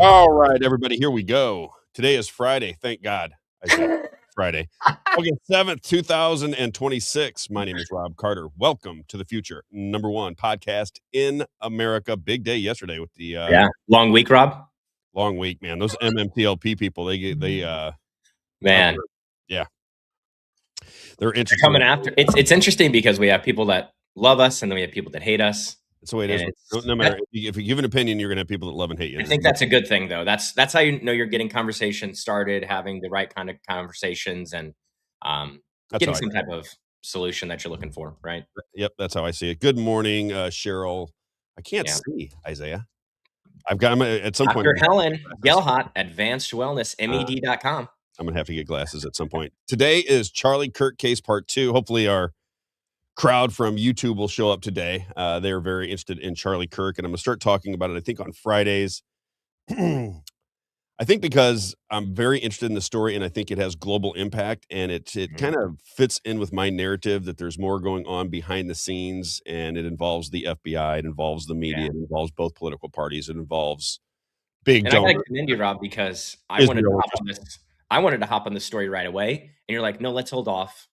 All right, everybody, here we go. Today is Friday. Thank God. I said Friday. August 7th, 2026. My name is Rob Carter. Welcome to the future. Number one podcast in America. Big day yesterday with the Yeah. Long week, Rob? long week, man. Those MMTLP people, they Man, yeah, they're they're interesting. coming after it's interesting because we have people that love us and then we have people that hate us. That's the way it is. And No matter if you give an opinion, you're gonna have people that love and hate you. I think that's a good thing though. That's how you know you're getting conversations started, having the right kind of conversations and That's getting how some type of solution that you're looking for, right? Yep, that's how I see it. Good morning, Cheryl. I can't Yeah. see Isaiah. I've got him at some point. Dr. Helen Glasses. Gelhot, Advanced Wellness, med.com. I'm gonna have to get glasses at some point. Today is Charlie Kirk case part 2. Hopefully, our crowd from YouTube will show up today. They're very interested in Charlie Kirk, and I'm gonna start talking about it. I think on Fridays. I think because I'm very interested in the story, and I think it has global impact, and it kind of fits in with my narrative that there's more going on behind the scenes, and it involves the FBI, it involves the media, Yeah. it involves both political parties, it involves big And I gotta donors. commend you, Rob, because Israel. I wanted to hop on this story right away, and you're like, "No, let's hold off,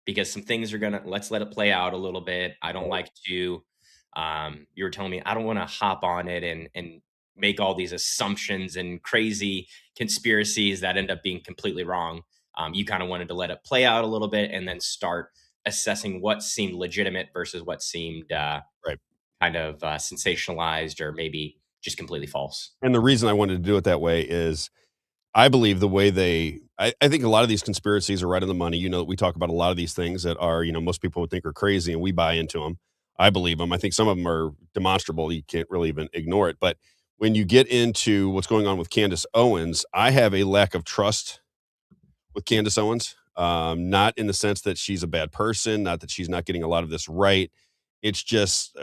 because some things are gonna let's let it play out a little bit. I don't like to." You were telling me I don't want to hop on it and make all these assumptions and crazy conspiracies that end up being completely wrong. You kind of wanted to let it play out a little bit and then start assessing what seemed legitimate versus what seemed Right. kind of sensationalized or maybe just completely false. And the reason I wanted to do it that way is I believe the way I think a lot of these conspiracies are right on the money. You know, we talk about a lot of these things that are, most people would think are crazy and we buy into them. I believe them. I think some of them are demonstrable. You can't really even ignore it. But when you get into what's going on with Candace Owens, I have a lack of trust with Candace Owens. Not in the sense that she's a bad person, not that she's not getting a lot of this right. It's just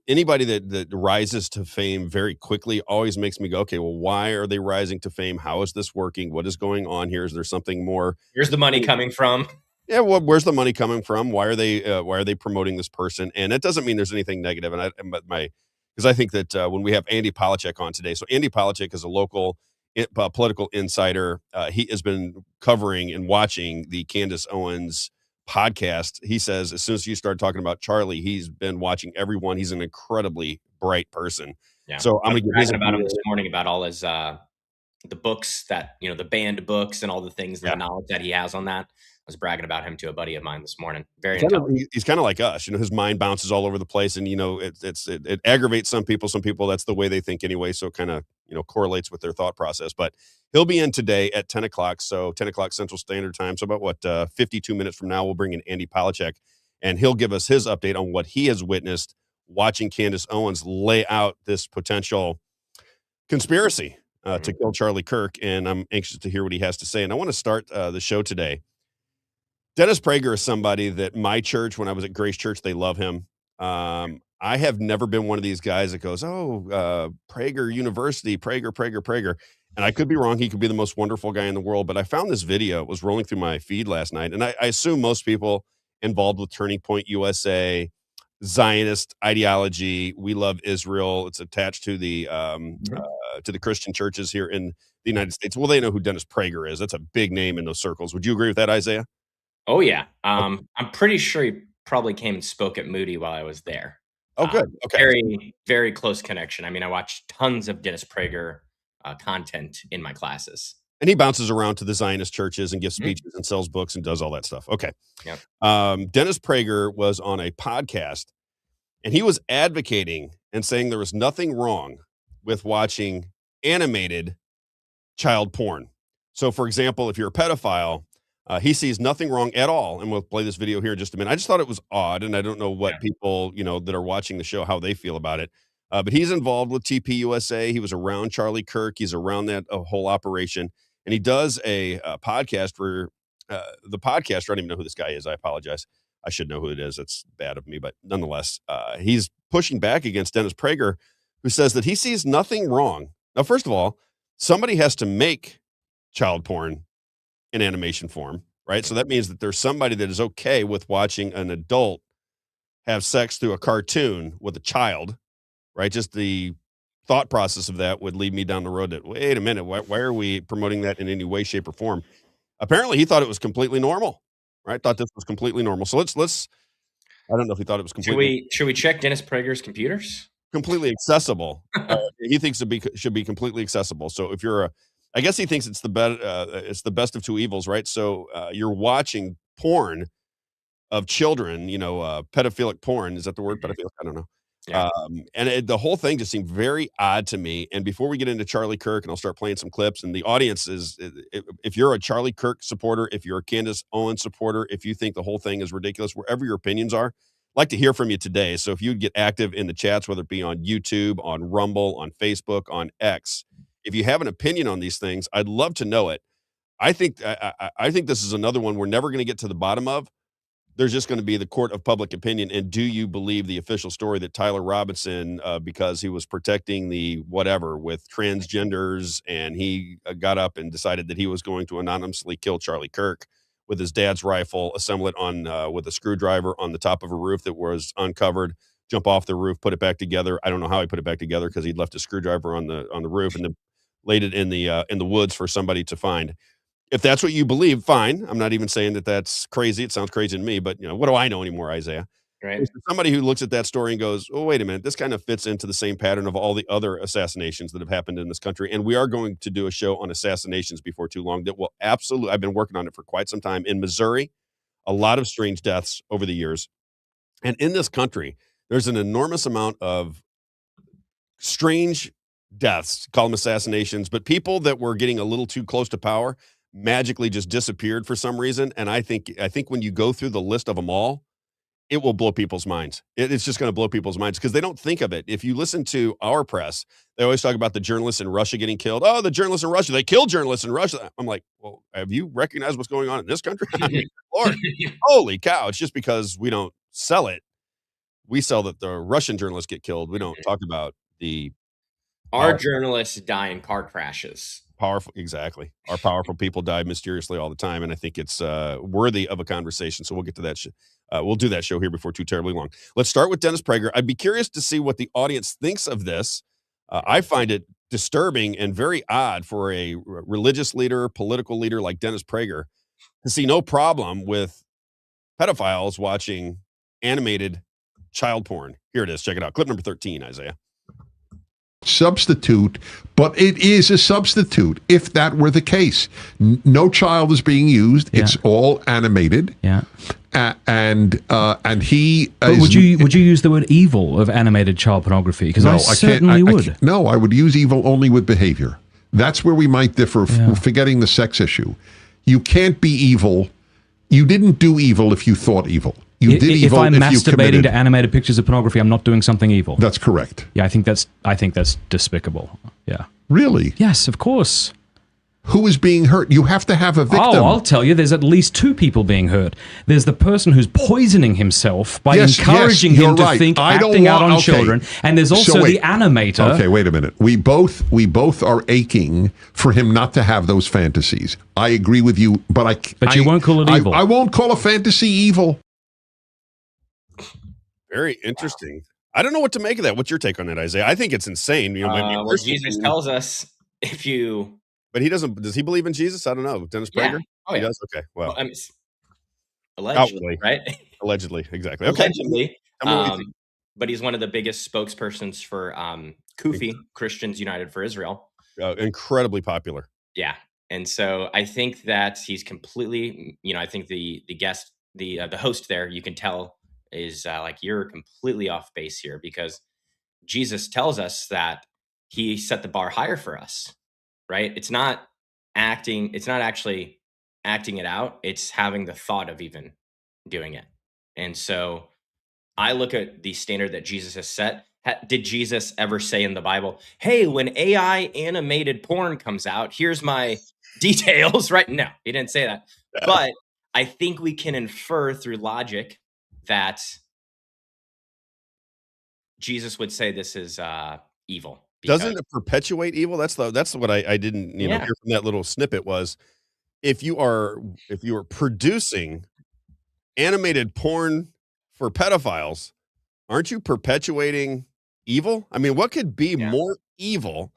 anybody that rises to fame very quickly always makes me go, okay, well, why are they rising to fame? How is this working? What is going on here? Is there something more? Here's the money coming from. Yeah, well, where's the money coming from? Why are they promoting this person? And it doesn't mean there's anything negative. But because I think that when we have Andy Polachek on today, so Andy Polachek is a local political insider. He has been covering and watching the Candace Owens podcast. He says as soon as you start talking about Charlie, he's been watching everyone. He's an incredibly bright person. Yeah. So I'm I was gonna bragging about him this morning about all his the books that the banned books and all the things and the knowledge that he has on that. I was bragging about him to a buddy of mine this morning. Very intelligent. He's kind of like us, his mind bounces all over the place, and it aggravates some people. Some people, that's the way they think anyway, so it kind of correlates with their thought process. But he'll be in today at 10 o'clock, so 10 o'clock Central Standard Time. So about 52 minutes from now, we'll bring in Andy Polachek, and he'll give us his update on what he has witnessed watching Candace Owens lay out this potential conspiracy to kill Charlie Kirk, and I'm anxious to hear what he has to say. And I want to start the show today. Dennis Prager is somebody that my church, when I was at Grace Church, they love him. I have never been one of these guys that goes, Prager University, Prager. And I could be wrong. He could be the most wonderful guy in the world. But I found this video. It was rolling through my feed last night. And I assume most people involved with Turning Point USA, Zionist ideology, we love Israel. It's attached to the Christian churches here in the United States. Well, they know who Dennis Prager is. That's a big name in those circles. Would you agree with that, Isaiah? Oh yeah. I'm pretty sure he probably came and spoke at Moody while I was there. Oh, good. Okay. Very, very close connection. I mean, I watched tons of Dennis Prager content in my classes. And he bounces around to the Zionist churches and gives speeches and sells books and does all that stuff. Okay. Yep. Dennis Prager was on a podcast, and he was advocating and saying there was nothing wrong with watching animated child porn. So, for example, if you're a pedophile, he sees nothing wrong at all. And we'll play this video here in just a minute. I just thought it was odd, and I don't know what people, that are watching the show, how they feel about it. But he's involved with TPUSA. He was around Charlie Kirk. He's around that whole operation. And he does a podcast where the podcaster, I don't even know who this guy is. I apologize. I should know who it is. It's bad of me. But nonetheless, he's pushing back against Dennis Prager, who says that he sees nothing wrong. Now, first of all, somebody has to make child porn in animation form, right? So that means that there's somebody that is okay with watching an adult have sex through a cartoon with a child, right? Just the thought process of that would lead me down the road that, wait a minute, why are we promoting that in any way, shape, or form? Apparently, he thought it was completely normal, right? Thought this was completely normal. So let's. I don't know if he thought it was Should we check Dennis Prager's computers? completely accessible. He thinks should be completely accessible. So if you're a, I guess he thinks it's the best of two evils, right? So you're watching porn of children, pedophilic porn. Is that the word Mhm. pedophilic? I don't know. Yeah. And the whole thing just seemed very odd to me. And before we get into Charlie Kirk, and I'll start playing some clips, and the audience is, if you're a Charlie Kirk supporter, if you're a Candace Owens supporter, if you think the whole thing is ridiculous, wherever your opinions are, I'd like to hear from you today. So if you'd get active in the chats, whether it be on YouTube, on Rumble, on Facebook, on X, if you have an opinion on these things, I'd love to know it. I think this is another one we're never going to get to the bottom of. There's just going to be the court of public opinion. And do you believe the official story that Tyler Robinson, because he was protecting the whatever with transgenders, and he got up and decided that he was going to anonymously kill Charlie Kirk with his dad's rifle, assemble it on with a screwdriver on the top of a roof that was uncovered, jump off the roof, put it back together. I don't know how he put it back together because he'd left a screwdriver on the roof and then laid it in the woods for somebody to find. If that's what you believe, fine. I'm not even saying that that's crazy. It sounds crazy to me, but what do I know anymore, Isaiah? There's Right. somebody who looks at that story and goes, "Oh, wait a minute. This kind of fits into the same pattern of all the other assassinations that have happened in this country." And we are going to do a show on assassinations before too long that will absolutely, I've been working on it for quite some time. In Missouri, a lot of strange deaths over the years. And in this country, there's an enormous amount of strange deaths, call them assassinations, but people that were getting a little too close to power magically just disappeared for some reason. And I think when you go through the list of them all, it will blow people's minds. It's just going to blow people's minds because they don't think of it. If you listen to our press, they always talk about the journalists in Russia getting killed. Oh, the journalists in Russia, they killed journalists in Russia. I'm like, well, have you recognized what's going on in this country? I mean, Lord, holy cow. It's just because we don't sell it. We sell that the Russian journalists get killed. We don't talk about the Our power journalists die in car crashes. Powerful, exactly. Our powerful people die mysteriously all the time, and I think it's worthy of a conversation. So we'll get to that. We'll do that show here before too terribly long. Let's start with Dennis Prager. I'd be curious to see what the audience thinks of this. I find it disturbing and very odd for a religious leader, political leader like Dennis Prager to see no problem with pedophiles watching animated child porn. Here it is. Check it out. Clip number 13, Isaiah. Substitute, but it is a substitute if that were the case. No child is being used. Yeah. It's all animated. Yeah. And he But would you use the word evil of animated child pornography? Because I certainly would. No, I would use evil only with behavior. That's where we might differ, forgetting the sex issue. You can't be evil. You didn't do evil if you thought evil. You did evil if I'm if you masturbating committed. to animated pictures of pornography, I'm not doing something evil. That's correct. Yeah, I think that's despicable. Yeah. Really? Yes, of course. Who is being hurt? You have to have a victim. Oh, I'll tell you, there's at least two people being hurt. There's the person who's poisoning himself by encouraging him to think, acting out on children, and there's also the animator. Okay, wait a minute. We both are aching for him not to have those fantasies. I agree with you, but you won't call it evil. I won't call a fantasy evil. Very interesting. I don't know what to make of that. What's your take on that, Isaiah? I think it's insane. Well, Jesus tells us if you. But he doesn't. Does he believe in Jesus? I don't know. Dennis Prager? Yeah. Oh, He yeah. does? Okay. Well, I mean, allegedly, right? allegedly. Exactly. Okay. Allegedly. Tell me what you think. But he's one of the biggest spokespersons for Kufi, Christians United for Israel. Incredibly popular. Yeah. And so I think that he's completely, I think the guest, the host there, you can tell is like, you're completely off base here, because Jesus tells us that he set the bar higher for us, right? It's not actually acting it out. It's having the thought of even doing it. And so I look at the standard that Jesus has set. Did Jesus ever say in the Bible, hey, when AI animated porn comes out, here's my details, right? No, he didn't say that. But I think we can infer through logic that Jesus would say this is evil. Doesn't it perpetuate evil? That's what I didn't hear from that little snippet was, if you are producing animated porn for pedophiles, aren't you perpetuating evil? I mean, what could be more evil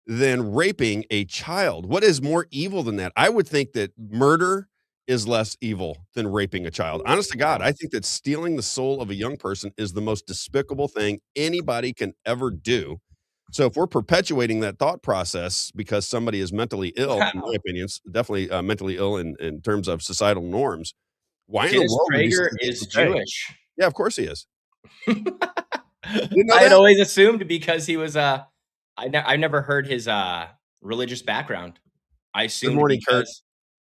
than raping a child? What is more evil than that? I would think that murder is less evil than raping a child. Honest to God, I think that stealing the soul of a young person is the most despicable thing anybody can ever do. So if we're perpetuating that thought process because somebody is mentally ill, in my opinion, definitely mentally ill in terms of societal norms, why in the Dennis world would you say Prager that is that's okay? Jewish. Yeah, of course he is. You didn't know I had that? always assumed because he was I never heard his religious background. I Good assumed morning, Kurt. because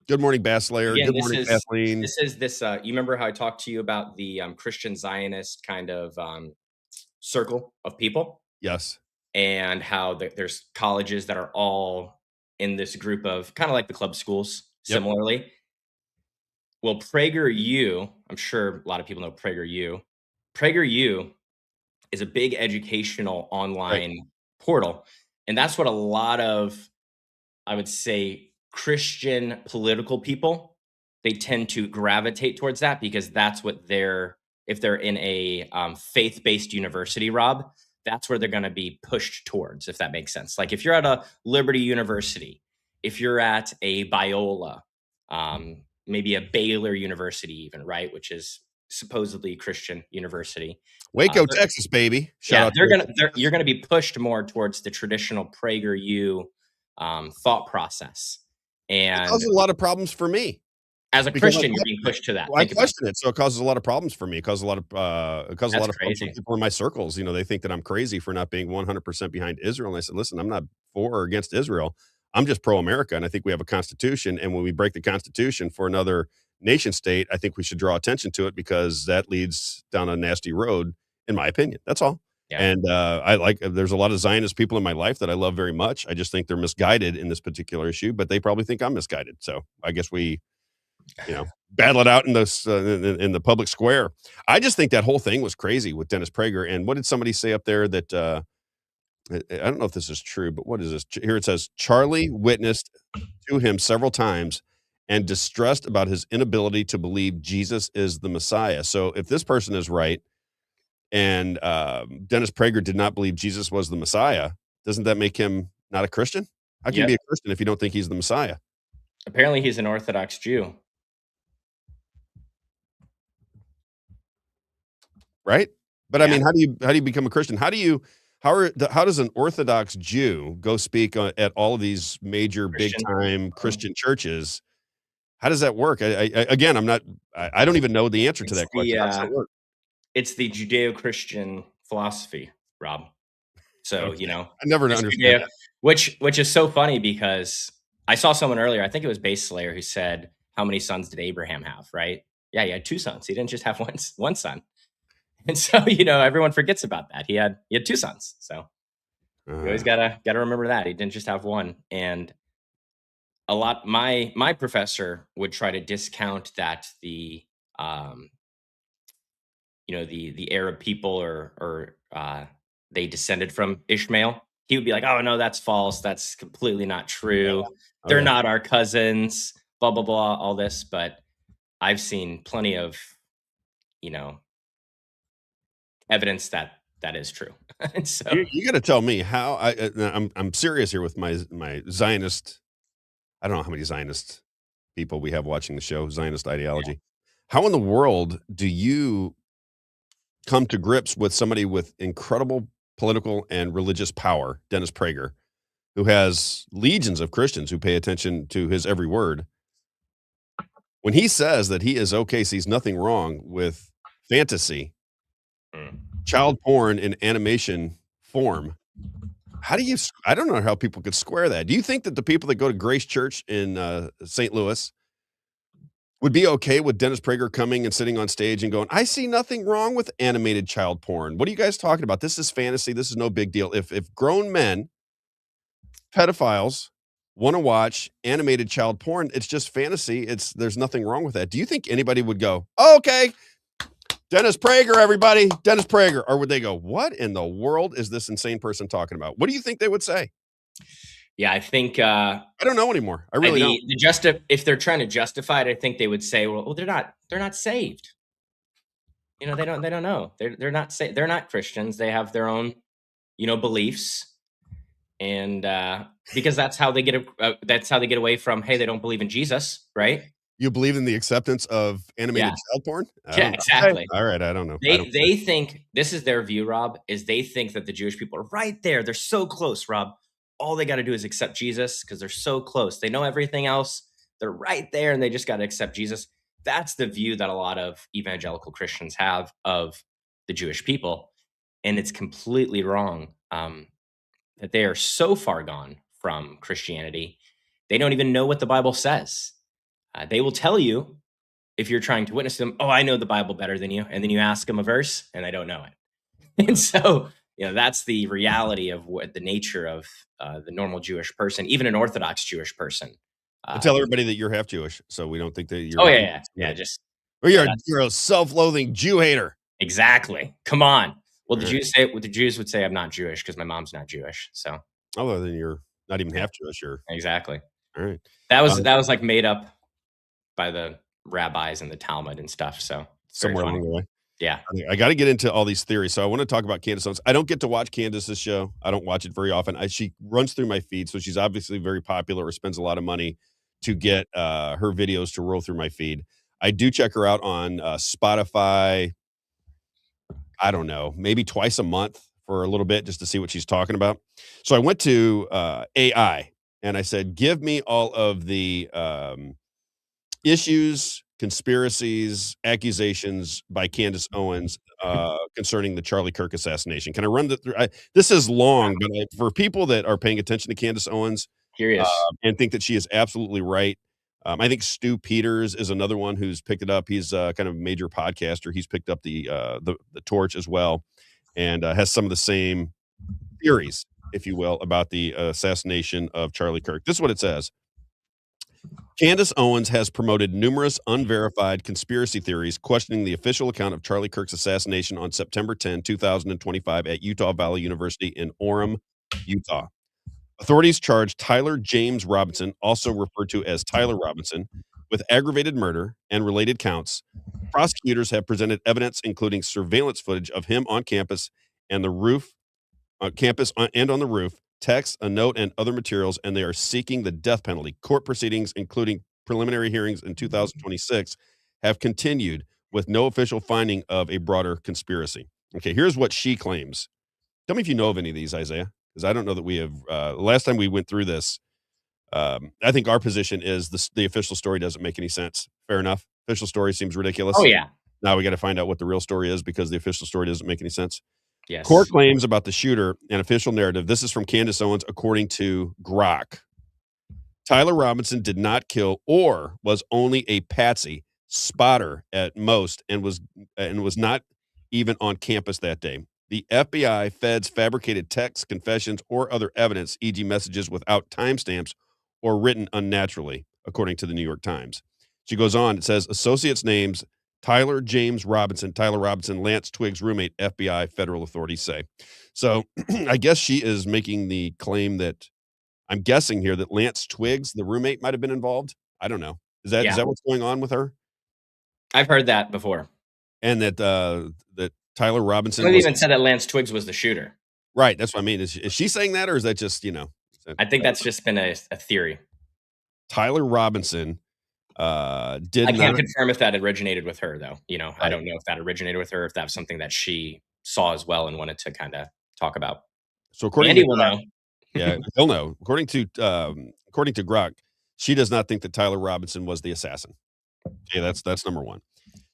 Good morning, Bass Layer. again Good morning, Kathleen. you remember how I talked to you about the Christian Zionist kind of circle of people Yes. and how there's colleges that are all in this group of kind of like the club schools Yep. similarly. Well, PragerU, I'm sure a lot of people know PragerU. PragerU is a big educational Right. online portal. And that's what a lot of, I would say, Christian political people, they tend to gravitate towards that because that's what if they're in a faith-based university, Rob, that's where they're going to be pushed towards, if that makes sense. Like if you're at a Liberty University, if you're at a Biola, maybe a Baylor University even, right? Which is supposedly Christian university. Waco, Texas, baby. Shout Yeah, out to you're gonna be pushed more towards the traditional PragerU thought process. It And causes a lot of problems for me as a because Christian, you're being pushed to that. I Think about it. question it, so it causes a lot of problems for me. It causes a lot of That's folks, crazy. people in my circles, they think that I'm crazy for not being 100% behind Israel. And I said, listen, I'm not for or against Israel. I'm just pro-America, and I think we have a constitution. And when we break the constitution for another nation state, I think we should draw attention to it because that leads down a nasty road, in my opinion. That's all. Yeah. And there's a lot of Zionist people in my life that I love very much. I just think they're misguided in this particular issue, but they probably think I'm misguided. So I guess we battle it out in the public square. I just think that whole thing was crazy with Dennis Prager. And what did somebody say up there that I don't know if this is true, but what is this? Here it says Charlie witnessed to him several times and distressed about his inability to believe Jesus is the Messiah. So if this person is right and Dennis Prager did not believe Jesus was the Messiah, doesn't that make him not a Christian? How can you be a Christian if you don't think he's the Messiah? Apparently, he's an Orthodox Jew. Right? But I mean, how do you become a Christian? How does an Orthodox Jew go speak at all of these major big time Christian churches? How does that work? Again, I don't even know the answer to that question. How does that work? It's the Judeo-Christian philosophy, Rob. So, Okay. I never understood that. Which is so funny because I saw someone earlier, I think it was Base Slayer, who said, how many sons did Abraham have, right? Yeah, he had 2 sons. He didn't just have one son. And so, everyone forgets about that. He had 2 sons. So you always gotta remember that. He didn't just have one. And my professor would try to discount that the Arab people or they descended from Ishmael. He would be like, oh no, that's false. That's completely not true. They're not our cousins, blah, blah, blah, all this. But I've seen plenty of, evidence that is true. And so you got to tell me how I'm serious here with my Zionist. I don't know how many Zionist people we have watching the show, Zionist ideology. Yeah. How in the world do you come to grips with somebody with incredible political and religious power, Dennis Prager, who has legions of Christians who pay attention to his every word? When he says that he is okay, sees nothing wrong with fantasy, child porn in animation form, I don't know how people could square that. Do you think that the people that go to Grace Church in St. Louis would be okay with Dennis Prager coming and sitting on stage and going, I see nothing wrong with animated child porn. What are you guys talking about? This is fantasy. This is no big deal. If grown men, pedophiles, want to watch animated child porn, it's just fantasy. There's nothing wrong with that. Do you think anybody would go, oh, okay, Dennis Prager, everybody, Dennis Prager? Or would they go, what in the world is this insane person talking about? What do you think they would say? Yeah, I think I don't know anymore. I really don't. If they're trying to justify it, I think they would say, well, they're not saved. They don't know. They're not They're not Christians. They have their own, beliefs. and because that's how they get away from, hey, they don't believe in Jesus, right? You believe in the acceptance of animated child porn? Yeah, exactly. All right, I don't know. They think this is their view, Rob, is they think that the Jewish people are right there. They're so close, Rob. All they got to do is accept Jesus because they're so close. They know everything else. They're right there, and they just got to accept Jesus. That's the view that a lot of evangelical Christians have of the Jewish people, and it's completely wrong. That they are so far gone from Christianity, they don't even know what the Bible says. They will tell you, if you're trying to witness to them, oh, I know the Bible better than you. And then you ask them a verse and they don't know it. And so, that's the reality of what the nature of the normal Jewish person, even an Orthodox Jewish person. Tell everybody that you're half Jewish, so we don't think that you're. Oh, yeah. Just. Or you're a self-loathing Jew hater. Exactly. Come on. Well, the Jews would say I'm not Jewish because my mom's not Jewish. So. Other than you're not even half Jewish, you're. Exactly. All right. That was like made up by the rabbis and the Talmud and stuff. So somewhere along the way. Yeah. I got to get into all these theories. So I want to talk about Candace Owens. I don't get to watch Candace's show. I don't watch it very often. She runs through my feed. So she's obviously very popular or spends a lot of money to get her videos to roll through my feed. I do check her out on Spotify. I don't know, maybe twice a month for a little bit just to see what she's talking about. So I went to AI and I said, give me all of the issues, conspiracies, accusations by Candace Owens concerning the Charlie Kirk assassination. Can I run through? This is long, but for people that are paying attention to Candace Owens and think that she is absolutely right, I think Stu Peters is another one who's picked it up. He's kind of a major podcaster. He's picked up the torch as well, and has some of the same theories, if you will, about the assassination of Charlie Kirk. This is what it says. Candace Owens has promoted numerous unverified conspiracy theories questioning the official account of Charlie Kirk's assassination on September 10, 2025 at Utah Valley University in Orem, Utah. Authorities charged Tyler James Robinson, also referred to as Tyler Robinson, with aggravated murder and related counts. Prosecutors have presented evidence including surveillance footage of him on campus and the roof, and on the roof, text, a note, and other materials, and they are seeking the death penalty. Court proceedings, including preliminary hearings in 2026, have continued with no official finding of a broader conspiracy. Okay, here's what she claims. Tell me if you know of any of these, Isaiah, because I don't know that we have. Last time we went through this, I think our position is the official story doesn't make any sense. Fair enough. Official story seems ridiculous. Oh, yeah. Now we got to find out what the real story is because the official story doesn't make any sense. Yes. Court claims about the shooter and official narrative. This is from Candace Owens, according to Grok. Tyler Robinson did not kill or was only a patsy, spotter at most, and was not even on campus that day. The FBI, feds fabricated texts, confessions, or other evidence, e.g. messages without timestamps or written unnaturally, according to the New York Times. She goes on, it says, associates names Tyler James Robinson, Lance Twiggs' roommate, FBI federal authorities say. So I guess she is making the claim that I'm guessing here that Lance Twiggs, the roommate, might have been involved. I don't know. Is that what's going on with her? I've heard that before. And that Tyler Robinson even said that Lance Twiggs was the shooter. Right. That's what I mean. Is she saying that, or is that just, I think that's just been a theory. Tyler Robinson I can't confirm if that originated with her, though. I don't know if that originated with her, if that was something that she saw as well and wanted to kind of talk about. So according Andy to will know. Yeah, he'll know. According to Grok, she does not think that Tyler Robinson was the assassin. Okay, that's number one.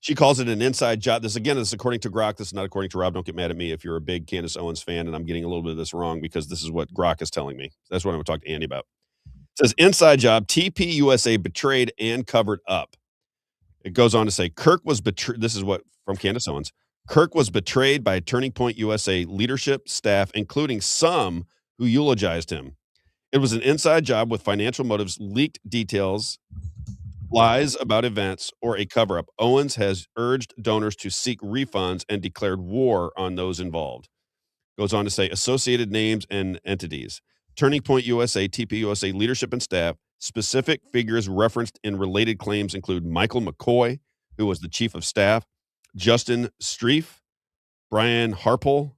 She calls it an inside job. This is according to Grok. This is not according to Rob. Don't get mad at me if you're a big Candace Owens fan and I'm getting a little bit of this wrong because this is what Grok is telling me. That's what I'm going to talk to Andy about. It says inside job, TP USA betrayed and covered up. It goes on to say Kirk was betrayed. This is what from Candace Owens. Kirk was betrayed by Turning Point USA leadership, staff, including some who eulogized him. It was an inside job with financial motives, leaked details, lies about events, or a cover-up. Owens has urged donors to seek refunds and declared war on those involved. Goes on to say associated names and entities. Turning Point USA, TP USA leadership and staff. Specific figures referenced in related claims include Michael McCoy, who was the chief of staff, Justin Streif, Brian Harpole,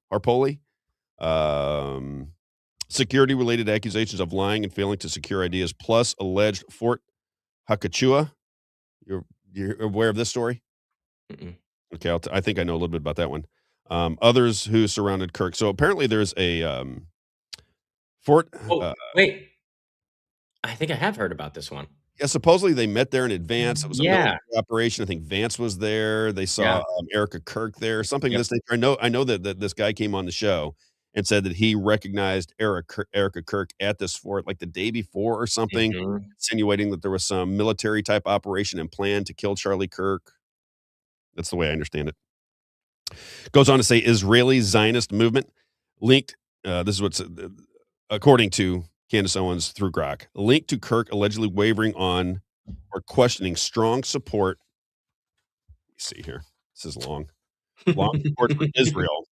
security-related accusations of lying and failing to secure ideas, plus alleged Fort Hakachua. You're aware of this story? Mm-mm. Okay, I think I know a little bit about that one. Others who surrounded Kirk. So apparently there's a fort. Oh, wait. I think I have heard about this one. Yeah, supposedly they met there in advance. It was a military Yeah. operation. I think Vance was there. They saw Yeah. Erica Kirk there. Something of Yep. this nature. I know that this guy came on the show and said that he recognized Erica Kirk at this fort like the day before or something, Mhm. insinuating that there was some military type operation and plan to kill Charlie Kirk. That's the way I understand it. Goes on to say Israeli Zionist movement linked. This is what's according to Candace Owens through Grok, linked to Kirk allegedly wavering on or questioning strong support. Let me see here. This is long support for Israel.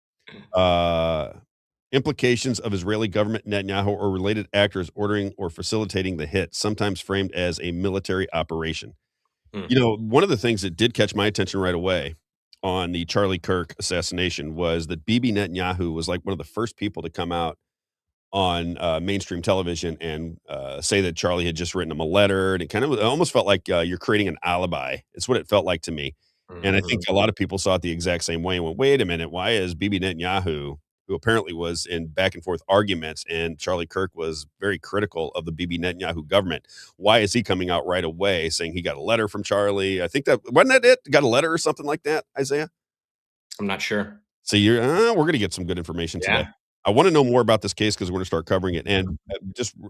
Implications of Israeli government Netanyahu or related actors ordering or facilitating the hit, sometimes framed as a military operation. Hmm. You know, one of the things that did catch my attention right away on the Charlie Kirk assassination was that Bibi Netanyahu was like one of the first people to come out on mainstream television and say that Charlie had just written him a letter. And it almost felt like you're creating an alibi. It's what it felt like to me. And I think a lot of people saw it the exact same way and went, wait a minute, why is Bibi Netanyahu, who apparently was in back and forth arguments, and Charlie Kirk was very critical of the Bibi Netanyahu government, why is he coming out right away saying he got a letter from Charlie? I think that, wasn't that it? Got a letter or something like that, Isaiah? I'm not sure. So we're going to get some good information today. Yeah. I want to know more about this case because we're going to start covering it. And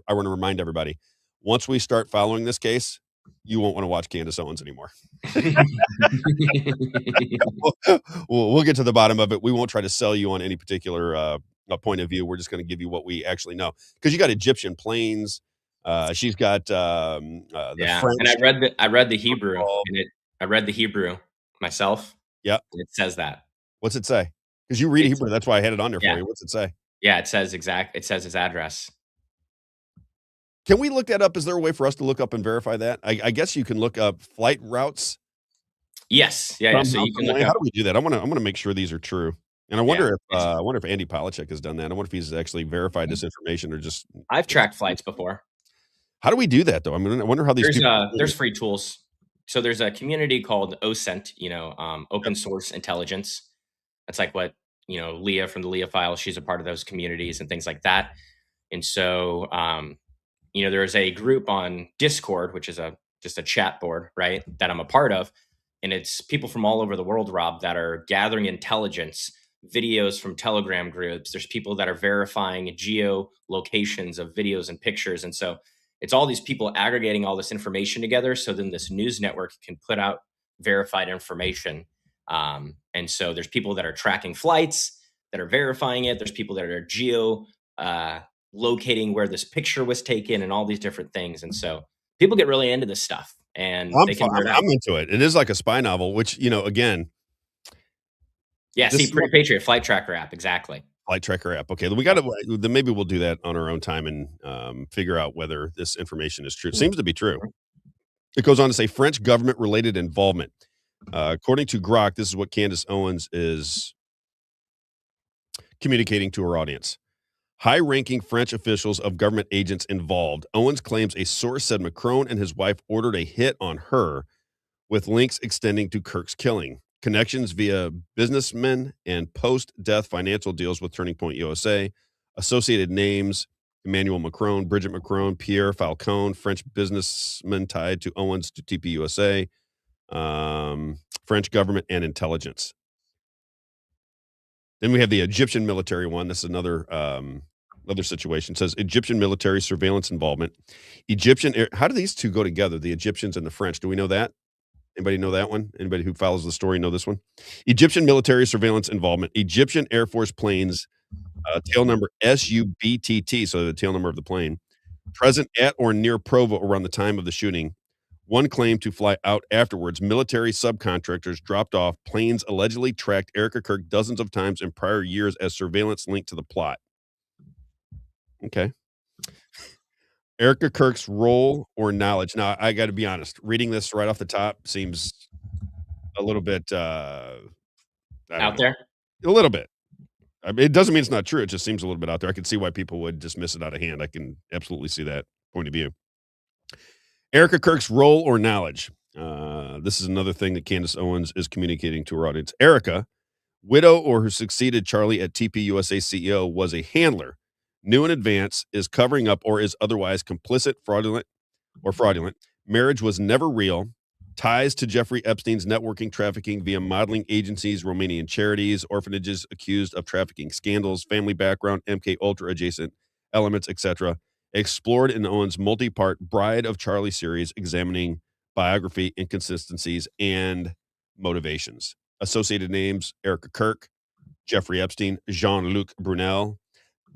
I want to remind everybody, once we start following this case, you won't want to watch Candace Owens anymore. We'll get to the bottom of it. We won't try to sell you on any particular point of view. We're just going to give you what we actually know. Because you got Egyptian planes. She's got the French. And I read the Hebrew. I read the Hebrew myself. Yeah. It says that. What's it say? Because you read Hebrew. That's why I had it on there for you. What's it say? Yeah, it says his address. Can we look that up? Is there a way for us to look up and verify that? I guess you can look up flight routes. Yes. Yeah. So you can look up. How do we do that? I'm gonna make sure these are true. And I wonder if Andy Polachek has done that. I wonder if he's actually verified this information or just. I've tracked flights before. How do we do that though? I mean, I wonder how these. There's free tools. So there's a community called OSENT. Open Source Intelligence. That's like what Leah from the Leah Files. She's a part of those communities and things like that. And so there's a group on Discord, which is just a chat board, right, that I'm a part of. And it's people from all over the world, Rob, that are gathering intelligence, videos from Telegram groups. There's people that are verifying geolocations of videos and pictures. And so it's all these people aggregating all this information together. So then this news network can put out verified information. And so there's people that are tracking flights that are verifying it. There's people that are locating where this picture was taken and all these different things. And so people get really into this stuff and I'm into it. It is like a spy novel, which, again. Yeah. See, Pretty Patriot Flight Tracker app. Exactly. Flight Tracker app. Okay. Then maybe we'll do that on our own time and figure out whether this information is true. It seems to be true. It goes on to say French government related involvement. According to Grok, this is what Candace Owens is communicating to her audience. High-ranking French officials of government agents involved. Owens claims a source said Macron and his wife ordered a hit on her with links extending to Kirk's killing. Connections via businessmen and post-death financial deals with Turning Point USA. Associated names, Emmanuel Macron, Bridget Macron, Pierre Falcone, French businessmen tied to Owens to TPUSA, French government and intelligence. Then we have the Egyptian military one. This is another situation. It says Egyptian military surveillance involvement. How do these two go together? The Egyptians and the French. Do we know that? Anybody know that one? Anybody who follows the story know this one? Egyptian military surveillance involvement. Egyptian Air Force planes, tail number SUBTT, so the tail number of the plane, present at or near Provo around the time of the shooting. One claimed to fly out afterwards. Military subcontractors dropped off. Planes allegedly tracked Erica Kirk dozens of times in prior years as surveillance linked to the plot. Okay. Erica Kirk's role or knowledge. Now, I got to be honest. Reading this right off the top seems a little bit out there. A little bit. I mean, it doesn't mean it's not true. It just seems a little bit out there. I can see why people would dismiss it out of hand. I can absolutely see that point of view. Erica Kirk's role or knowledge. This is another thing that Candace Owens is communicating to her audience. Erica, widow or who succeeded Charlie at TP USA CEO, was a handler, knew in advance, is covering up, or is otherwise complicit, fraudulent. Marriage was never real. Ties to Jeffrey Epstein's networking trafficking via modeling agencies, Romanian charities, orphanages accused of trafficking scandals, family background, MK Ultra adjacent elements, etc. Explored in Owens' multi-part Bride of Charlie series, examining biography, inconsistencies, and motivations. Associated names: Erica Kirk, Jeffrey Epstein, Jean-Luc Brunel,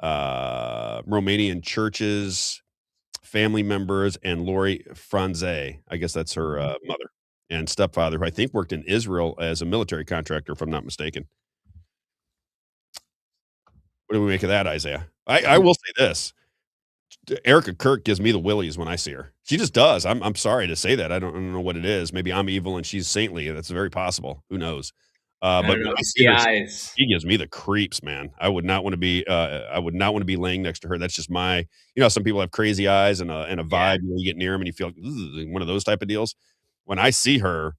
Romanian churches, family members, and Lori Franze. I guess that's her mother and stepfather, who I think worked in Israel as a military contractor, if I'm not mistaken. What do we make of that, Isaiah? I will say this. Erica Kirk gives me the willies when I see her. She just does. I'm sorry to say that. I don't know what it is. Maybe I'm evil and she's saintly. That's very possible. Who knows? But when I see her, she gives me the creeps, man. I would not want to be. I would not want to be laying next to her. That's just my. Some people have crazy eyes and a vibe. You get near them and you feel like, one of those type of deals. When I see her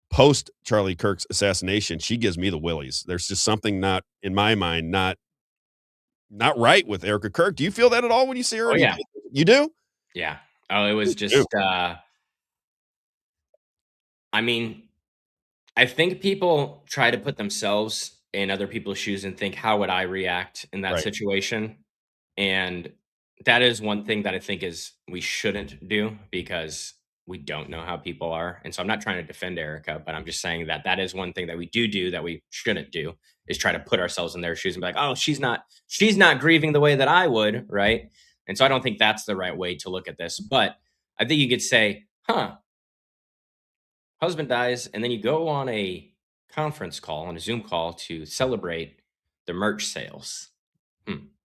post Charlie Kirk's assassination, she gives me the willies. There's just something not in my mind, not right with Erica Kirk. Do you feel that at all when you see her? Oh, yeah. You do? Yeah. Oh, it was just, I mean, I think people try to put themselves in other people's shoes and think, how would I react in that situation? And that is one thing that I think we shouldn't do, because we don't know how people are. And so I'm not trying to defend Erica, but I'm just saying that is one thing that we do that we shouldn't do, is try to put ourselves in their shoes and be like, oh, she's not grieving the way that I would. Right. And so I don't think that's the right way to look at this. But I think you could say, husband dies, and then you go on a conference call, on a Zoom call, to celebrate the merch sales.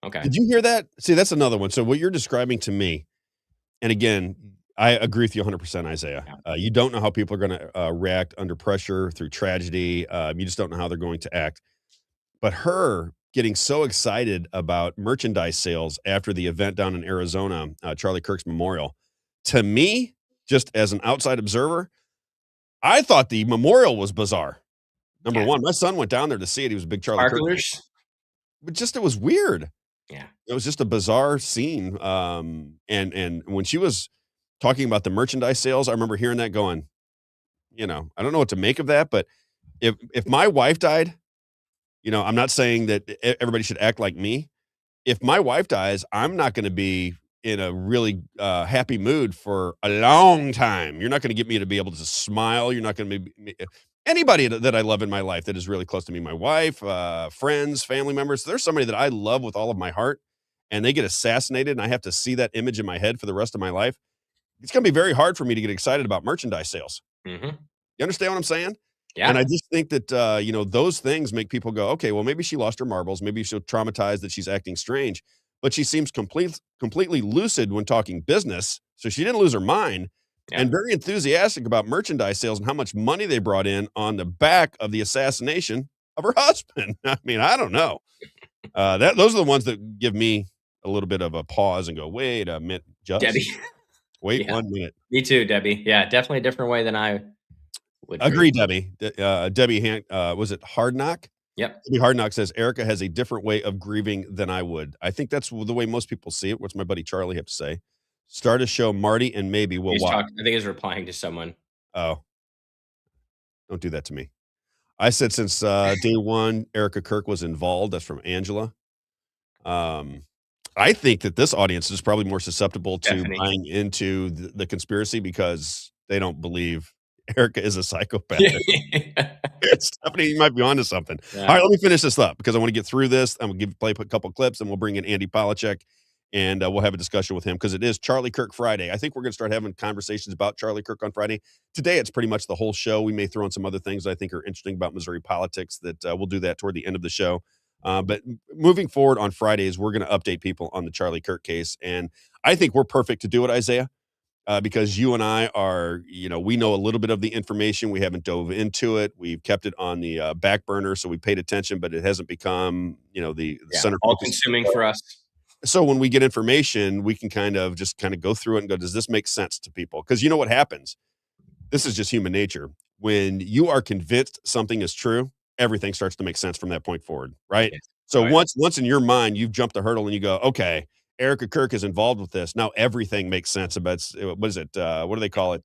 Okay. Did you hear that? See, that's another one. So what you're describing to me, and again, I agree with you 100%, Isaiah. Yeah. You don't know how people are going to react under pressure, through tragedy. You just don't know how they're going to act. But her getting so excited about merchandise sales after the event down in Arizona, Charlie Kirk's memorial, to me, just as an outside observer, I thought the memorial was bizarre. Number one, my son went down there to see it. He was a big Charlie Kirk fan. But it was weird. Yeah. It was just a bizarre scene. And when she was talking about the merchandise sales, I remember hearing that going, I don't know what to make of that, but if my wife died, I'm not saying that everybody should act like me. If my wife dies, I'm not going to be in a really happy mood for a long time. You're not going to get me to be able to smile. You're not going to be anybody that I love in my life that is really close to me, my wife, friends, family members. There's somebody that I love with all of my heart, and they get assassinated, and I have to see that image in my head for the rest of my life. It's going to be very hard for me to get excited about merchandise sales. Mm-hmm. You understand what I'm saying? Yeah. And I just think that, those things make people go, okay, well, maybe she lost her marbles. Maybe she's traumatized that she's acting strange, but she seems completely lucid when talking business. So she didn't lose her mind, and very enthusiastic about merchandise sales and how much money they brought in on the back of the assassination of her husband. I mean, I don't know. Those are the ones that give me a little bit of a pause and go, wait a minute, just Debbie. Wait 1 minute. Me too, Debbie. Yeah, definitely a different way than I would agree, Debbie. Debbie, was it Hard Knock? Yep. Debbie Hard Knock says Erica has a different way of grieving than I would. I think that's the way most people see it. What's my buddy Charlie have to say? Start a show, Marty, and maybe we'll watch. I think he's replying to someone. Oh, don't do that to me. I said since day one, Erica Kirk was involved. That's from Angela. I think that this audience is probably more susceptible to buying into the conspiracy because they don't believe Erica is a psychopath. Stephanie, you might be onto something. Yeah. All right, let me finish this up because I want to get through this. I'm going to play a couple clips, and we'll bring in Andy Polachek, and we'll have a discussion with him because it is Charlie Kirk Friday. I think we're going to start having conversations about Charlie Kirk on Friday. Today, it's pretty much the whole show. We may throw in some other things I think are interesting about Missouri politics that we'll do that toward the end of the show. But moving forward on Fridays, we're going to update people on the Charlie Kirk case, and I think we're perfect to do it, Isaiah. because you and I are, we know a little bit of the information. We haven't dove into it. We've kept it on the back burner, so we paid attention, but it hasn't become, the center all focus. consuming for us. So when we get information, we can kind of go through it and go, does this make sense to people? Because you know what happens? This is just human nature. When you are convinced something is true, everything starts to make sense from that point forward, right? Yes. So once in your mind you've jumped the hurdle and you go, okay, Erica Kirk is involved with this. Now everything makes sense about what is it? What do they call it?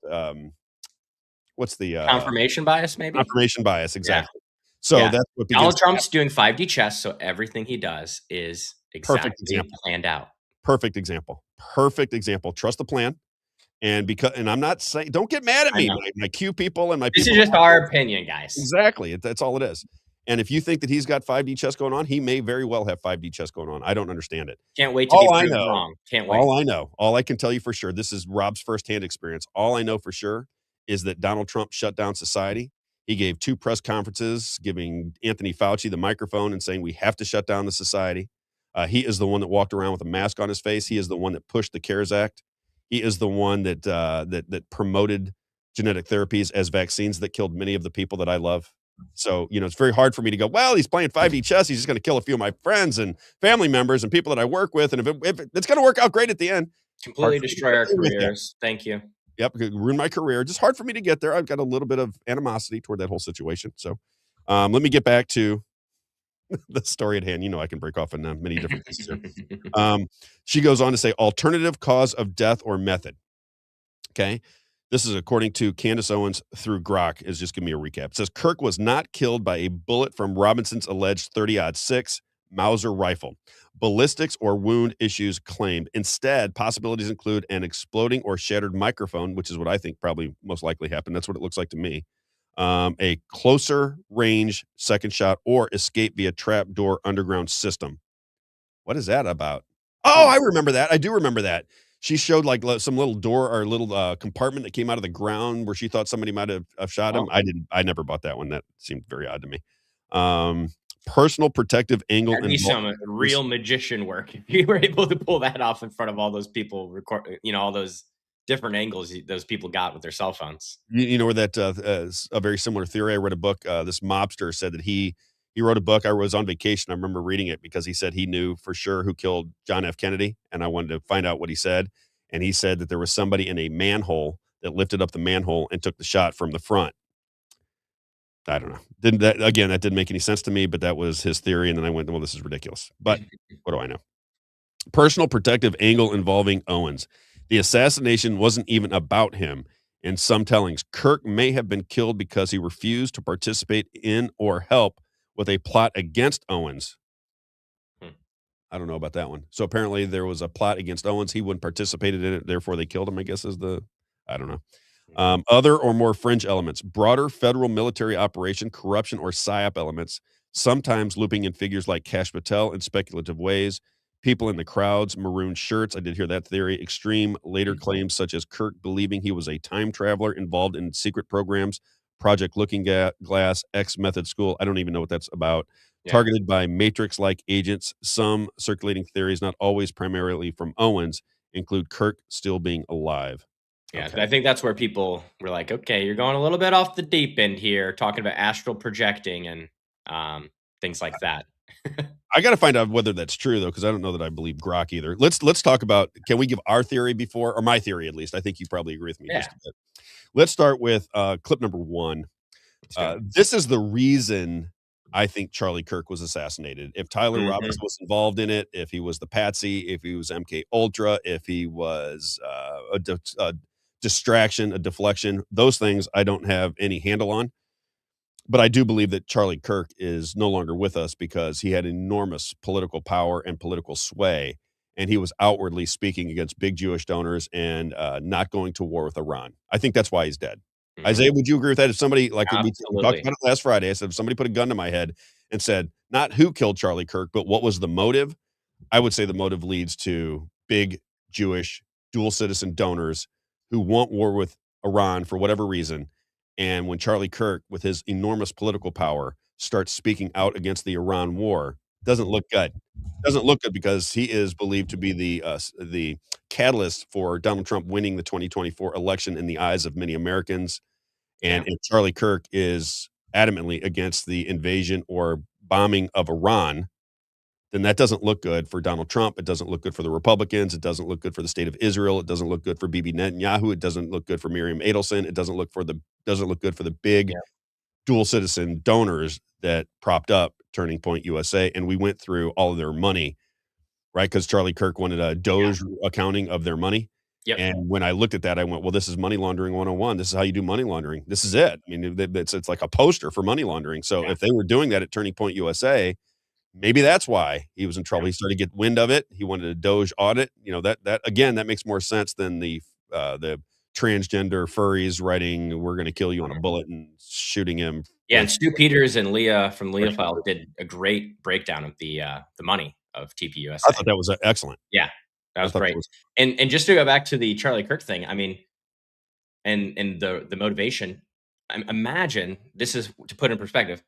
What's the Confirmation bias, maybe? Confirmation bias, exactly. Yeah. So that's what begins. Donald Trump's doing 5D chess, so everything he does is exactly planned out. Perfect example. Perfect example. Trust the plan. And I'm not saying, don't get mad at me, my Q people and my This people. is just our opinion, guys. Exactly. That's all it is. And if you think that he's got 5D chess going on, he may very well have 5D chess going on. I don't understand it. Can't wait to be proven wrong. Can't wait. All I can tell you for sure, this is Robb's firsthand experience. All I know for sure is that Donald Trump shut down society. He gave 2 press conferences, giving Anthony Fauci the microphone and saying we have to shut down the society. He is the one that walked around with a mask on his face. He is the one that pushed the CARES Act. He is the one that promoted genetic therapies as vaccines that killed many of the people that I love. So, it's very hard for me to go, well, he's playing 5D chess. He's just going to kill a few of my friends and family members and people that I work with. And if it's going to work out great at the end. Completely destroy our careers. Thank you. Yep. Ruin my career. Just hard for me to get there. I've got a little bit of animosity toward that whole situation. So let me get back to the story at hand. I can break off in many different pieces here. She goes on to say, alternative cause of death or method. Okay. This is according to Candace Owens through Grok. Is just give me a recap. It says Kirk was not killed by a bullet from Robinson's alleged 30-06 Mauser rifle. Ballistics or wound issues claimed. Instead, possibilities include an exploding or shattered microphone, which is what I think probably most likely happened. That's what it looks like to me. A closer range second shot or escape via trapdoor underground system. What is that about? Oh, I remember that. I do remember that. She showed like some little door or little compartment that came out of the ground where she thought somebody might have shot him. I never bought that one. That seemed very odd to me. Personal protective angle. That'd be some real magician work if you were able to pull that off in front of all those people, all those different angles those people got with their cell phones. You know where that a very similar theory. I read a book. This mobster said that he wrote a book. I was on vacation. I remember reading it because he said he knew for sure who killed John F. Kennedy, and I wanted to find out what he said. And he said that there was somebody in a manhole that lifted up the manhole and took the shot from the front. I don't know. That didn't make any sense to me, but that was his theory. And then I went, well, this is ridiculous. But what do I know? Personal protective angle involving Owens. The assassination wasn't even about him. In some tellings, Kirk may have been killed because he refused to participate in or help with a plot against Owens. I don't know about that one. So apparently there was a plot against Owens. He wouldn't participate in it. Therefore, they killed him, I guess, I don't know. Other or more fringe elements, broader federal military operation, corruption, or PSYOP elements, sometimes looping in figures like Kash Patel in speculative ways, people in the crowds, maroon shirts. I did hear that theory. Extreme later claims such as Kirk believing he was a time traveler involved in secret programs, Project Looking Glass, X Method School. I don't even know what that's about. Yeah. Targeted by Matrix-like agents. Some circulating theories, not always primarily from Owens, include Kirk still being alive. Yeah, okay. I think that's where people were like, okay, you're going a little bit off the deep end here, talking about astral projecting and things like that. I got to find out whether that's true, though, because I don't know that I believe Grok either. Let's talk about, can we give our theory before, or my theory at least? I think you probably agree with me just a bit. Let's start with clip number 1. This is the reason I think Charlie Kirk was assassinated. If Tyler Robinson was involved in it, if he was the patsy, if he was MK Ultra, if he was a distraction, a deflection, those things I don't have any handle on. But I do believe that Charlie Kirk is no longer with us because he had enormous political power and political sway, and he was outwardly speaking against big Jewish donors and not going to war with Iran. I think that's why he's dead. Isaiah, would you agree with that? If somebody, like we talked about it last Friday, I said, if somebody put a gun to my head and said, not who killed Charlie Kirk, but what was the motive, I would say the motive leads to big Jewish dual citizen donors who want war with Iran for whatever reason. And when Charlie Kirk, with his enormous political power, starts speaking out against the Iran war, doesn't look good. Doesn't look good because he is believed to be the catalyst for Donald Trump winning the 2024 election in the eyes of many Americans. And if Charlie Kirk is adamantly against the invasion or bombing of Iran, then that doesn't look good for Donald Trump. It doesn't look good for the Republicans. It doesn't look good for the state of Israel. It doesn't look good for Bibi Netanyahu. It doesn't look good for Miriam Adelson. It doesn't look good for the big dual citizen donors that propped up Turning Point USA. And we went through all of their money, right? Because Charlie Kirk wanted a Doge accounting of their money. Yep. And when I looked at that, I went, well, this is money laundering 101. This is how you do money laundering. This is it. I mean, it's like a poster for money laundering. So if they were doing that at Turning Point USA, maybe that's why he was in trouble. He started to get wind of it. He wanted a Doge audit. You know, that again, that makes more sense than the transgender furries writing, "We're going to kill you on a bullet," and shooting him. Yeah, and Stu Peters and Leah from Leah File did a great breakdown of the money of TPUSA. I thought that was excellent. Yeah, that was great. And just to go back to the Charlie Kirk thing, I mean, and the motivation. Imagine, this is to put in perspective,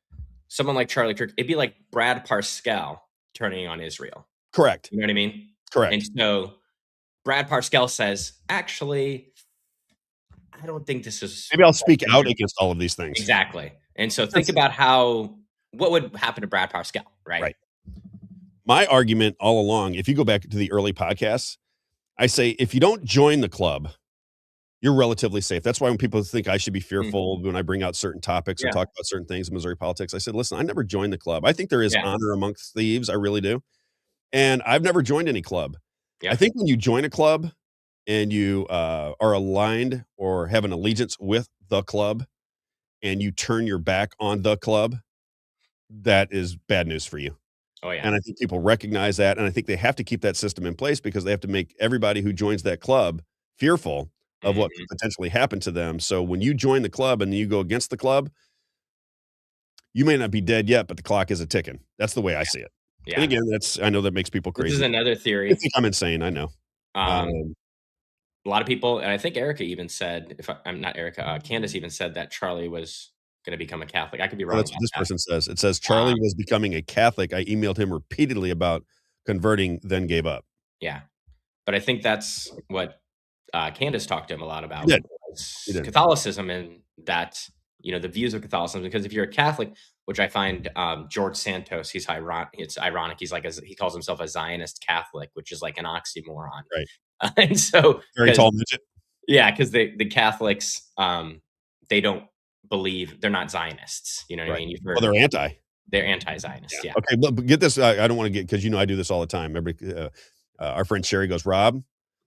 someone like Charlie Kirk, it'd be like Brad Parscale turning on Israel. Correct. You know what I mean? Correct. And so Brad Parscale says, actually, I don't think this is. Maybe I'll speak out against all of these things. Exactly. And so think about what would happen to Brad Parscale, right? Right. My argument all along, if you go back to the early podcasts, I say, if you don't join the club, you're relatively safe. That's why when people think I should be fearful when I bring out certain topics and talk about certain things in Missouri politics, I said, listen, I never joined the club. I think there is honor amongst thieves. I really do. And I've never joined any club. I think when you join a club and you are aligned or have an allegiance with the club and you turn your back on the club, that is bad news for you. Oh, yeah. And I think people recognize that. And I think they have to keep that system in place because they have to make everybody who joins that club fearful of what could potentially happen to them. So when you join the club and you go against the club, you may not be dead yet, but the clock is a ticking. That's the way I see it. Yeah. And again, I know that makes people crazy. This is another theory. I think I'm insane. I know. A lot of people, and I think Erica even said, I'm not Erica, Candace even said that Charlie was going to become a Catholic. I could be wrong. That's what this person says. It says Charlie was becoming a Catholic. I emailed him repeatedly about converting, then gave up. Yeah. But I think that's what Candace talked to him a lot about. He did. Catholicism and that, the views of Catholicism. Because if you're a Catholic, which I find George Santos, it's ironic. He's like, he calls himself a Zionist Catholic, which is like an oxymoron. Right. And so very tall midget. Yeah, because the Catholics, they don't believe, they're not Zionists. You know what I mean? Well, they're anti. They're anti-Zionist. Yeah. Okay, but get this. I don't want to get, because I do this all the time. Our friend Sherry goes, Rob,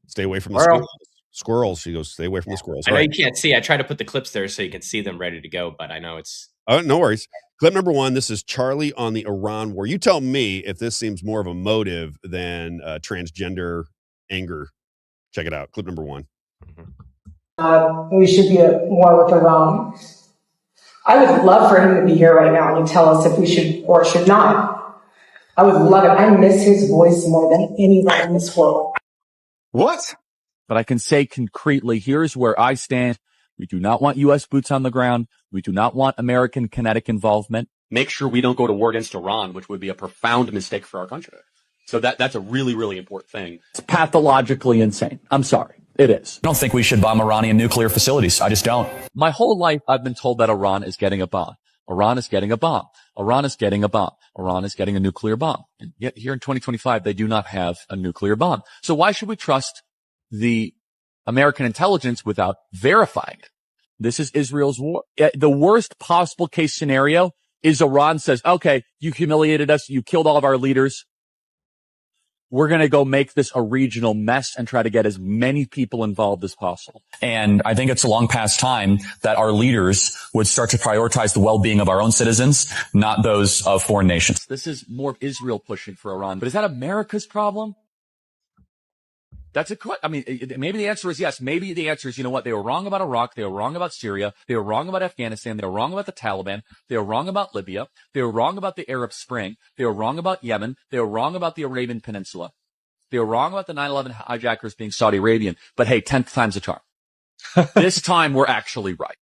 stay away from the squirrels. She goes, stay away from the squirrels. I know you can't see. I try to put the clips there so you can see them ready to go, but I know it's. Oh, no worries. Clip number 1. This is Charlie on the Iran war. You tell me if this seems more of a motive than transgender anger. Check it out. Clip number 1. We should be at war with Iran. I would love for him to be here right now and tell us if we should or should not. I would love it. I miss his voice more than anybody in this world. What? But I can say concretely, here's where I stand. We do not want U.S. boots on the ground. We do not want American kinetic involvement. Make sure we don't go to war against Iran, which would be a profound mistake for our country. So that's a really, really important thing. It's pathologically insane. I'm sorry. It is. I don't think we should bomb Iranian nuclear facilities. I just don't. My whole life, I've been told that Iran is getting a bomb. Iran is getting a bomb. Iran is getting a bomb. Iran is getting a nuclear bomb. And yet here in 2025, they do not have a nuclear bomb. So why should we trust the American intelligence without verifying it? This is Israel's war. The worst possible case scenario is Iran says, okay, you humiliated us. You killed all of our leaders. We're going to go make this a regional mess and try to get as many people involved as possible. And I think it's a long past time that our leaders would start to prioritize the well-being of our own citizens, not those of foreign nations. This is more of Israel pushing for Iran. But is that America's problem? That's a question. I mean, maybe the answer is yes. Maybe the answer is, you know what? They were wrong about Iraq. They were wrong about Syria. They were wrong about Afghanistan. They were wrong about the Taliban. They were wrong about Libya. They were wrong about the Arab Spring. They were wrong about Yemen. They were wrong about the Arabian Peninsula. They were wrong about the 9/11 hijackers being Saudi Arabian. But hey, 10th time's a charm. This time we're actually right.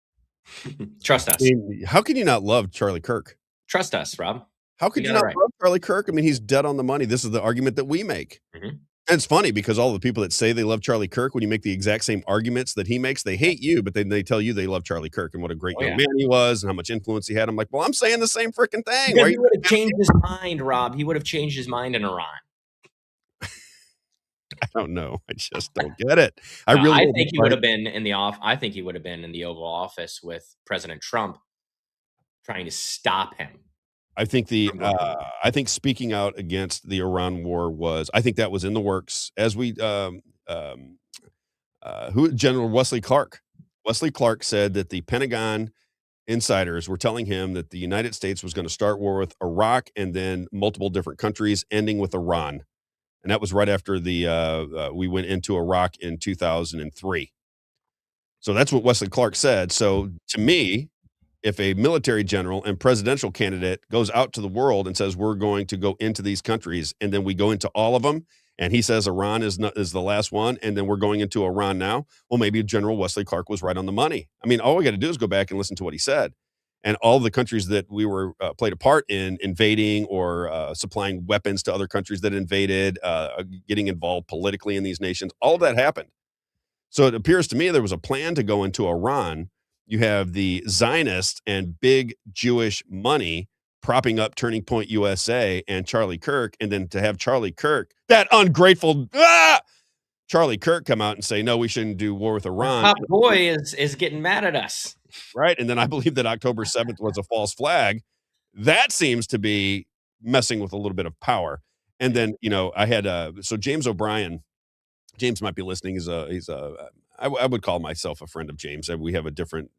Trust us. I mean, how can you not love Charlie Kirk? Trust us, Rob. How could you not love Charlie Kirk? I mean, he's dead on the money. This is the argument that we make. And it's funny because all the people that say they love Charlie Kirk, when you make the exact same arguments that he makes, they hate you, but then they tell you they love Charlie Kirk and what a great young man he was and how much influence he had. I'm like, well, I'm saying the same freaking thing. Because he would have changed his mind, Rob. He would have changed his mind in Iran. I don't know. I just don't get it. I think he would have been in the I think he would have been in the Oval Office with President Trump, trying to stop him. I think I think speaking out against the Iran war I think that was in the works. As we General Wesley Clark. Wesley Clark said that the Pentagon insiders were telling him that the United States was going to start war with Iraq and then multiple different countries, ending with Iran. And that was right after we went into Iraq in 2003. So that's what Wesley Clark said. So to me, if a military general and presidential candidate goes out to the world and says, we're going to go into these countries, and then we go into all of them, and he says Iran is the last one, and then we're going into Iran now, well, maybe General Wesley Clark was right on the money. I mean, all we got to do is go back and listen to what he said. And all the countries that we were played a part in invading or supplying weapons to other countries that invaded, getting involved politically in these nations, all of that happened. So it appears to me there was a plan to go into Iran. You have the Zionists and big Jewish money propping up Turning Point USA and Charlie Kirk, and then to have Charlie Kirk, that ungrateful Charlie Kirk, come out and say, no, we shouldn't do war with Iran. Top boy is getting mad at us. Right. And then I believe that October 7th was a false flag. That seems to be messing with a little bit of power. And then, I had so James O'Brien. James might be listening. I would call myself a friend of James. We have a different,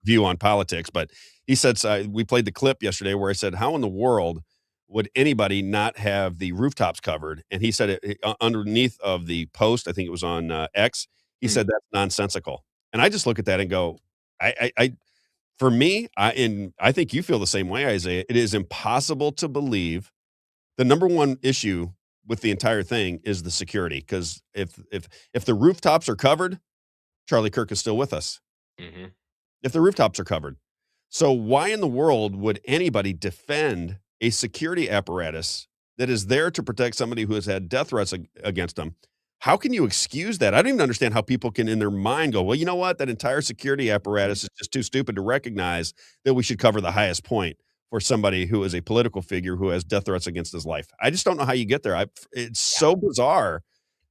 view on politics. But he said, we played the clip yesterday where I said, how in the world would anybody not have the rooftops covered? And he said underneath of the post, I think it was on X, he said that's nonsensical. And I just look at that and go, for me, I think you feel the same way, Isaiah. It is impossible to believe the number one issue with the entire thing is the security. Because if the rooftops are covered, Charlie Kirk is still with us. Mm-hmm. If the rooftops are covered. So why in the world would anybody defend a security apparatus that is there to protect somebody who has had death threats against them? How can you excuse that? I don't even understand how people can, in their mind, go, well, you know what? That entire security apparatus is just too stupid to recognize that we should cover the highest point for somebody who is a political figure who has death threats against his life. I just don't know how you get there. It's so bizarre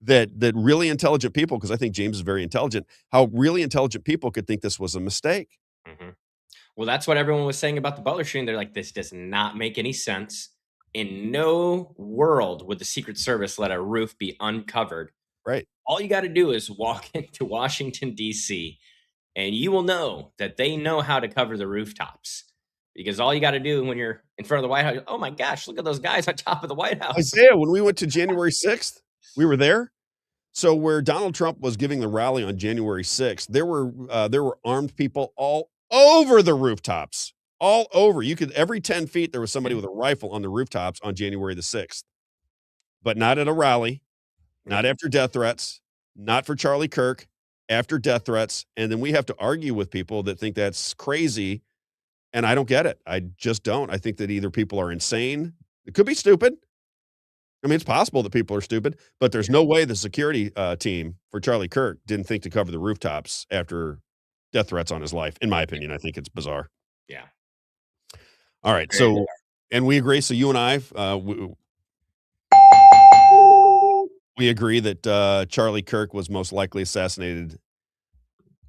that really intelligent people, because I think James is very intelligent, how really intelligent people could think this was a mistake. Mm-hmm. Well, that's what everyone was saying about the Butler shooting. They're like, this does not make any sense. In no world would the Secret Service let a roof be uncovered. Right. All you got to do is walk into Washington, D.C., and you will know that they know how to cover the rooftops. Because all you got to do when you're in front of the White House, oh my gosh, look at those guys on top of the White House. Isaiah, when we went to January 6th, we were there. So where Donald Trump was giving the rally on January 6th, there were armed people all over the rooftops. All over. Every 10 feet, there was somebody with a rifle on the rooftops on January the 6th. But not at a rally, not after death threats, not for Charlie Kirk, after death threats. And then we have to argue with people that think that's crazy. And I don't get it. I just don't. I think that either people are insane. It could be stupid. I mean, it's possible that people are stupid, but there's no way the security team for Charlie Kirk didn't think to cover the rooftops after death threats on his life. In my opinion, I think it's bizarre. Yeah. All right. So, and we agree. So you and I, we agree that Charlie Kirk was most likely assassinated.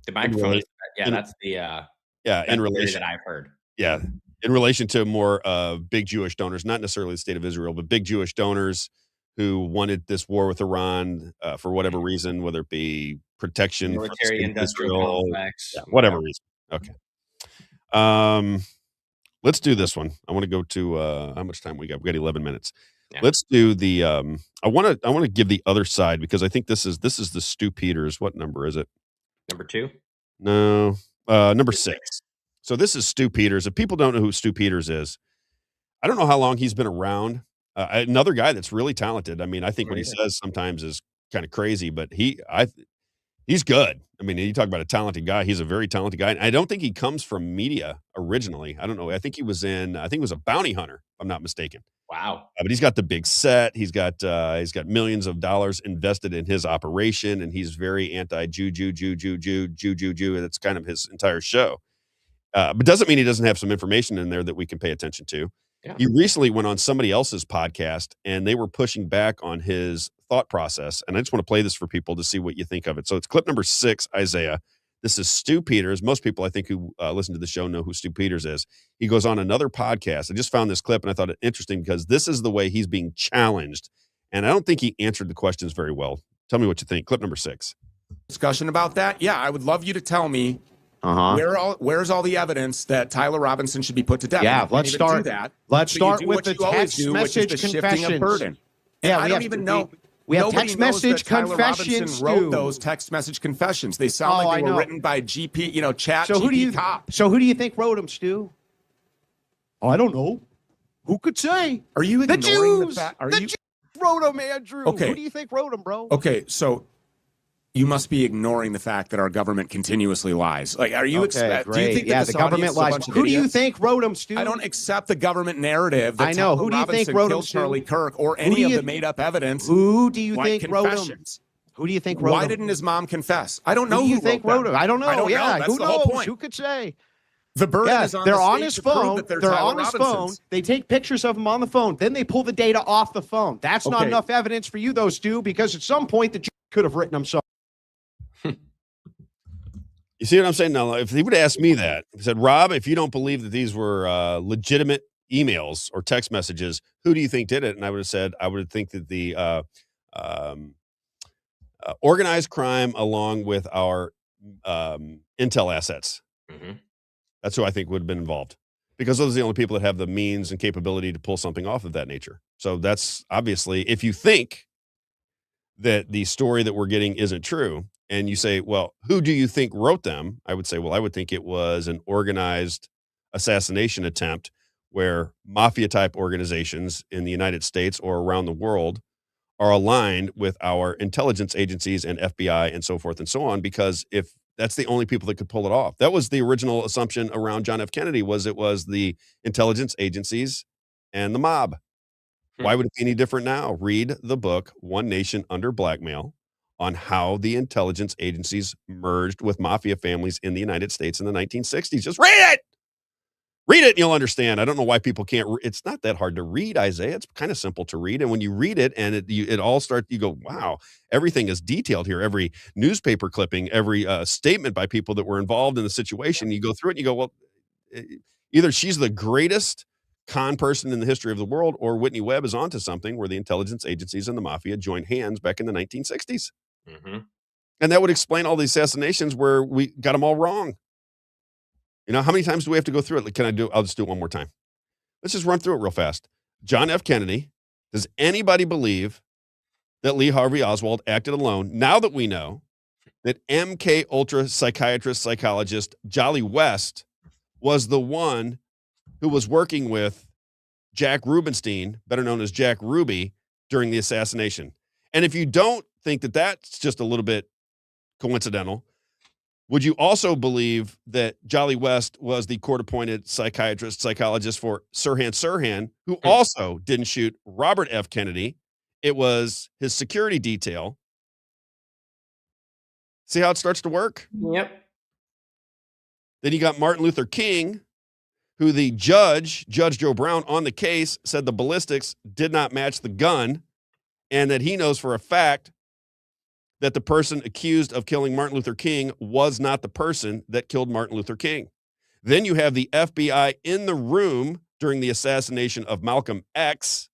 The microphone. That's the in relation that I've heard. Yeah, in relation to more big Jewish donors, not necessarily the state of Israel, but big Jewish donors who wanted this war with Iran for whatever reason, whether it be protection, military industrial complex, whatever reason. Okay. Let's do this one. I want to go to how much time we got? We got 11 minutes. Yeah. Let's do the. I want to give the other side because I think this is the Stu Peters. What number is it? Number 2. No. Number 6. So this is Stu Peters. If people don't know who Stu Peters is, I don't know how long he's been around. Another guy that's really talented. I mean, I think what he says sometimes is kind of crazy, but He's good. I mean, you talk about a talented guy. He's a very talented guy. And I don't think he comes from media originally. I don't know. I think he was a bounty hunter, if I'm not mistaken. Wow. But he's got the big set. He's got millions of dollars invested in his operation, and he's very anti-Jew. That's kind of his entire show. But doesn't mean he doesn't have some information in there that we can pay attention to. Yeah. He recently went on somebody else's podcast, and they were pushing back on his thought process. And I just want to play this for people to see what you think of it. So it's clip number 6, Isaiah. This is Stu Peters. Most people, I think, who listen to the show know who Stu Peters is. He goes on another podcast. I just found this clip, and I thought it interesting because this is the way he's being challenged. And I don't think he answered the questions very well. Tell me what you think. Clip number 6. Discussion about that? Yeah, I would love you to tell me where's all the evidence that Tyler Robinson should be put to death. Yeah, let's start that. Let's So start you do with what the you always text do, which is message the shifting of confessions. burden. Yeah, I don't even know. We have Nobody text knows that message Tyler confessions. Robinson wrote those text message confessions. They sound like they were written by chat so GP cop. So who do you think wrote them, Stu? Oh, I don't know. Who could say? Are you The ignoring Jews? the fact? The Jews wrote them, Andrew. Okay. Who do you think wrote them, bro? Okay, so you must be ignoring the fact that our government continuously lies. Like, are you? Do you Great. think Yeah, that the this government audience is a lies. bunch of Who do you idiots? think wrote them, Stu? I don't accept the government narrative. That I know. Tyler Who do you think Robinson wrote 'em, killed Stu? Charlie Kirk or Who any do of you- the made-up evidence? Who do you like think wrote them? confessions. Who do you think wrote Why them? didn't his mom confess? I don't know Who do you who think wrote wrote them? I don't know. I don't know. Yeah, That's who the whole knows? point. Who could say? The burden Yeah, is on they're the on state his to prove phone. that they're They're Tyler on his phone. Robinsons. They take pictures of him on the phone. Then they pull the data off the phone. That's not Okay. enough evidence for you, though, Stu, because at some point the Jews could have written them so. You see what I'm saying? Now, if he would have asked me that, he said, Rob, if you don't believe that these were legitimate emails or text messages, who do you think did it? And I would have said, I would think that the organized crime along with our intel assets. Mm-hmm. That's who I think would have been involved, because those are the only people that have the means and capability to pull something off of that nature. So that's obviously, if you think that the story that we're getting isn't true, and you say, well, who do you think wrote them? I would say, well, I would think it was an organized assassination attempt where mafia type organizations in the United States or around the world are aligned with our intelligence agencies and FBI and so forth and so on, because if that's the only people that could pull it off. That was the original assumption around John F. Kennedy, was it was the intelligence agencies and the mob. Why would it be any different now? Read the book, One Nation Under Blackmail, on how the intelligence agencies merged with mafia families in the United States in the 1960s. Just read it. Read it and you'll understand. I don't know why people can't. It's not that hard to read, Isaiah. It's kind of simple to read. And when you read it and it all starts, you go, wow, everything is detailed here. Every newspaper clipping, every statement by people that were involved in the situation. You go through it and you go, well, either she's the greatest con person in the history of the world, or Whitney Webb is onto something where the intelligence agencies and the mafia joined hands back in the 1960s. Mm-hmm. And that would explain all the assassinations where we got them all wrong. You know, how many times do we have to go through it? I'll just do it one more time. Let's just run through it real fast. John F. Kennedy. Does anybody believe that Lee Harvey Oswald acted alone? Now that we know that MK Ultra psychiatrist, psychologist Jolly West was the one who was working with Jack Rubenstein, better known as Jack Ruby, during the assassination. And if you don't think that that's just a little bit coincidental, would you also believe that Jolly West was the court-appointed psychiatrist, psychologist for Sirhan Sirhan, who also didn't shoot Robert F. Kennedy? It was his security detail. See how it starts to work? Yep. Then you got Martin Luther King, who the Judge Joe Brown on the case, said the ballistics did not match the gun, and that he knows for a fact that the person accused of killing Martin Luther King was not the person that killed Martin Luther King. Then you have the FBI in the room during the assassination of Malcolm X.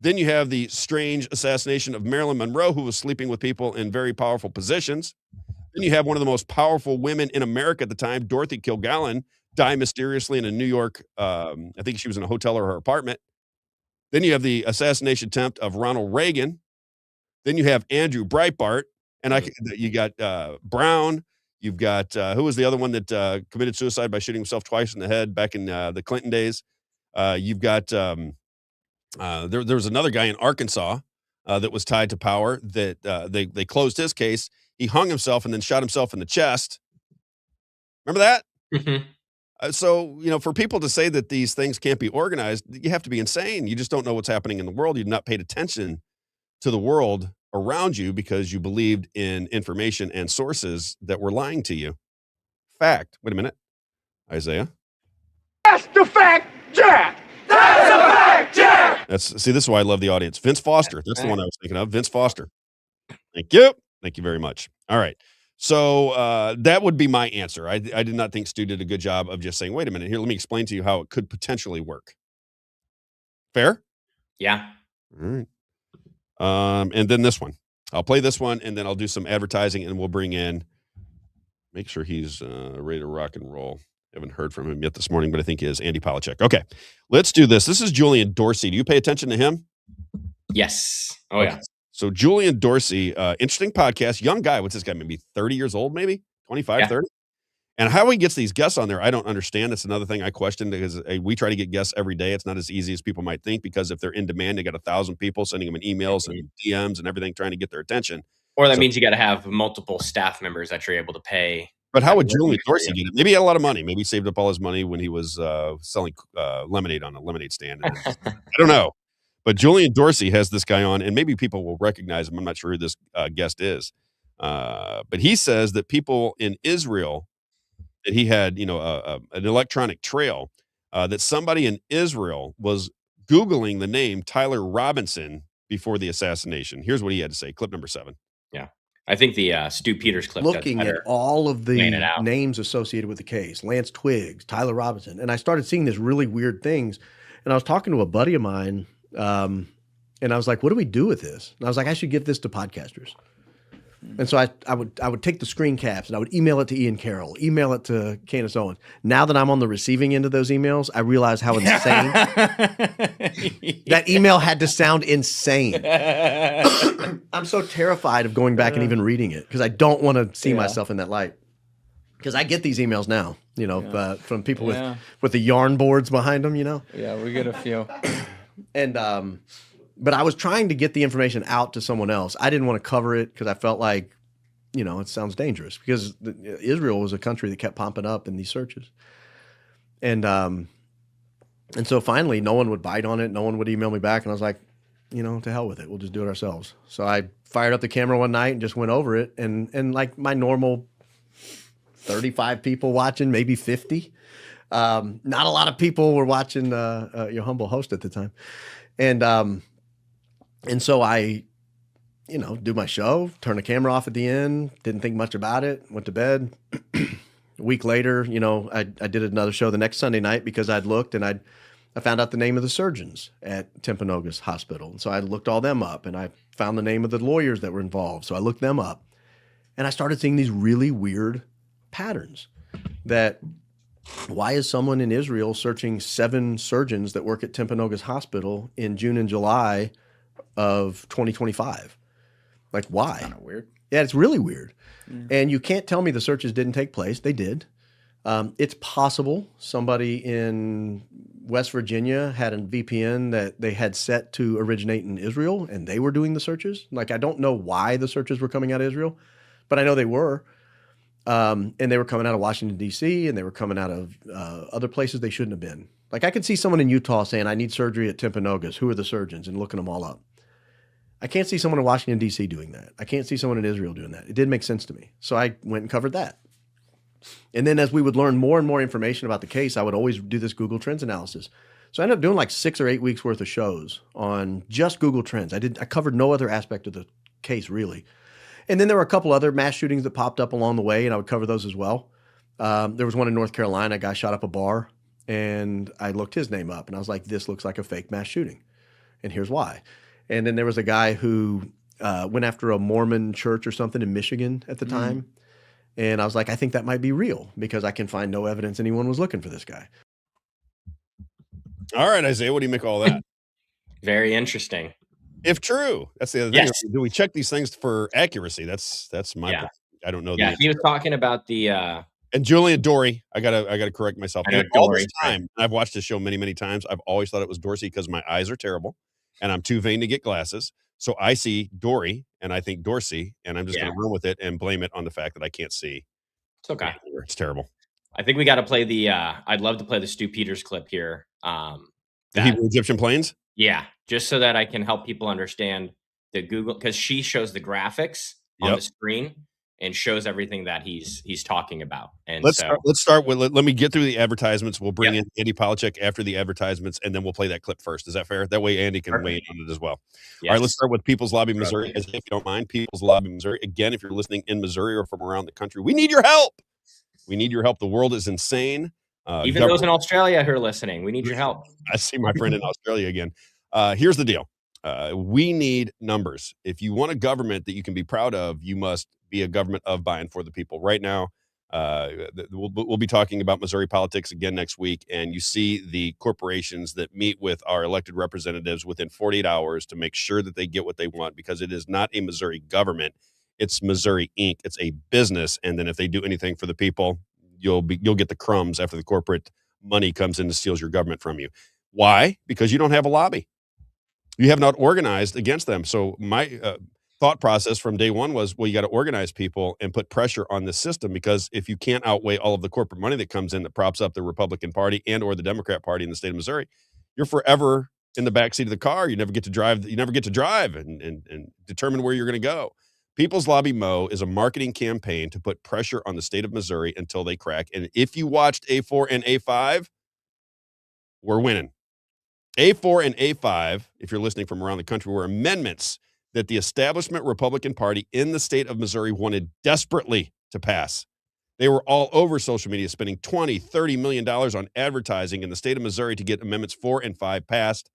Then you have the strange assassination of Marilyn Monroe, who was sleeping with people in very powerful positions. Then you have one of the most powerful women in America at the time, Dorothy Kilgallen, die mysteriously in a New York, I think she was in a hotel or her apartment. Then you have the assassination attempt of Ronald Reagan. Then you have Andrew Breitbart, and you got Brown. You've got who was the other one that committed suicide by shooting himself twice in the head back in the Clinton days? You've got there was another guy in Arkansas that was tied to power that they closed his case. he hung himself and then shot himself in the chest. Remember that? So, for people to say that these things can't be organized, you have to be insane. You just don't know what's happening in the world. You've not paid attention to the world around you because you believed in information and sources that were lying to you. Fact. Wait a minute. Isaiah. That's the fact, Jack! That's the fact, Jack! This is why I love the audience. Vince Foster. That's the one I was thinking of. Vince Foster. Thank you. Thank you very much. All right. So that would be my answer. I did not think Stu did a good job of just saying, wait a minute here, let me explain to you how it could potentially work. Fair? Yeah. All right. And then this one. I'll play this one, and then I'll do some advertising, and we'll bring in, make sure he's ready to rock and roll. Haven't heard from him yet this morning, but I think he is. Andy Polachek. Okay, let's do this. This is Julian Dorsey. Do you pay attention to him? Yes. Oh, yeah. So Julian Dorsey, interesting podcast, young guy. What's this guy? Maybe 30 years old, maybe 25, 30. And how he gets these guests on there, I don't understand. That's another thing I question because we try to get guests every day. It's not as easy as people might think because if they're in demand, they got 1,000 people sending them in emails and DMs and everything trying to get their attention. Or that means you got to have multiple staff members that you're able to pay. But how would Julian Dorsey get it? Maybe he had a lot of money. Maybe he saved up all his money when he was selling lemonade on a lemonade stand. I don't know. But Julian Dorsey has this guy on, and maybe people will recognize him. I'm not sure who this guest is. But he says that people in Israel, that he had, an electronic trail, that somebody in Israel was Googling the name Tyler Robinson before the assassination. Here's what he had to say. Clip number 7. Yeah. I think the Stu Peters clip. Looking at all of the names associated with the case, Lance Twiggs, Tyler Robinson, and I started seeing these really weird things. And I was talking to a buddy of mine, and I was like, "What do we do with this?" And I was like, "I should give this to podcasters." And so I would take the screen caps and I would email it to Ian Carroll, email it to Candace Owens. Now that I'm on the receiving end of those emails, I realize how insane that email had to sound insane. I'm so terrified of going back and even reading it because I don't want to see myself in that light. Because I get these emails now, from people with the yarn boards behind them, Yeah, we get a few. And but I was trying to get the information out to someone else. I didn't want to cover it because I felt like, it sounds dangerous because Israel was a country that kept popping up in these searches. And so finally, no one would bite on it. No one would email me back. And I was like, to hell with it. We'll just do it ourselves. So I fired up the camera one night and just went over it. And like my normal 35 people watching, maybe 50. Not a lot of people were watching your humble host at the time. And so I, do my show, turn the camera off at the end, didn't think much about it, went to bed. A week later, I did another show the next Sunday night because I'd looked and I found out the name of the surgeons at Timpanogos Hospital. And so I looked all them up and I found the name of the lawyers that were involved. So I looked them up and I started seeing these really weird patterns that why is someone in Israel searching 7 surgeons that work at Timpanogos Hospital in June and July of 2025? Like, why? Kind of weird. Yeah, it's really weird. Yeah. And you can't tell me the searches didn't take place. They did. It's possible somebody in West Virginia had a VPN that they had set to originate in Israel and they were doing the searches. Like, I don't know why the searches were coming out of Israel, but I know they were. And they were coming out of Washington, D.C., and they were coming out of other places they shouldn't have been. Like, I could see someone in Utah saying, I need surgery at Timpanogos. Who are the surgeons? And looking them all up. I can't see someone in Washington, D.C. doing that. I can't see someone in Israel doing that. It didn't make sense to me. So I went and covered that. And then as we would learn more and more information about the case, I would always do this Google Trends analysis. So I ended up doing like 6 or 8 weeks worth of shows on just Google Trends. I covered no other aspect of the case, really. And then there were a couple other mass shootings that popped up along the way, and I would cover those as well. There was one in North Carolina. A guy shot up a bar, and I looked his name up, and I was like, this looks like a fake mass shooting, and here's why. And then there was a guy who went after a Mormon church or something in Michigan at the time, and I was like, I think that might be real because I can find no evidence anyone was looking for this guy. All right, Isaiah, what do you make of all that? Very interesting. If true, that's the other thing. Do we check these things for accuracy? That's my point. I don't know. Yeah, he was talking about the and Julian Dory. I gotta correct myself. All this time, I've watched this show many times. I've always thought it was Dorsey because my eyes are terrible and I'm too vain to get glasses. So I see Dory, and I think Dorsey, and I'm just going to run with it and blame it on the fact that I can't see. It's okay. It's terrible. I think we got to play the. I'd love to play the Stu Peters clip here. The Hebrew Egyptian planes. Yeah, just so that I can help people understand the Google, because she shows the graphics on the screen and shows everything that he's talking about. And let's start with let me get through the advertisements. We'll bring in Andy Polachek after the advertisements, and then we'll play that clip first. Is that fair? That way Andy can weigh in on it as well. Yes. All right, let's start with People's Lobby Missouri, if you don't mind. People's Lobby Missouri. Again, if you're listening in Missouri or from around the country, we need your help. We need your help. The world is insane. Even those in Australia who are listening, we need your help. I see my friend in Australia again. Here's the deal. We need numbers. If you want a government that you can be proud of, you must be a government of, by, and for the people. Right now, we'll be talking about Missouri politics again next week, and you see the corporations that meet with our elected representatives within 48 hours to make sure that they get what they want, because it is not a Missouri government. It's Missouri Inc. It's a business, and then if they do anything for the people, you'll get the crumbs after the corporate money comes in and steals your government from you. Why? Because you don't have a lobby. You have not organized against them. So my thought process from day one was, well, you got to organize people and put pressure on the system, because if you can't outweigh all of the corporate money that comes in that props up the Republican Party and or the Democrat Party in the state of Missouri, you're forever in the backseat of the car. You never get to drive. You never get to drive and determine where you're going to go. People's Lobby Mo is a marketing campaign to put pressure on the state of Missouri until they crack. And if you watched A4 and A5, we're winning. A4 and A5, if you're listening from around the country, were amendments that the establishment Republican Party in the state of Missouri wanted desperately to pass. They were all over social media, spending $20, $30 million on advertising in the state of Missouri to get amendments 4 and 5 passed.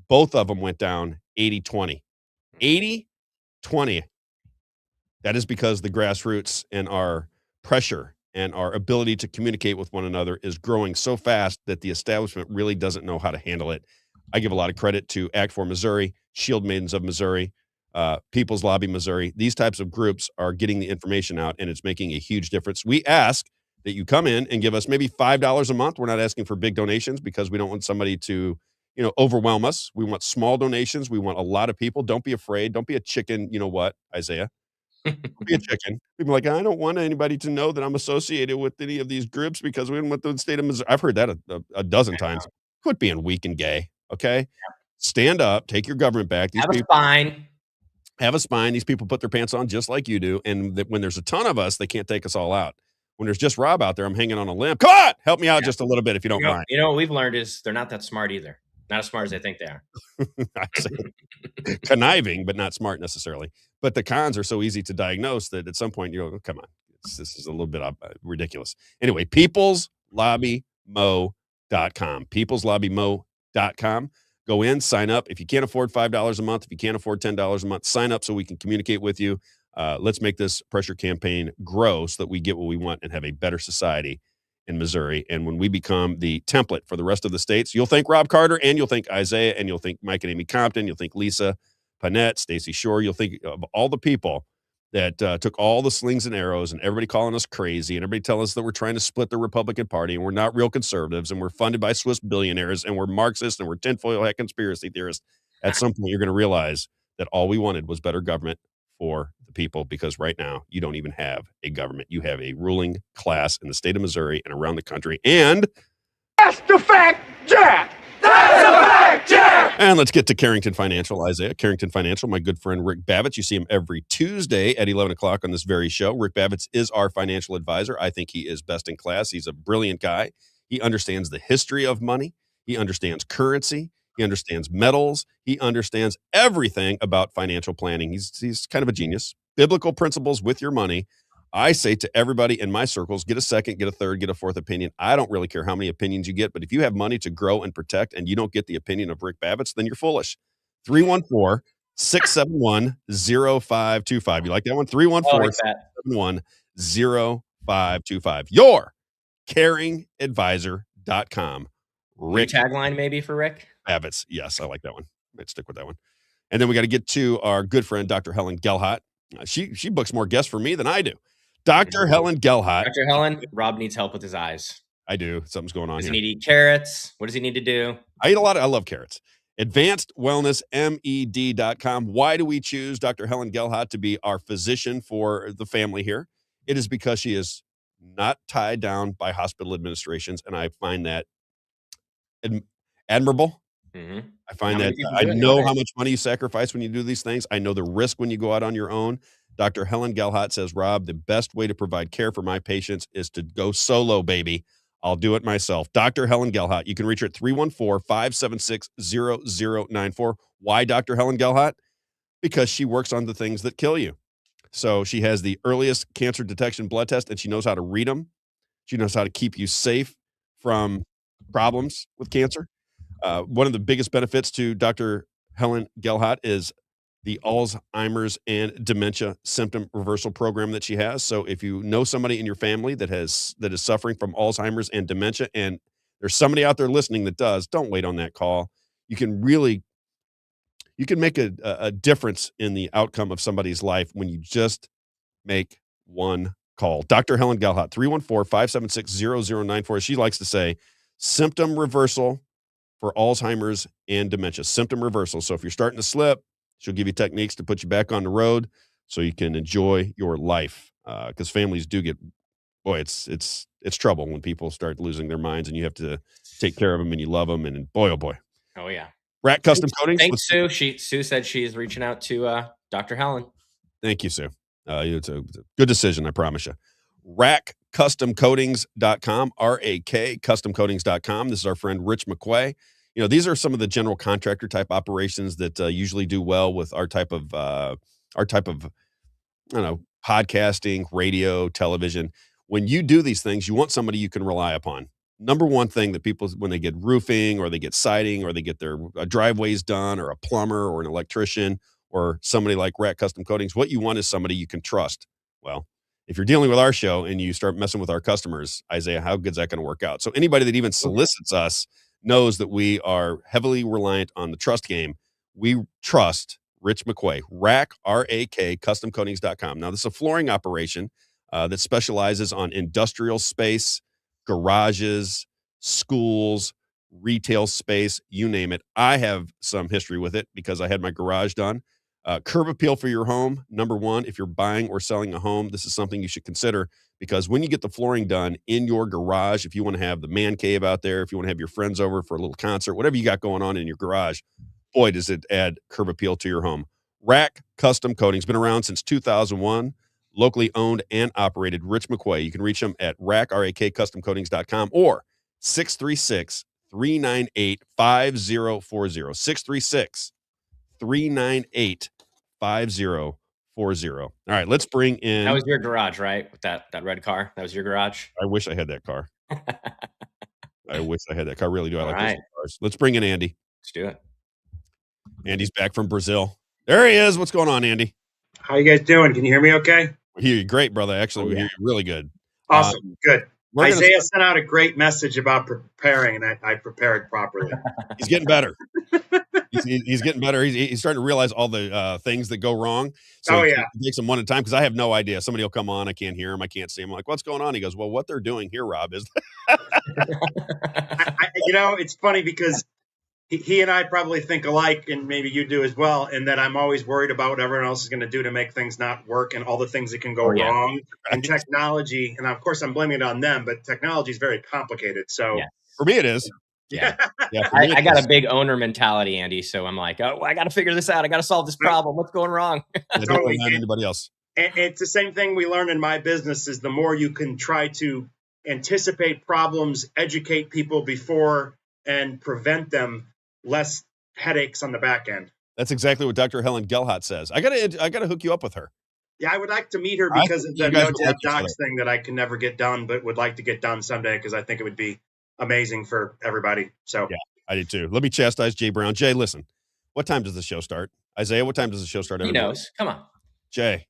Both of them went down 80-20. 80-20. That is because the grassroots and our pressure and our ability to communicate with one another is growing so fast that the establishment really doesn't know how to handle it. I give a lot of credit to Act for Missouri, Shield Maidens of Missouri, People's Lobby Missouri. These types of groups are getting the information out, and it's making a huge difference. We ask that you come in and give us maybe $5 a month. We're not asking for big donations because we don't want somebody to, overwhelm us. We want small donations. We want a lot of people. Don't be afraid. Don't be a chicken. You know what, Isaiah? Don't be a chicken. People are like, I don't want anybody to know that I'm associated with any of these groups because we don't want the state of Missouri. I've heard that a dozen times. Quit being weak and gay. Okay. Stand up, take your government back. Have a spine. Have a spine. These people put their pants on just like you do. And when there's a ton of us, they can't take us all out. When there's just Rob out there, I'm hanging on a limb. Come on, help me out just a little bit if you don't mind. What we've learned is they're not that smart either. Not as smart as they think they are. Conniving, but not smart necessarily. But the cons are so easy to diagnose that at some point you go, come on, this is a little bit ridiculous. Anyway, peopleslobbymo.com. Peopleslobbymo.com. Go in, sign up. If you can't afford $5 a month, if you can't afford $10 a month, sign up so we can communicate with you. Let's make this pressure campaign grow so that we get what we want and have a better society in Missouri. And when we become the template for the rest of the states, you'll think Rob Carter, and you'll think Isaiah, and you'll think Mike and Amy Compton, you'll think Lisa Panette, Stacey Shore, you'll think of all the people that took all the slings and arrows and everybody calling us crazy and everybody telling us that we're trying to split the Republican Party and we're not real conservatives and we're funded by Swiss billionaires and we're Marxists and we're tinfoil hat conspiracy theorists. At some point, you're going to realize that all we wanted was better government for the people, because right now you don't even have a government. You have a ruling class in the state of Missouri and around the country. And that's the fact, Jack. That's the fact, Jack. And let's get to Carrington Financial, Isaiah. Carrington Financial, my good friend Rick Babich. You see him every Tuesday at 11 o'clock on this very show. Rick Babich is our financial advisor. I think he is best in class. He's a brilliant guy. He understands the history of money. He understands currency. He understands metals. He understands everything about financial planning. He's kind of a genius. Biblical principles with your money. I say to everybody in my circles, get a second, get a third, get a fourth opinion. I don't really care how many opinions you get, but if you have money to grow and protect and you don't get the opinion of Rick Babich, then you're foolish. 314-671-0525. You like that one? 314-671-0525. Your caringadvisor.com. Rick. Tagline maybe for Rick? Babich. Yes, I like that one. Let's stick with that one. And then we got to get to our good friend, Dr. Helen Gelhart. She books more guests for me than I do. Dr. Helen Gelhart. Dr. Helen, Rob needs help with his eyes. I do. Something's going on here. Does he need to eat carrots? What does he need to do? I love carrots. AdvancedWellnessMed.com. Why do we choose Dr. Helen Gelhart to be our physician for the family here? It is because she is not tied down by hospital administrations, and I find that admirable. Mm-hmm. I find that I know how much money you sacrifice when you do these things. I know the risk when you go out on your own. Dr. Helen Gelhart says, Rob, the best way to provide care for my patients is to go solo, baby. I'll do it myself. Dr. Helen Gelhart. You can reach her at 314-576-0094. Why Dr. Helen Gelhart? Because she works on the things that kill you. So she has the earliest cancer detection blood test, and she knows how to read them. She knows how to keep you safe from problems with cancer. One of the biggest benefits to Dr. Helen Gelhart is the Alzheimer's and dementia symptom reversal program that she has. So if you know somebody in your family that is suffering from Alzheimer's and dementia, and there's somebody out there listening that does, don't wait on that call. You can make a difference in the outcome of somebody's life when you just make one call. Dr. Helen Gelhart, 314-576-0094. She likes to say, symptom reversal for Alzheimer's and dementia. Symptom reversal. So if you're starting to slip, she'll give you techniques to put you back on the road so you can enjoy your life. Because families do get, boy, it's trouble when people start losing their minds and you have to take care of them and you love them. And boy, oh boy. Oh, yeah. Rack Custom Coatings. Thanks, Sue. Sue said she's reaching out to Dr. Helen. Thank you, Sue. It's a good decision, I promise you. RackCustomCoatings.com, R-A-K, CustomCoatings.com. This is our friend Rich McQuay. You know, these are some of the general contractor type operations that usually do well with our type of podcasting, radio, television. When you do these things, you want somebody you can rely upon. Number one thing that people, when they get roofing or they get siding or they get their driveways done or a plumber or an electrician or somebody like Rack Custom Coatings, what you want is somebody you can trust. Well, if you're dealing with our show and you start messing with our customers, Isaiah, how good is that going to work out? So anybody that even solicits us knows that we are heavily reliant on the trust game. We trust Rich McQuay, Rack, R-A-K, CustomCoatings.com. Now, this is a flooring operation that specializes on industrial space, garages, schools, retail space, you name it. I have some history with it because I had my garage done. Curb appeal for your home. Number one, if you're buying or selling a home, this is something you should consider because when you get the flooring done in your garage, if you want to have the man cave out there, if you want to have your friends over for a little concert, whatever you got going on in your garage, boy, does it add curb appeal to your home. Rack Custom Coatings, been around since 2001, locally owned and operated. Rich McQuay. You can reach them at RackCustomCoatings.com or 636-398-5040. 636-398-5040. All right, let's bring in. That was your garage, right? With that red car. That was your garage. I wish I had that car. I wish I had that car. I really do. I like those cars. Let's bring in Andy. Let's do it. Andy's back from Brazil. There he is. What's going on, Andy? How you guys doing? Can you hear me okay? We hear you great, brother. Actually, we hear you really good. Awesome. Good. Isaiah sent out a great message about preparing, and I prepared properly. He's getting better. He's getting better. He's starting to realize all the things that go wrong. So it takes him one at a time because I have no idea. Somebody will come on. I can't hear him. I can't see him. I'm like, what's going on? He goes, well, what they're doing here, Rob, is. It's funny because he and I probably think alike, and maybe you do as well, and that I'm always worried about what everyone else is going to do to make things not work and all the things that can go wrong. And technology, and of course I'm blaming it on them, but technology is very complicated. So for me, it is. Yeah. I got a big owner mentality, Andy. So I'm like, oh, I got to figure this out. I got to solve this problem. What's going wrong? Totally. Not anybody else. And it's the same thing we learn in my business is the more you can try to anticipate problems, educate people before and prevent them, less headaches on the back end. That's exactly what Dr. Helen Gelhart says. I gotta hook you up with her. Yeah, I would like to meet her because of the No Dead Docs thing that I can never get done, but would like to get done someday because I think it would be amazing for everybody. So yeah, I did too. Let me chastise Jay Brown. Jay, listen, what time does the show start? Isaiah, what time does the show start? He knows. Come on. Jay,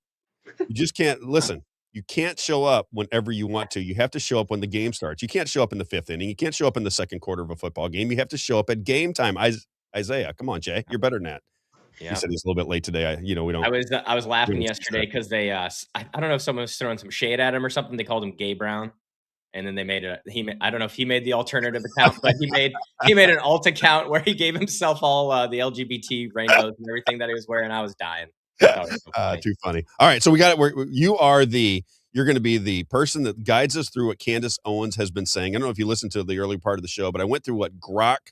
you just can't listen. You can't show up whenever you want to. You have to show up when the game starts. You can't show up in the fifth inning. You can't show up in the second quarter of a football game. You have to show up at game time. Isaiah, come on, Jay. You're better than that. Yeah. He said he's a little bit late today. We don't. I was laughing yesterday because they I don't know if someone was throwing some shade at him or something. They called him Gay Brown, and then they made I don't know if he made the alternative account, but he made an alt account where he gave himself all the LGBT rainbows and everything that he was wearing. I was dying. That was so funny. Too funny. All right, so we got it. You're going to be the person that guides us through what Candace Owens has been saying. I don't know if you listened to the early part of the show, but I went through what Grok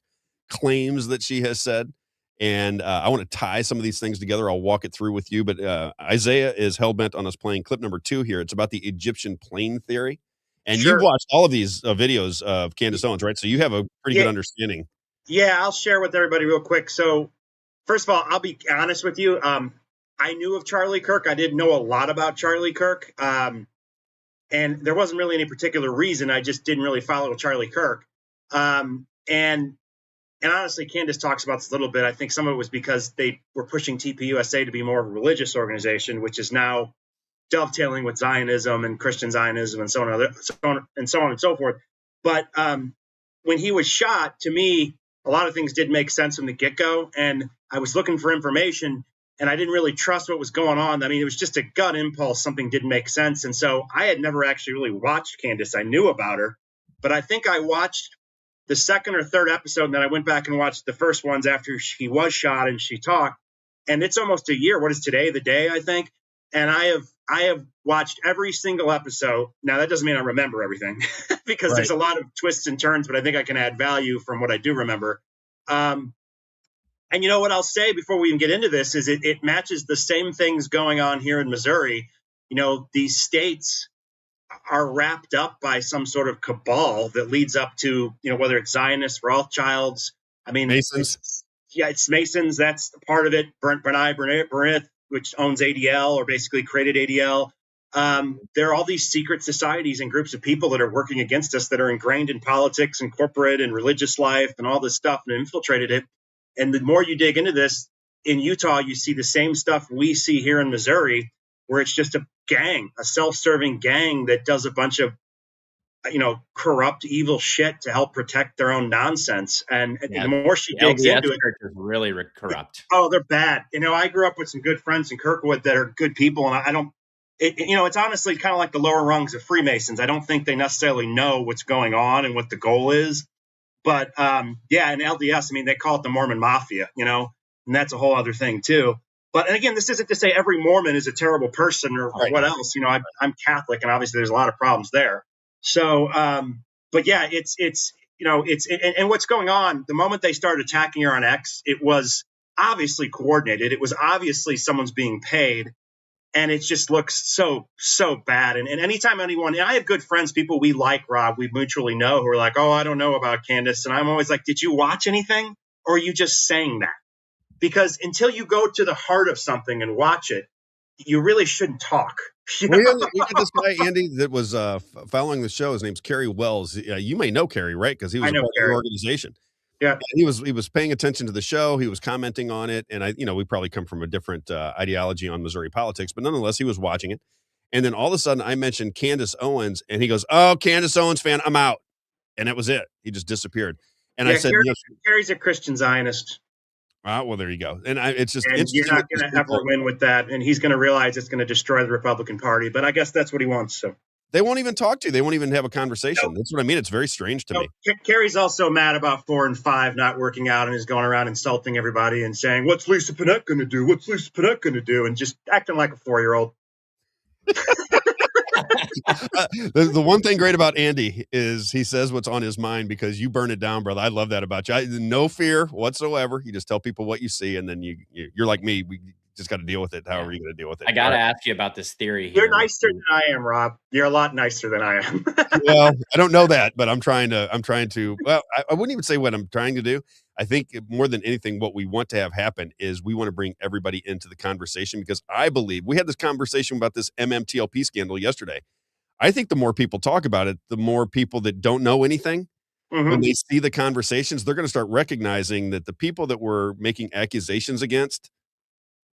claims that she has said. And I want to tie some of these things together. I'll walk it through with you. But Isaiah is hell-bent on us playing clip number 2 here. It's about the Egyptian plane theory. And you've watched all of these videos of Candace Owens, right? So you have a pretty good understanding. Yeah, I'll share with everybody real quick. So first of all, I'll be honest with you. I knew of Charlie Kirk. I didn't know a lot about Charlie Kirk. And there wasn't really any particular reason. I just didn't really follow Charlie Kirk. And honestly, Candace talks about this a little bit. I think some of it was because they were pushing TPUSA to be more of a religious organization, which is now dovetailing with Zionism and Christian Zionism and so on and so forth. But when he was shot, to me, a lot of things did make sense from the get-go. And I was looking for information, and I didn't really trust what was going on. I mean, it was just a gut impulse. Something didn't make sense. And so I had never actually really watched Candace. I knew about her, but I think I watched the second or third episode, and then I went back and watched the first ones after she was shot and she talked. And it's almost a year. What is today? The day, I think. And I have watched every single episode. Now, that doesn't mean I remember everything because there's a lot of twists and turns, but I think I can add value from what I do remember. And you know what I'll say before we even get into this is it matches the same things going on here in Missouri. You know, these states are wrapped up by some sort of cabal that leads up to, you know, whether it's Zionists, Rothschilds. I mean, Masons. It's Masons. That's part of it. Bernai Bernith, which owns ADL or basically created ADL. There are all these secret societies and groups of people that are working against us that are ingrained in politics and corporate and religious life and all this stuff and infiltrated it. And the more you dig into this, in Utah, you see the same stuff we see here in Missouri, where it's just a gang, a self-serving gang that does a bunch of, you know, corrupt, evil shit to help protect their own nonsense. And the more she digs into it, is really corrupt. Oh, they're bad. You know, I grew up with some good friends in Kirkwood that are good people, and I don't. You know, it's honestly kind of like the lower rungs of Freemasons. I don't think they necessarily know what's going on and what the goal is. But yeah, in LDS, I mean, they call it the Mormon Mafia. You know, and that's a whole other thing too. But and again, this isn't to say every Mormon is a terrible person or what else. You know, I'm Catholic, and obviously there's a lot of problems there. So, but yeah, it's you know, and what's going on, the moment they started attacking her on X, it was obviously coordinated. It was obviously someone's being paid, and it just looks so bad. And anytime anyone, and I have good friends, people we like, Rob, we mutually know, who are like, oh, I don't know about Candace. And I'm always like, did you watch anything, or are you just saying that? Because until you go to the heart of something and watch it, you really shouldn't talk. We got this guy, Andy, that was following the show. His name's Kerry Wells. You may know Kerry, right? Because he was a part of your organization. Yeah, and he was paying attention to the show. He was commenting on it, and we probably come from a different ideology on Missouri politics, but nonetheless, he was watching it. And then all of a sudden, I mentioned Candace Owens, and he goes, "Oh, Candace Owens fan, I'm out," and that was it. He just disappeared. And I said, Kerry's a Christian Zionist. Well, there you go. And it's just and you're not going to ever win with that. And he's going to realize it's going to destroy the Republican Party. But I guess that's what he wants. So they won't even talk to you. They won't even have a conversation. That's what I mean. It's very strange to me. Kerry's also mad about 4 and 5 not working out, and is going around insulting everybody and saying, "What's Lisa Panette going to do? What's Lisa Panette going to do?" And just acting like a 4-year-old. The one thing great about Andy is he says what's on his mind, because you burn it down, brother. I love that about you. No fear whatsoever. You just tell people what you see, and then you're like me. We just got to deal with it. However you're going to deal with it. I got to ask you about this theory here. You're nicer than I am, Rob. You're a lot nicer than I am. Well, I don't know that, but I'm trying to. Well, I wouldn't even say what I'm trying to do. I think more than anything, what we want to have happen is we want to bring everybody into the conversation, because I believe we had this conversation about this MMTLP scandal yesterday. I think the more people talk about it, the more people that don't know anything, when they see the conversations, they're going to start recognizing that the people that we're making accusations against,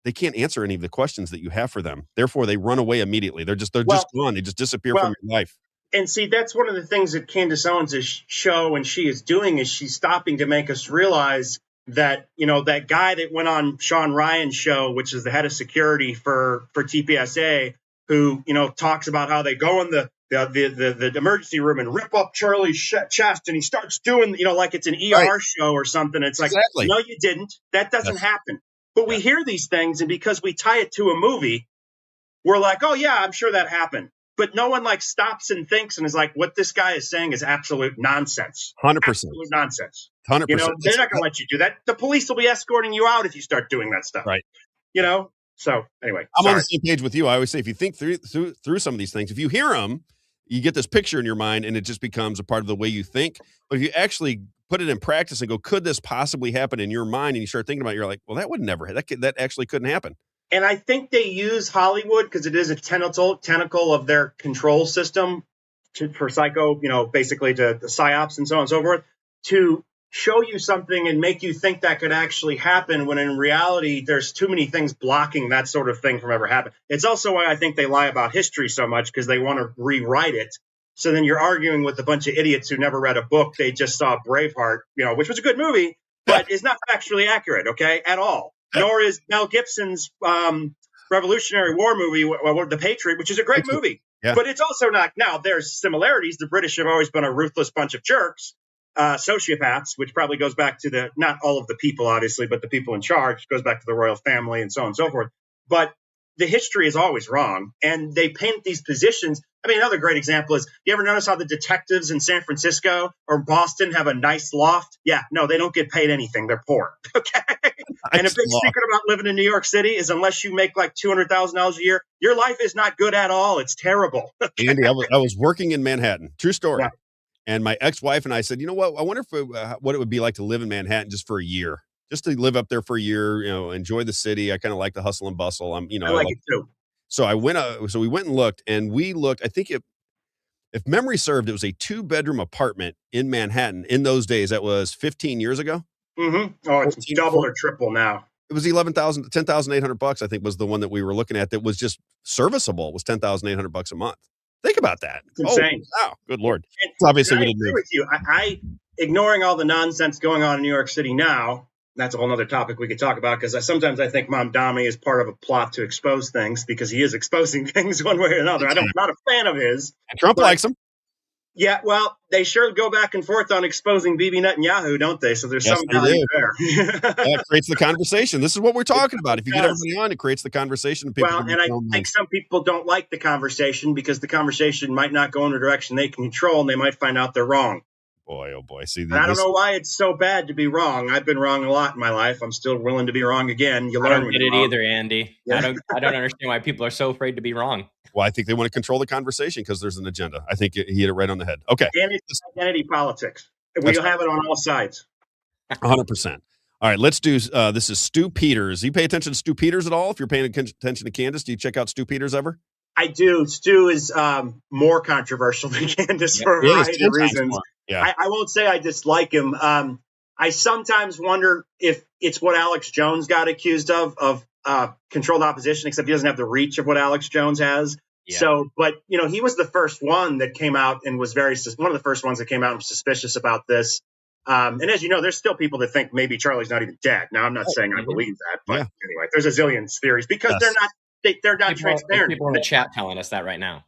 they can't answer any of the questions that you have for them. Therefore, they run away immediately. They're just gone. They just disappear from your life. And see, that's one of the things that Candace Owens' show and she is doing, is she's stopping to make us realize that, you know, that guy that went on Sean Ryan's show, which is the head of security for TPSA, who, you know, talks about how they go in the the emergency room and rip up Charlie's chest, and he starts doing, like it's an ER show or something. It's like, no, you didn't. That doesn't happen. But we hear these things, and because we tie it to a movie, we're like, oh yeah, I'm sure that happened. But no one like stops and thinks and is like, what this guy is saying is absolute nonsense. 100%. Absolute nonsense. 100%. They're not going to let you do that. The police will be escorting you out if you start doing that stuff. Right. So anyway, I'm on the same page with you. I always say, if you think through some of these things, if you hear them, you get this picture in your mind and it just becomes a part of the way you think. But if you actually put it in practice and go, could this possibly happen in your mind? And you start thinking about it, you're like, well, that would never, that actually couldn't happen. And I think they use Hollywood because it is a tentacle of their control system for psycho, basically to the psyops and so on and so forth, to show you something and make you think that could actually happen when in reality, there's too many things blocking that sort of thing from ever happening. It's also why I think they lie about history so much, because they want to rewrite it. So then you're arguing with a bunch of idiots who never read a book. They just saw Braveheart, which was a good movie, but is not factually accurate, okay, at all. Nor is Mel Gibson's Revolutionary War movie, The Patriot, which is a great movie. Yeah. But it's also not. Now, there's similarities. The British have always been a ruthless bunch of jerks, sociopaths, which probably goes back to not all of the people, obviously, but the people in charge, goes back to the royal family and so on and so forth. But the history is always wrong. And they paint these positions. I mean, another great example is, you ever notice how the detectives in San Francisco or Boston have a nice loft? Yeah, no, they don't get paid anything. They're poor. Okay. And a big secret about living in New York City is unless you make like $200,000 a year, your life is not good at all. It's terrible. Andy, I was working in Manhattan. True story. Yeah. And my ex-wife and I said, you know what? I wonder if what it would be like to live in Manhattan just for a year, just to live up there for a year, enjoy the city. I kind of like the hustle and bustle. I like it too. So I went, so we went and looked, I think if memory served, it was a 2-bedroom apartment in Manhattan in those days. That was 15 years ago. Mm-hmm. Oh, it's double or triple now. It was $10,800, I think, was the one that we were looking at that was just serviceable. It was $10,800 a month. Think about that. It's insane. Oh, good Lord. Obviously, we didn't agree with you. I ignoring all the nonsense going on in New York City now, that's a whole other topic we could talk about, because sometimes I think Mamdani is part of a plot to expose things, because he is exposing things one way or another. I'm not a fan of his. And Trump likes him. Yeah, well, they sure go back and forth on exposing Bibi Netanyahu, don't they? So there's some value there. That creates the conversation. This is what we're talking about. If you get everybody on, it creates the conversation. And I think some people don't like the conversation because the conversation might not go in a direction they can control, and they might find out they're wrong. Boy, oh boy. See, I don't know why it's so bad to be wrong. I've been wrong a lot in my life. I'm still willing to be wrong again. You learn. I don't get it either, Andy. Yeah. I don't understand why people are so afraid to be wrong. Well, I think they want to control the conversation because there's an agenda. I think he hit it right on the head. Okay. And it's identity politics. We'll have it on all sides. 100%. All right, let's do, this is Stu Peters. Do you pay attention to Stu Peters at all? If you're paying attention to Candace, do you check out Stu Peters ever? I do. Stu is more controversial than Candace for a variety of reasons. Yeah. I won't say I dislike him. I sometimes wonder if it's what Alex Jones got accused of controlled opposition, except he doesn't have the reach of what Alex Jones has. Yeah. So, but, he was the first one that came out and was one of the first ones that came out and was suspicious about this. And as you know, there's still people that think maybe Charlie's not even dead. Now, I'm not saying I believe that, but anyway, there's a zillion theories because they're not transparent. People in the chat telling us that right now.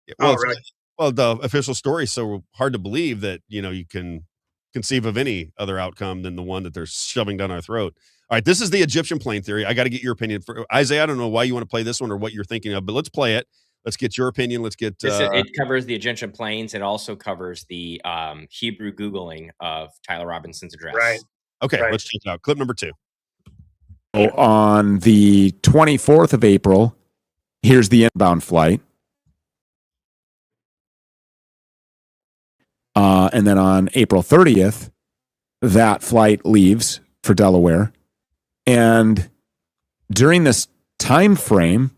Yeah, well, really? Well, the official story is so hard to believe that, you can conceive of any other outcome than the one that they're shoving down our throat. All right, this is the Egyptian plane theory. I got to get your opinion. Isaiah, I don't know why you want to play this one or what you're thinking of, but let's play it. Let's get your opinion. Let's get... it covers the Egyptian planes. It also covers the Hebrew Googling of Tyler Robinson's address. Right. Okay, let's check it out. Clip number 2. On the 24th of April, here's the inbound flight. And then on April 30th, that flight leaves for Delaware. And during this time frame,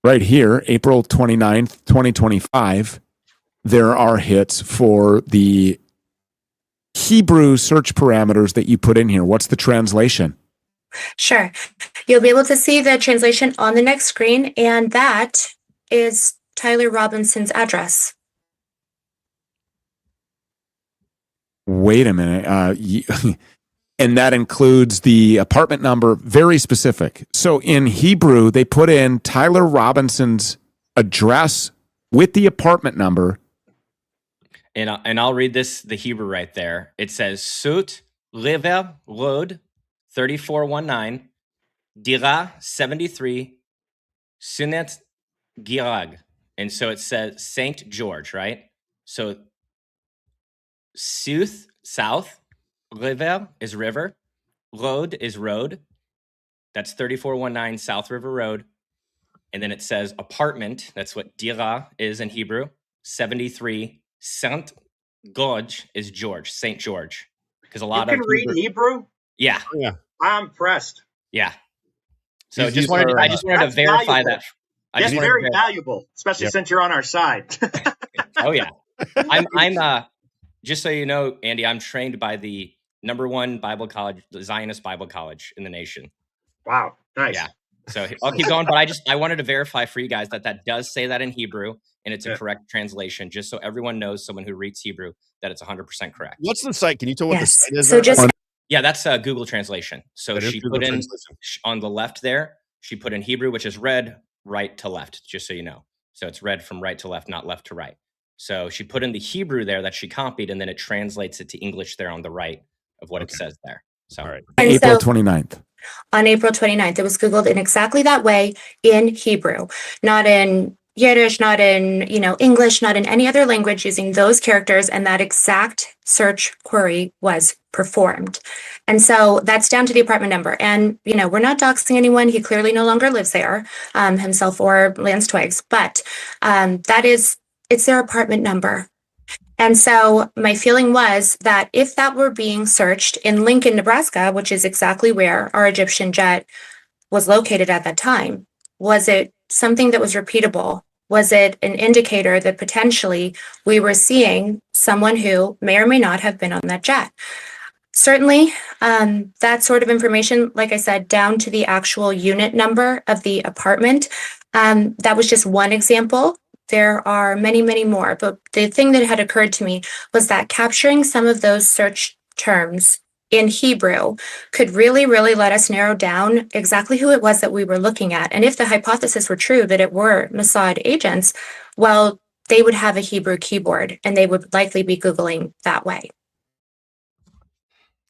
right here, April 29th, 2025, there are hits for the Hebrew search parameters that you put in here. What's the translation? Sure. You'll be able to see the translation on the next screen, and that is Tyler Robinson's address. Wait a minute. And that includes the apartment number, very specific. So in Hebrew, they put in Tyler Robinson's address with the apartment number. And I'll read the Hebrew right there. It says Sut River Road 3419 Dira 73 Sunet Girag. And so it says St. George, right? So south, river is river, road is road. That's 3419 South River Road. And then it says apartment. That's what dira is in Hebrew. 73 Saint George is George, St. George. Because a lot you can of read Hebrew? Yeah. Yeah. I'm impressed. Yeah. So I just wanted to verify valuable. that. That's very valuable, especially since you're on our side. Oh yeah. I'm just so you know, Andy, I'm trained by the #1 Bible college, the Zionist Bible College in the nation. Wow. Nice. Yeah. So I'll keep going, but I wanted to verify for you guys that does say that in Hebrew and it's a correct translation, just so everyone knows, someone who reads Hebrew, that it's 100% correct. What's the site? Can you tell what the site is? So just yeah, that's Google translation. So That is she Google put in translation. on the left there, she put in Hebrew, which is read right to left, just so you know. So it's read from right to left, not left to right. So she put in the Hebrew there that she copied, and then it translates it to English there on the right of what it says there. So all right. April 29th. On April 29th, it was Googled in exactly that way in Hebrew, not in Yiddish, not in, English, not in any other language, using those characters, and that exact search query was performed. And so that's down to the apartment number. And, we're not doxing anyone. He clearly no longer lives there, himself or Lance Twiggs, but it's their apartment number. And so my feeling was that if that were being searched in Lincoln, Nebraska, which is exactly where our Egyptian jet was located at that time, was it something that was repeatable? Was it an indicator that potentially we were seeing someone who may or may not have been on that jet? Certainly, that sort of information, like I said, down to the actual unit number of the apartment, that was just one example. There are many, many more. But the thing that had occurred to me was that capturing some of those search terms in Hebrew could really, really let us narrow down exactly who it was that we were looking at. And if the hypothesis were true that it were Mossad agents, well, they would have a Hebrew keyboard and they would likely be Googling that way.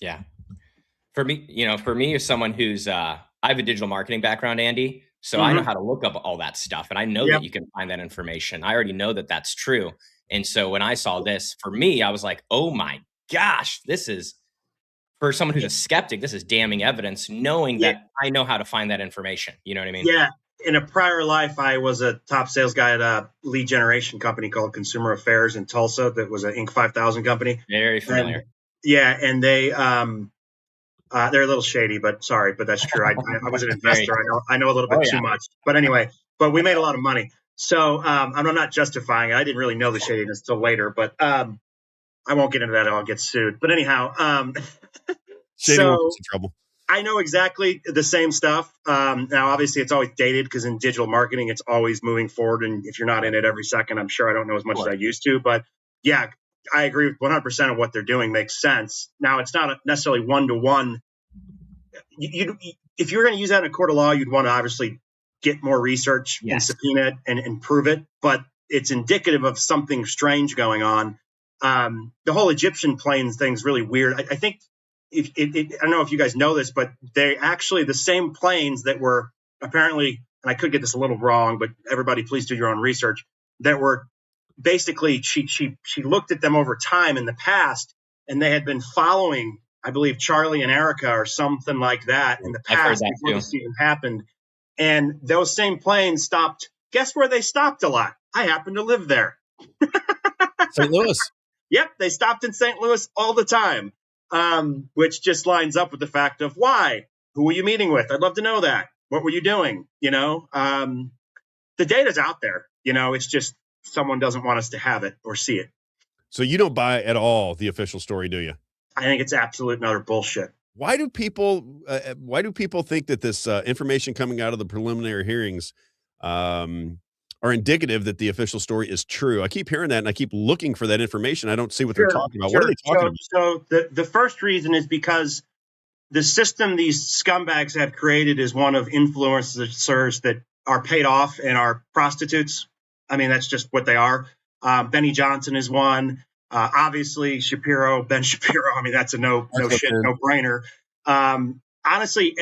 Yeah. For me as someone who's, I have a digital marketing background, Andy. So I know how to look up all that stuff, and I know that you can find that information. I already know that that's true. And so when I saw this, for me, I was like, oh my gosh, this is, for someone who's a skeptic, this is damning evidence, knowing that I know how to find that information. You know what I mean? Yeah. In a prior life, I was a top sales guy at a lead generation company called Consumer Affairs in Tulsa. That was an Inc. 5000 company. Very familiar. And they, they're a little shady, but sorry, but that's true. I was an investor. I know a little bit too much, but anyway, but we made a lot of money. So I'm not justifying it. I didn't really know the shadiness till later, but I won't get into that. I'll get sued. But anyhow, Shady won't get in trouble. I know exactly the same stuff. Now, obviously, it's always dated because in digital marketing, it's always moving forward. And if you're not in it every second, I'm sure I don't know as much as I used to. But yeah, I agree with 100% of what they're doing makes sense. Now, it's not necessarily one-to-one. If you're going to use that in a court of law, you'd want to obviously get more research and subpoena it and prove it. But it's indicative of something strange going on. The whole Egyptian planes thing's really weird. I think I don't know if you guys know this, but they actually the same planes that were apparently, and I could get this a little wrong, but everybody please do your own research, that were basically she looked at them over time in the past, and they had been following, I believe, Charlie and Erica or something like that in the past before this even happened. And those same planes stopped. Guess where they stopped a lot? I happen to live there. St. Louis. Yep, they stopped in St. Louis all the time, which just lines up with the fact of why. Who were you meeting with? I'd love to know that. What were you doing? The data's out there. It's just someone doesn't want us to have it or see it. So you don't buy at all the official story, do you? I think it's absolute and utter bullshit. Why do people think that this information coming out of the preliminary hearings are indicative that the official story is true? I keep hearing that, and I keep looking for that information. I don't see what they're talking about. What are they talking about? So the first reason is because the system these scumbags have created is one of influencers that are paid off and are prostitutes. I mean, that's just what they are. Benny Johnson is one. Obviously, Ben Shapiro. I mean, that's a no brainer. Honestly,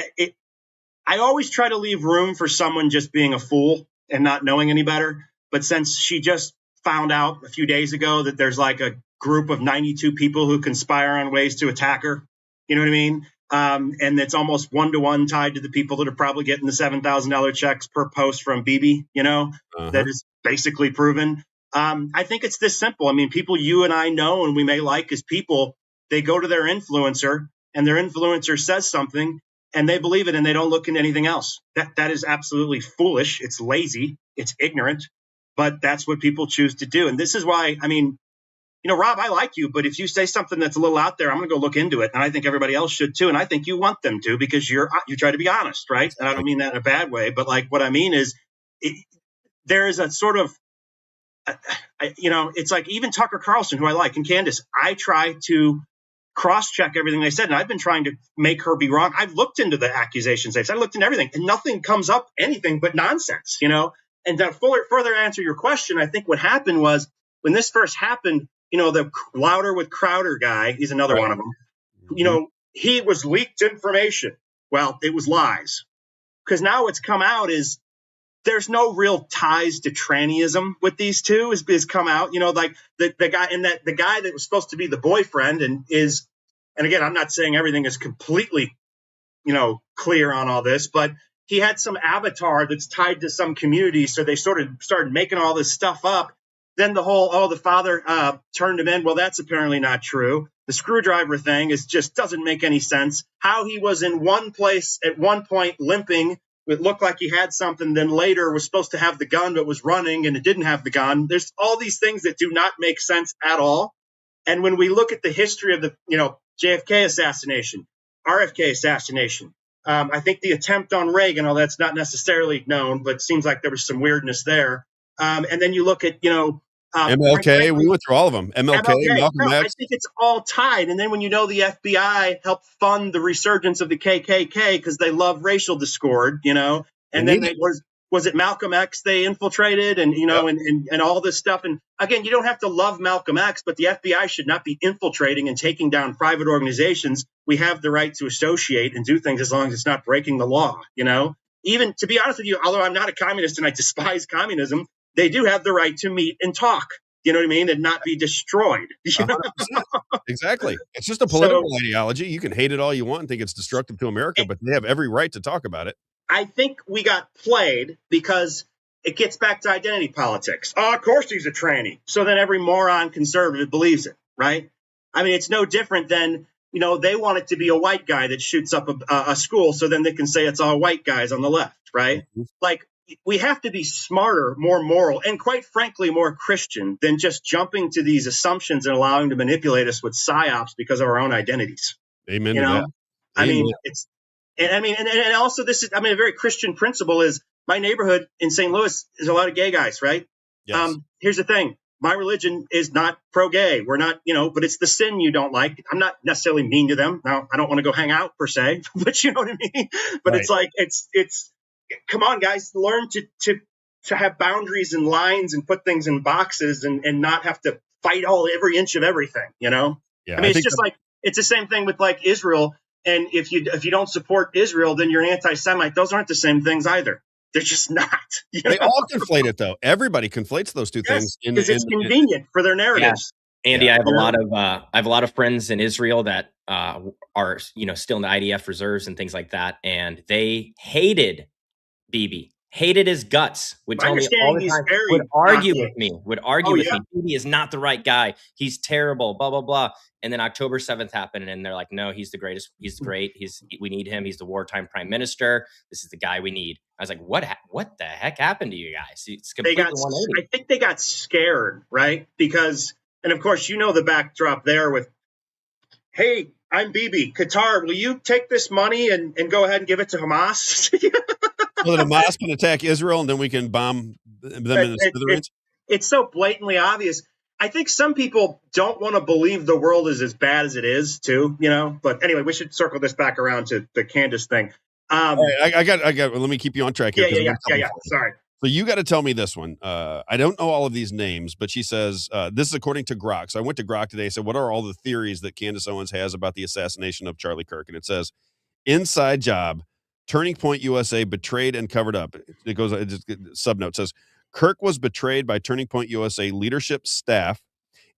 I always try to leave room for someone just being a fool and not knowing any better. But since she just found out a few days ago that there's like a group of 92 people who conspire on ways to attack her, you know what I mean? And it's almost 1-to-1 tied to the people that are probably getting the $7,000 checks per post from Bibi, that is basically proven. I think it's this simple. I mean, people you and I know and we may like as people, they go to their influencer and their influencer says something and they believe it and they don't look into anything else. That is absolutely foolish. It's lazy. It's ignorant. But that's what people choose to do. And this is why, I mean, Rob, I like you, but if you say something that's a little out there, I'm going to go look into it. And I think everybody else should too. And I think you want them to because you try to be honest, right? And I don't mean that in a bad way, but like what I mean is there is a sort of, it's like even Tucker Carlson, who I like, and Candace, I try to cross-check everything they said. And I've been trying to make her be wrong. I've looked into the accusations they've said. I looked into everything and nothing comes up anything but nonsense, And to further answer your question, I think what happened was when this first happened, the Louder with Crowder guy, he's another one of them, he was leaked information. Well, it was lies. Because now what's come out is there's no real ties to trannyism with these two is come out, like the guy and the guy that was supposed to be the boyfriend and again, I'm not saying everything is completely, clear on all this, but he had some avatar that's tied to some community. So they sort of started making all this stuff up. Then the whole, the father turned him in. Well, that's apparently not true. The screwdriver thing just doesn't make any sense. How he was in one place at one point limping, it looked like he had something, then later was supposed to have the gun but was running and it didn't have the gun. There's all these things that do not make sense at all. And when we look at the history of the, JFK assassination, RFK assassination, I think the attempt on Reagan, although that's not necessarily known, but it seems like there was some weirdness there. And then you look at, MLK, we went through all of them. MLK Malcolm X. I think it's all tied. And then when the FBI helped fund the resurgence of the KKK because they love racial discord, and then was it Malcolm X they infiltrated and, and all this stuff. And again, you don't have to love Malcolm X, but the FBI should not be infiltrating and taking down private organizations. We have the right to associate and do things as long as it's not breaking the law, Even to be honest with you, although I'm not a communist and I despise communism, they do have the right to meet and talk, you know what I mean, and not be destroyed. Exactly. It's just a political ideology. You can hate it all you want and think it's destructive to America, but they have every right to talk about it. I think we got played because it gets back to identity politics. Oh, of course he's a tranny. So then every moron conservative believes it, right? I mean, it's no different than, they want it to be a white guy that shoots up a school so then they can say it's all white guys on the left, right? Mm-hmm. Like, we have to be smarter, more moral, and quite frankly, more Christian than just jumping to these assumptions and allowing to manipulate us with psyops because of our own identities. Amen to that. I mean, and also this is, a very Christian principle is my neighborhood in St. Louis is a lot of gay guys, right? Yes. Here's the thing. My religion is not pro-gay. We're not, but it's the sin you don't like. I'm not necessarily mean to them. Now, I don't want to go hang out per se, but you know what I mean? But right. It's like, it's, come on, guys, learn to have boundaries and lines and put things in boxes and not have to fight every inch of everything, Yeah, it's just like, it's the same thing with like Israel. And if you don't support Israel, then you're an anti-Semite. Those aren't the same things either. They're just not. They all conflate it though. Everybody conflates those two things because it's convenient for their narratives. Yeah. Andy, I have a lot of friends in Israel that are still in the IDF reserves and things like that, and they hated Bibi, hated his guts, would tell me all the time, would argue with me. Bibi is not the right guy. He's terrible, blah, blah, blah. And then October 7th happened and they're like, no, he's the greatest. He's great. We need him. He's the wartime prime minister. This is the guy we need. I was like, what the heck happened to you guys? It's completely 180. I think they got scared, right? Because, and of course, the backdrop there with, hey, I'm Bibi. Qatar, will you take this money and go ahead and give it to Hamas? So that Hamas can attack Israel and then we can bomb them in the smithereens? It's so blatantly obvious. I think some people don't want to believe the world is as bad as it is, too, But anyway, we should circle this back around to the Candace thing. Right, I got. Let me keep you on track here. Yeah. Sorry. So you got to tell me this one. I don't know all of these names, but she says, this is according to Grok. So I went to Grok today. I said, what are all the theories that Candace Owens has about the assassination of Charlie Kirk? And it says, inside job, Turning Point USA betrayed and covered up. It goes, subnote says, Kirk was betrayed by Turning Point USA leadership staff,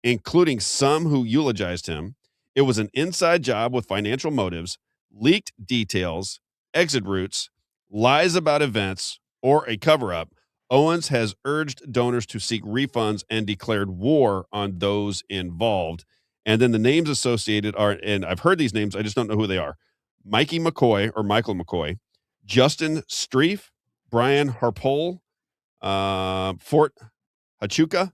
including some who eulogized him. It was an inside job with financial motives, leaked details, exit routes, lies about events, or a cover-up. Owens has urged donors to seek refunds and declared war on those involved. And then the names associated are, and I've heard these names, I just don't know who they are. Mikey McCoy or Michael McCoy, Justin Streif, Brian Harpole, Fort Hachuka.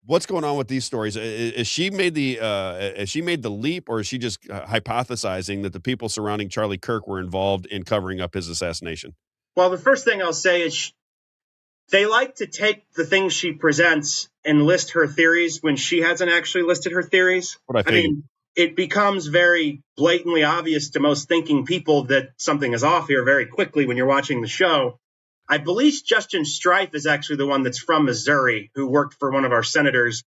What's going on with these stories? Is she made the leap, or is she just hypothesizing that the people surrounding Charlie Kirk were involved in covering up his assassination? Well, the first thing I'll say is they like to take the things she presents and list her theories when she hasn't actually listed her theories. I mean, it becomes very blatantly obvious to most thinking people that something is off here very quickly when you're watching the show. I believe Justin Streif is actually the one that's from Missouri, who worked for one of our senators,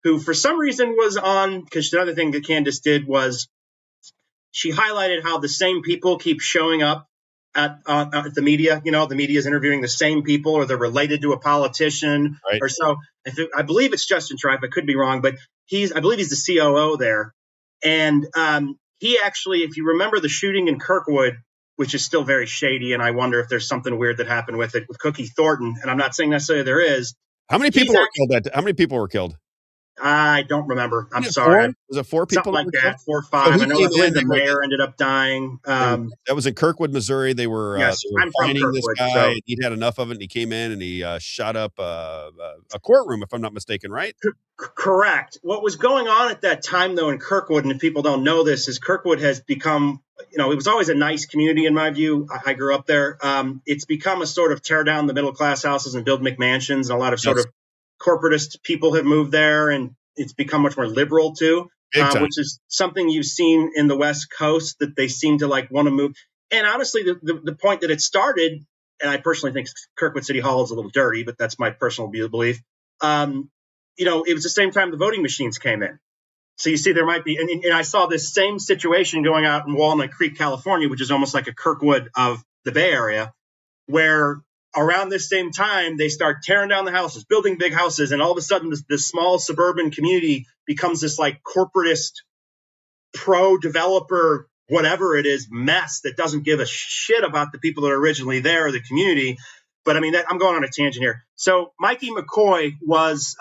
who for some reason was on, because another thing that Candace did was she highlighted how the same people keep showing up at the media. You know, the media is interviewing the same people, or they're related to a politician, right? Or so. I believe it's Justin Streif. I could be wrong, but I believe he's the COO there. And he actually, if you remember the shooting in Kirkwood, which is still very shady, and I wonder if there's something weird that happened with it with Cookie Thornton, and I'm not saying necessarily there is. How many people were killed? How many people were killed? I don't remember. I'm sorry. Was it 4 people? Something like that, 4 or 5. I know the mayor ended up dying. That was in Kirkwood, Missouri. They were, yes, I'm from Kirkwood, this guy. So. He'd had enough of it, and he came in and he shot up a courtroom, if I'm not mistaken, right? Correct. What was going on at that time, though, in Kirkwood, and if people don't know this, is Kirkwood has become, it was always a nice community in my view. I grew up there. It's become a sort of tear down the middle-class houses and build McMansions, and a lot of sort of corporatist people have moved there, and it's become much more liberal too, which is something you've seen in the West Coast, that they seem to want to move. And honestly, the point that it started, and I personally think Kirkwood City Hall is a little dirty, but that's my personal belief. It was the same time the voting machines came in. So you see, there might be, and I saw this same situation going out in Walnut Creek, California, which is almost like a Kirkwood of the Bay Area, where around this same time, they start tearing down the houses, building big houses, and all of a sudden this small suburban community becomes this corporatist, pro-developer, whatever it is, mess that doesn't give a shit about the people that are originally there or the community. But I mean, I'm going on a tangent here. So Mikey McCoy was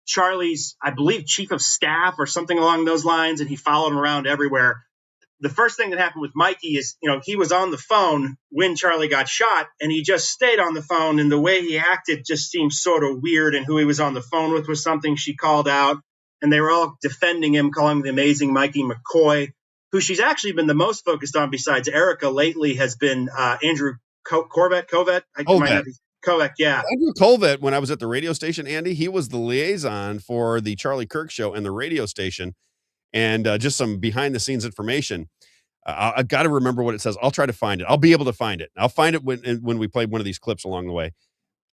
Charlie's, I believe, chief of staff or something along those lines, and he followed him around everywhere. The first thing that happened with Mikey is, he was on the phone when Charlie got shot, and he just stayed on the phone, and the way he acted just seemed sort of weird, and who he was on the phone with was something she called out, and they were all defending him, calling him the amazing Mikey McCoy. Who she's actually been the most focused on besides Erica lately has been Andrew Covet. Kovac, yeah. Andrew Colvett, when I was at the radio station, Andy, he was the liaison for the Charlie Kirk show and the radio station. And just some behind-the-scenes information. I've got to remember what it says. I'll try to find it. I'll be able to find it. I'll find it when we play one of these clips along the way.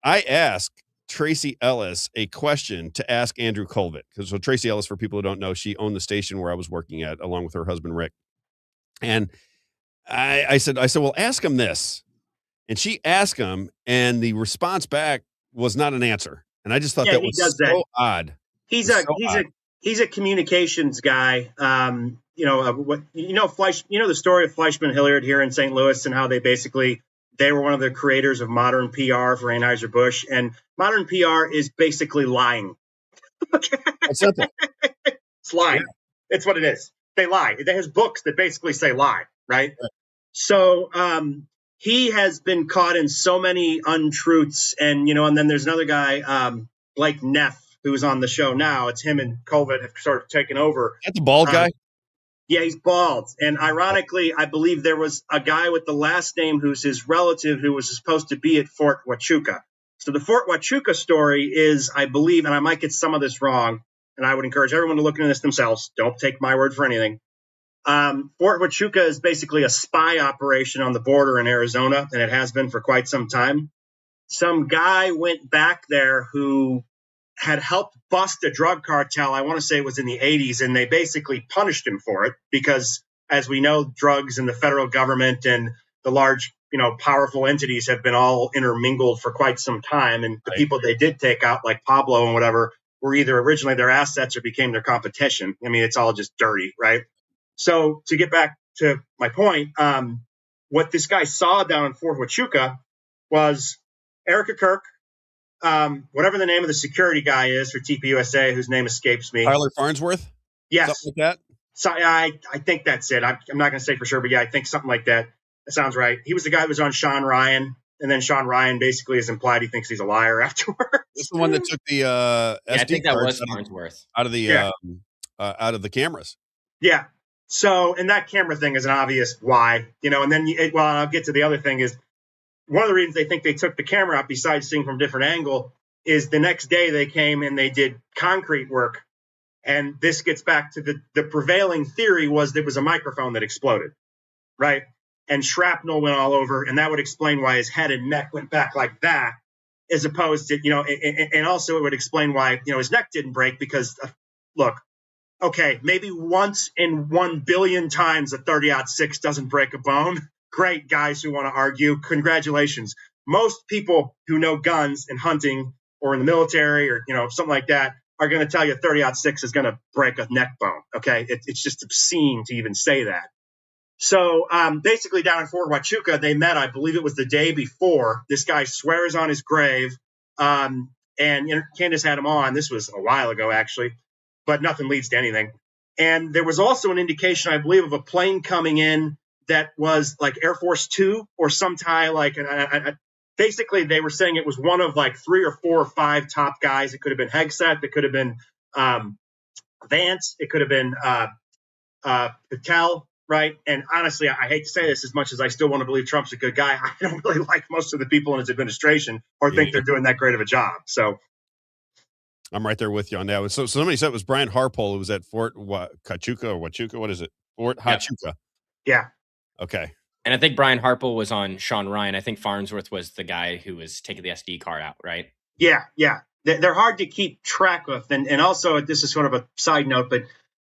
I asked Tracy Ellis a question to ask Andrew Colvett. So Tracy Ellis, for people who don't know, she owned the station where I was working at, along with her husband, Rick. And I said, well, ask him this. And she asked him, and the response back was not an answer. And I just thought that was so odd. He's a communications guy. The story of Fleischman Hilliard here in St. Louis, and how they were one of the creators of modern PR for Anheuser-Busch, and modern PR is basically lying. It's simple. It's lying. Yeah. It's what it is. They lie. There's books that basically say lie, right? So he has been caught in so many untruths, and then there's another guy, Blake Neff, who's on the show now. It's him and Colvett have sort of taken over. That's the bald guy? Yeah, he's bald. And ironically, I believe there was a guy with the last name who's his relative who was supposed to be at Fort Huachuca. So the Fort Huachuca story is, I believe, and I might get some of this wrong, and I would encourage everyone to look into this themselves. Don't take my word for anything. Fort Huachuca is basically a spy operation on the border in Arizona, and it has been for quite some time. Some guy went back there who had helped bust a drug cartel. I want to say it was in the 80s, and they basically punished him for it because, as we know, drugs and the federal government and the large, powerful entities have been all intermingled for quite some time. And the people they did take out, like Pablo and whatever, were either originally their assets or became their competition. I mean, it's all just dirty, right? So to get back to my point, what this guy saw down in Fort Huachuca was Erica Kirk, whatever the name of the security guy is for TPUSA, whose name escapes me. Tyler Farnsworth? Yes. Something like that? So I think that's it. I'm not going to say for sure, but yeah, I think something like that. That sounds right. He was the guy who was on Sean Ryan, and then Sean Ryan basically is implied he thinks he's a liar afterwards. It's the one that took the I think that was Farnsworth out of the cameras. Yeah. So, and that camera thing is an obvious why, and then, I'll get to the other thing is one of the reasons they think they took the camera out, besides seeing from a different angle, is the next day they came and they did concrete work. And this gets back to the prevailing theory was there was a microphone that exploded, right? And shrapnel went all over, and that would explain why his head and neck went back like that, as opposed to, and also it would explain why, his neck didn't break because, look, okay, maybe once in 1 billion times a 30-06 doesn't break a bone. Great, guys who want to argue. Congratulations. Most people who know guns and hunting or in the military or, something like that are going to tell you 30-06 is going to break a neck bone. Okay. It's just obscene to even say that. So basically down in Fort Huachuca, they met, I believe it was the day before. This guy swears on his grave. And Candace had him on. This was a while ago, actually, but nothing leads to anything. And there was also an indication, I believe, of a plane coming in that was like Air Force Two or some tie. Basically, they were saying it was one of like 3 or 4 or 5 top guys. It could have been Hegseth. It could have been Vance. It could have been Patel, right? And honestly, I hate to say this as much as I still want to believe Trump's a good guy. I don't really like most of the people in his administration or think they're doing that great of a job. So I'm right there with you on that. So somebody said it was Brian Harpole who was at Fort Huachuca. What is it? Fort Huachuca. Yeah. Okay. And I think Brian Harpole was on Sean Ryan. I think Farnsworth was the guy who was taking the SD card out, right? Yeah. They're hard to keep track of. And also, this is sort of a side note, but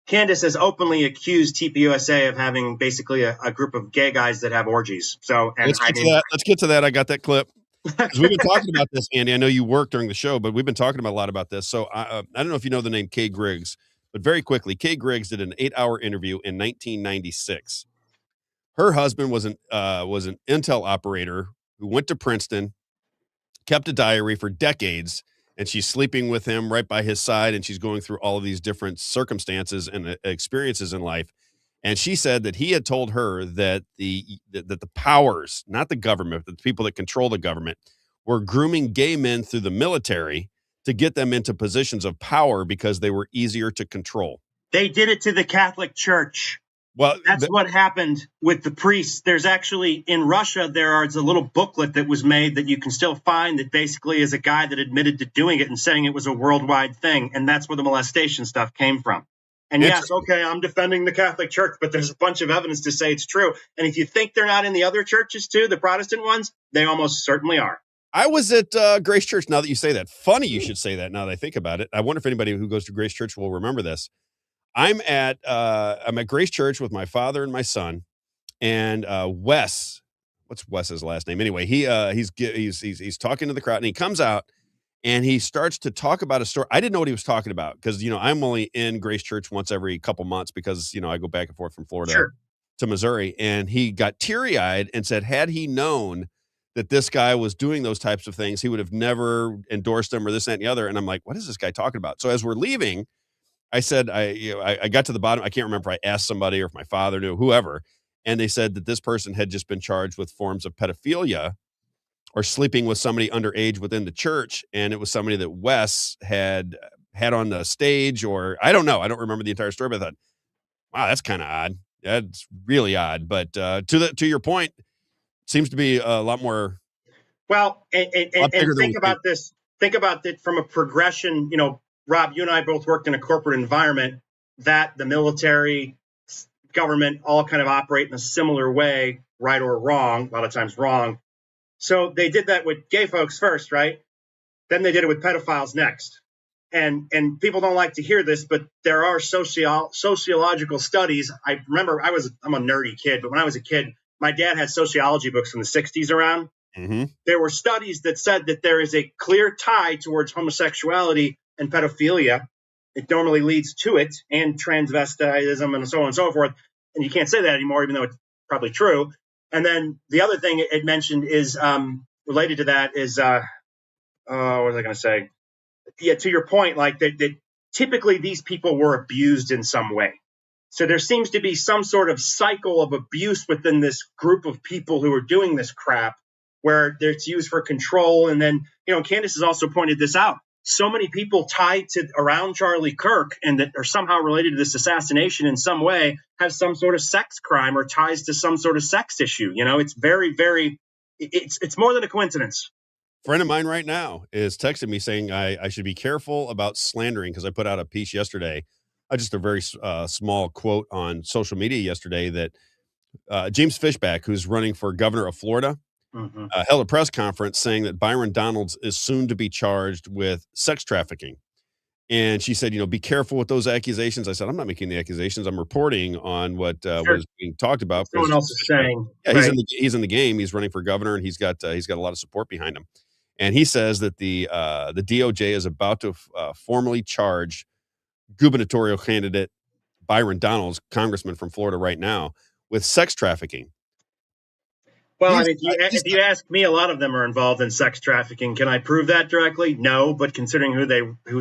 Candace has openly accused TPUSA of having basically a group of gay guys that have orgies. So, and let's get to that. I got that clip. We've been talking about this, Andy. I know you work during the show, but we've been talking a lot about this. So I don't know if you know the name Kay Griggs, but very quickly, Kay Griggs did an 8-hour interview in 1996. Her husband was an intel operator who went to Princeton, kept a diary for decades, and she's sleeping with him right by his side, and she's going through all of these different circumstances and experiences in life. And she said that he had told her that the powers, not the government, but the people that control the government, were grooming gay men through the military to get them into positions of power because they were easier to control. They did it to the Catholic Church. Well, that's what happened with the priests. There's actually in Russia, there's a little booklet that was made that you can still find that basically is a guy that admitted to doing it and saying it was a worldwide thing. And that's where the molestation stuff came from. And yes, okay, I'm defending the Catholic Church, but there's a bunch of evidence to say it's true. And if you think they're not in the other churches too, the Protestant ones, they almost certainly are. I was at Grace Church, now that you say that. Funny you should say that now that I think about it. I wonder if anybody who goes to Grace Church will remember this. I'm at Grace Church with my father and my son, and Wes. What's Wes's last name? Anyway, he's talking to the crowd, and he comes out and he starts to talk about a story. I didn't know what he was talking about because I'm only in Grace Church once every couple months because I go back and forth from Florida to Missouri, and he got teary-eyed and said, had he known that this guy was doing those types of things, he would have never endorsed him or this, that, and the other. And I'm like, what is this guy talking about? So as we're leaving, I said, I got to the bottom. I can't remember if I asked somebody or if my father knew, whoever. And they said that this person had just been charged with forms of pedophilia or sleeping with somebody underage within the church. And it was somebody that Wes had on the stage, or I don't know. I don't remember the entire story, but I thought, wow, that's kind of odd. That's really odd. But to your point, seems to be a lot more. Well, and think about this. Think about it from a progression, Rob, you and I both worked in a corporate environment that the military, government all kind of operate in a similar way, right or wrong, a lot of times wrong. So they did that with gay folks first, right? Then they did it with pedophiles next. And people don't like to hear this, but there are sociological studies. I remember I'm a nerdy kid, but when I was a kid, my dad had sociology books from the 60s around. Mm-hmm. There were studies that said that there is a clear tie towards homosexuality and pedophilia. It normally leads to it, and transvestitism and so on and so forth. And you can't say that anymore, even though it's probably true. And then the other thing it mentioned is related to that is, what was I going to say? Yeah, to your point, like that typically these people were abused in some way. So there seems to be some sort of cycle of abuse within this group of people who are doing this crap, where it's used for control. And then, Candace has also pointed this out. So many people tied to around Charlie Kirk and that are somehow related to this assassination in some way have some sort of sex crime or ties to some sort of sex issue. It's very, very, it's more than a coincidence. Friend of mine right now is texting me saying I should be careful about slandering, because I put out a piece yesterday, just a very small quote on social media yesterday, that James Fishback, who's running for governor of Florida, held a press conference saying that Byron Donalds is soon to be charged with sex trafficking. And she said, be careful with those accusations. I said, I'm not making the accusations. I'm reporting on what was being talked about. Someone else is saying. Yeah, right. He's in the game. He's running for governor, and he's got a lot of support behind him. And he says that the DOJ is about to formally charge gubernatorial candidate Byron Donalds, congressman from Florida right now, with sex trafficking. Well, if you ask me, a lot of them are involved in sex trafficking. Can I prove that directly? No, but considering who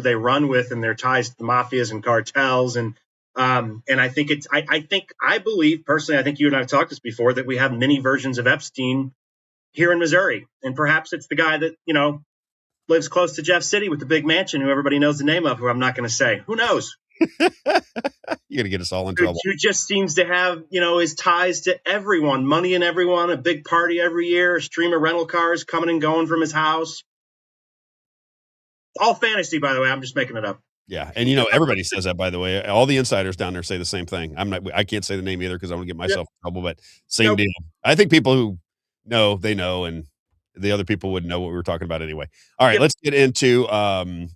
they run with and their ties to the mafias and cartels, and I think I believe personally, I think you and I have talked this before, that we have many versions of Epstein here in Missouri, and perhaps it's the guy that lives close to Jeff City with the big mansion, who everybody knows the name of, who I'm not going to say. Who knows? You're going to get us all in trouble. Who just seems to have, his ties to everyone, money in everyone, a big party every year, a stream of rental cars coming and going from his house. All fantasy, by the way. I'm just making it up. Yeah. And, everybody says that, by the way. All the insiders down there say the same thing. I can't say the name either because I want to get myself in trouble, but same deal. I think people who know, they know, and the other people wouldn't know what we were talking about anyway. All right, let's get into I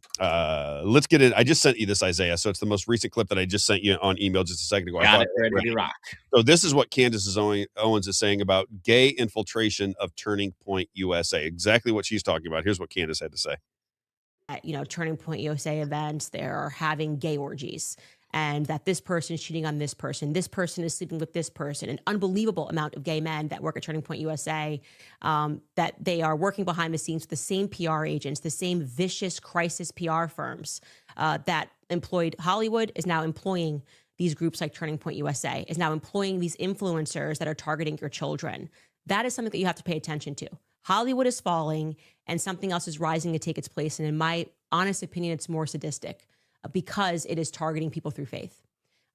just sent you this, Isaiah. So it's the most recent clip that I just sent you on email just a second ago. Got it, ready to rock. So this is what Candace Owens is saying about gay infiltration of Turning Point USA. Exactly what she's talking about. Here's what Candace had to say. At, Turning Point USA events, they're having gay orgies, and that this person is cheating on this person is sleeping with this person, an unbelievable amount of gay men that work at Turning Point USA, that they are working behind the scenes with the same PR agents, the same vicious crisis PR firms that employed Hollywood is now employing these groups like Turning Point USA, is now employing these influencers that are targeting your children. That is something that you have to pay attention to. Hollywood is falling and something else is rising to take its place. And in my honest opinion, it's more sadistic because it is targeting people through faith.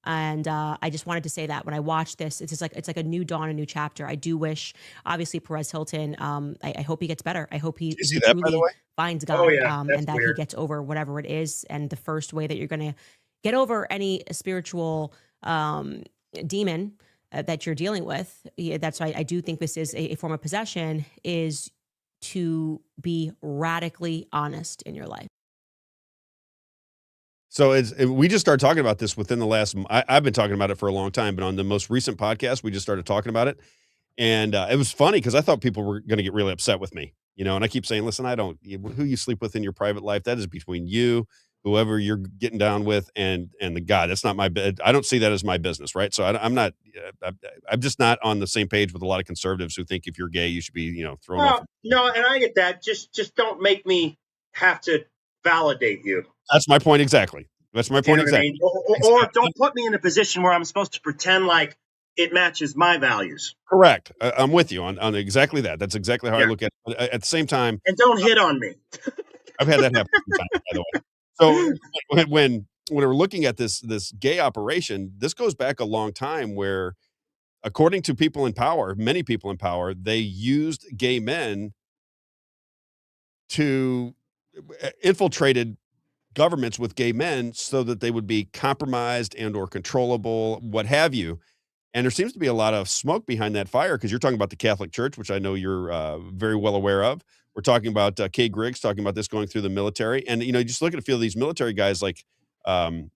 And I just wanted to say that when I watched this, it's like a new dawn, a new chapter. I do wish, obviously, Perez Hilton, I hope he gets better. I hope he truly finds God and that he gets over whatever it is. And the first way that you're going to get over any spiritual demon that you're dealing with, that's why I do think this is a form of possession, is to be radically honest in your life. So we just started talking about this within the last, I've been talking about it for a long time, but on the most recent podcast, we just started talking about it. And it was funny because I thought people were going to get really upset with me, and I keep saying, listen, who you sleep with in your private life, that is between you, whoever you're getting down with, and the God. That's not my bed. I don't see that as my business. Right. So I'm just not on the same page with a lot of conservatives who think if you're gay, you should be, thrown off. No, and I get that. Just don't make me have to validate you. That's my point. Exactly. That's my point. Exactly. I mean? Or don't put me in a position where I'm supposed to pretend like it matches my values. Correct. I'm with you on exactly that. That's exactly how I look at it. At the same time. And don't hit on me. I've had that happen sometimes, by the way. So when we're looking at this gay operation, this goes back a long time where, according to people in power, many people in power, they used gay men to infiltrated governments with gay men so that they would be compromised and or controllable, what have you. And there seems to be a lot of smoke behind that fire because you're talking about the Catholic Church, which I know you're very well aware of. We're talking about Kay Griggs talking about this going through the military. And, you just look at a few of these military guys like Tom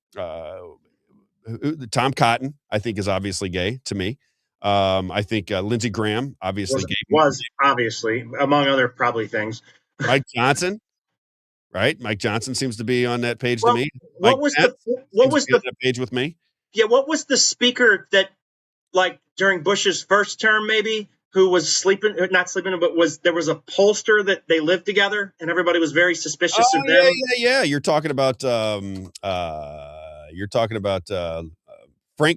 Cotton, I think is obviously gay to me. I think Lindsey Graham, obviously gay. Was obviously, among other probably things. Mike Johnson, right? Mike Johnson seems to be on that page to me. What was the page with me? Yeah, what was the speaker that, like, during Bush's first term, maybe, who was not sleeping, but there was a pollster that they lived together, and everybody was very suspicious of them. Yeah. You're talking about Frank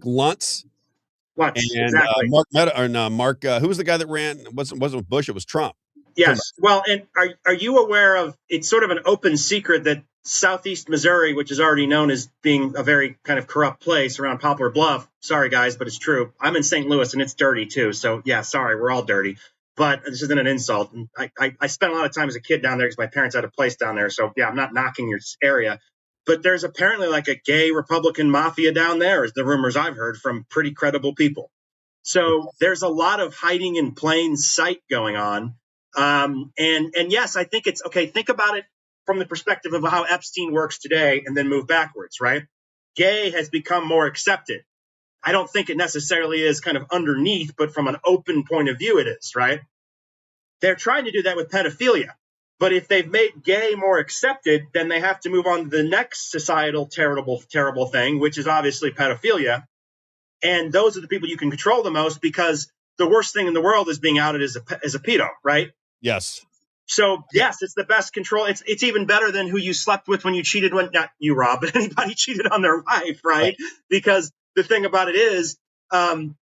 Luntz. And exactly. Mark, who was the guy that ran? Wasn't Bush? It was Trump. Yes. Well, and are you aware of? It's sort of an open secret that Southeast Missouri, which is already known as being a very kind of corrupt place around Poplar Bluff. Sorry, guys, but it's true. I'm in St. Louis, and it's dirty too. So yeah, sorry, we're all dirty. But this isn't an insult. And I spent a lot of time as a kid down there because my parents had a place down there. So yeah, I'm not knocking your area. But there's apparently like a gay Republican mafia down there, is the rumors I've heard from pretty credible people. So there's a lot of hiding in plain sight going on. And yes, I think it's okay. Think about it from the perspective of how Epstein works today and then move backwards, right? Gay has become more accepted. I don't think it necessarily is kind of underneath, but from an open point of view, it is, right? They're trying to do that with pedophilia. But if they've made gay more accepted, then they have to move on to the next societal terrible thing, which is obviously pedophilia. And those are the people you can control the most, because the worst thing in the world is being outed as a pedo, right? Yes. So yes, it's the best control. It's even better than who you slept with when you cheated, not you, Rob, but anybody cheated on their wife, right? Because the thing about it is,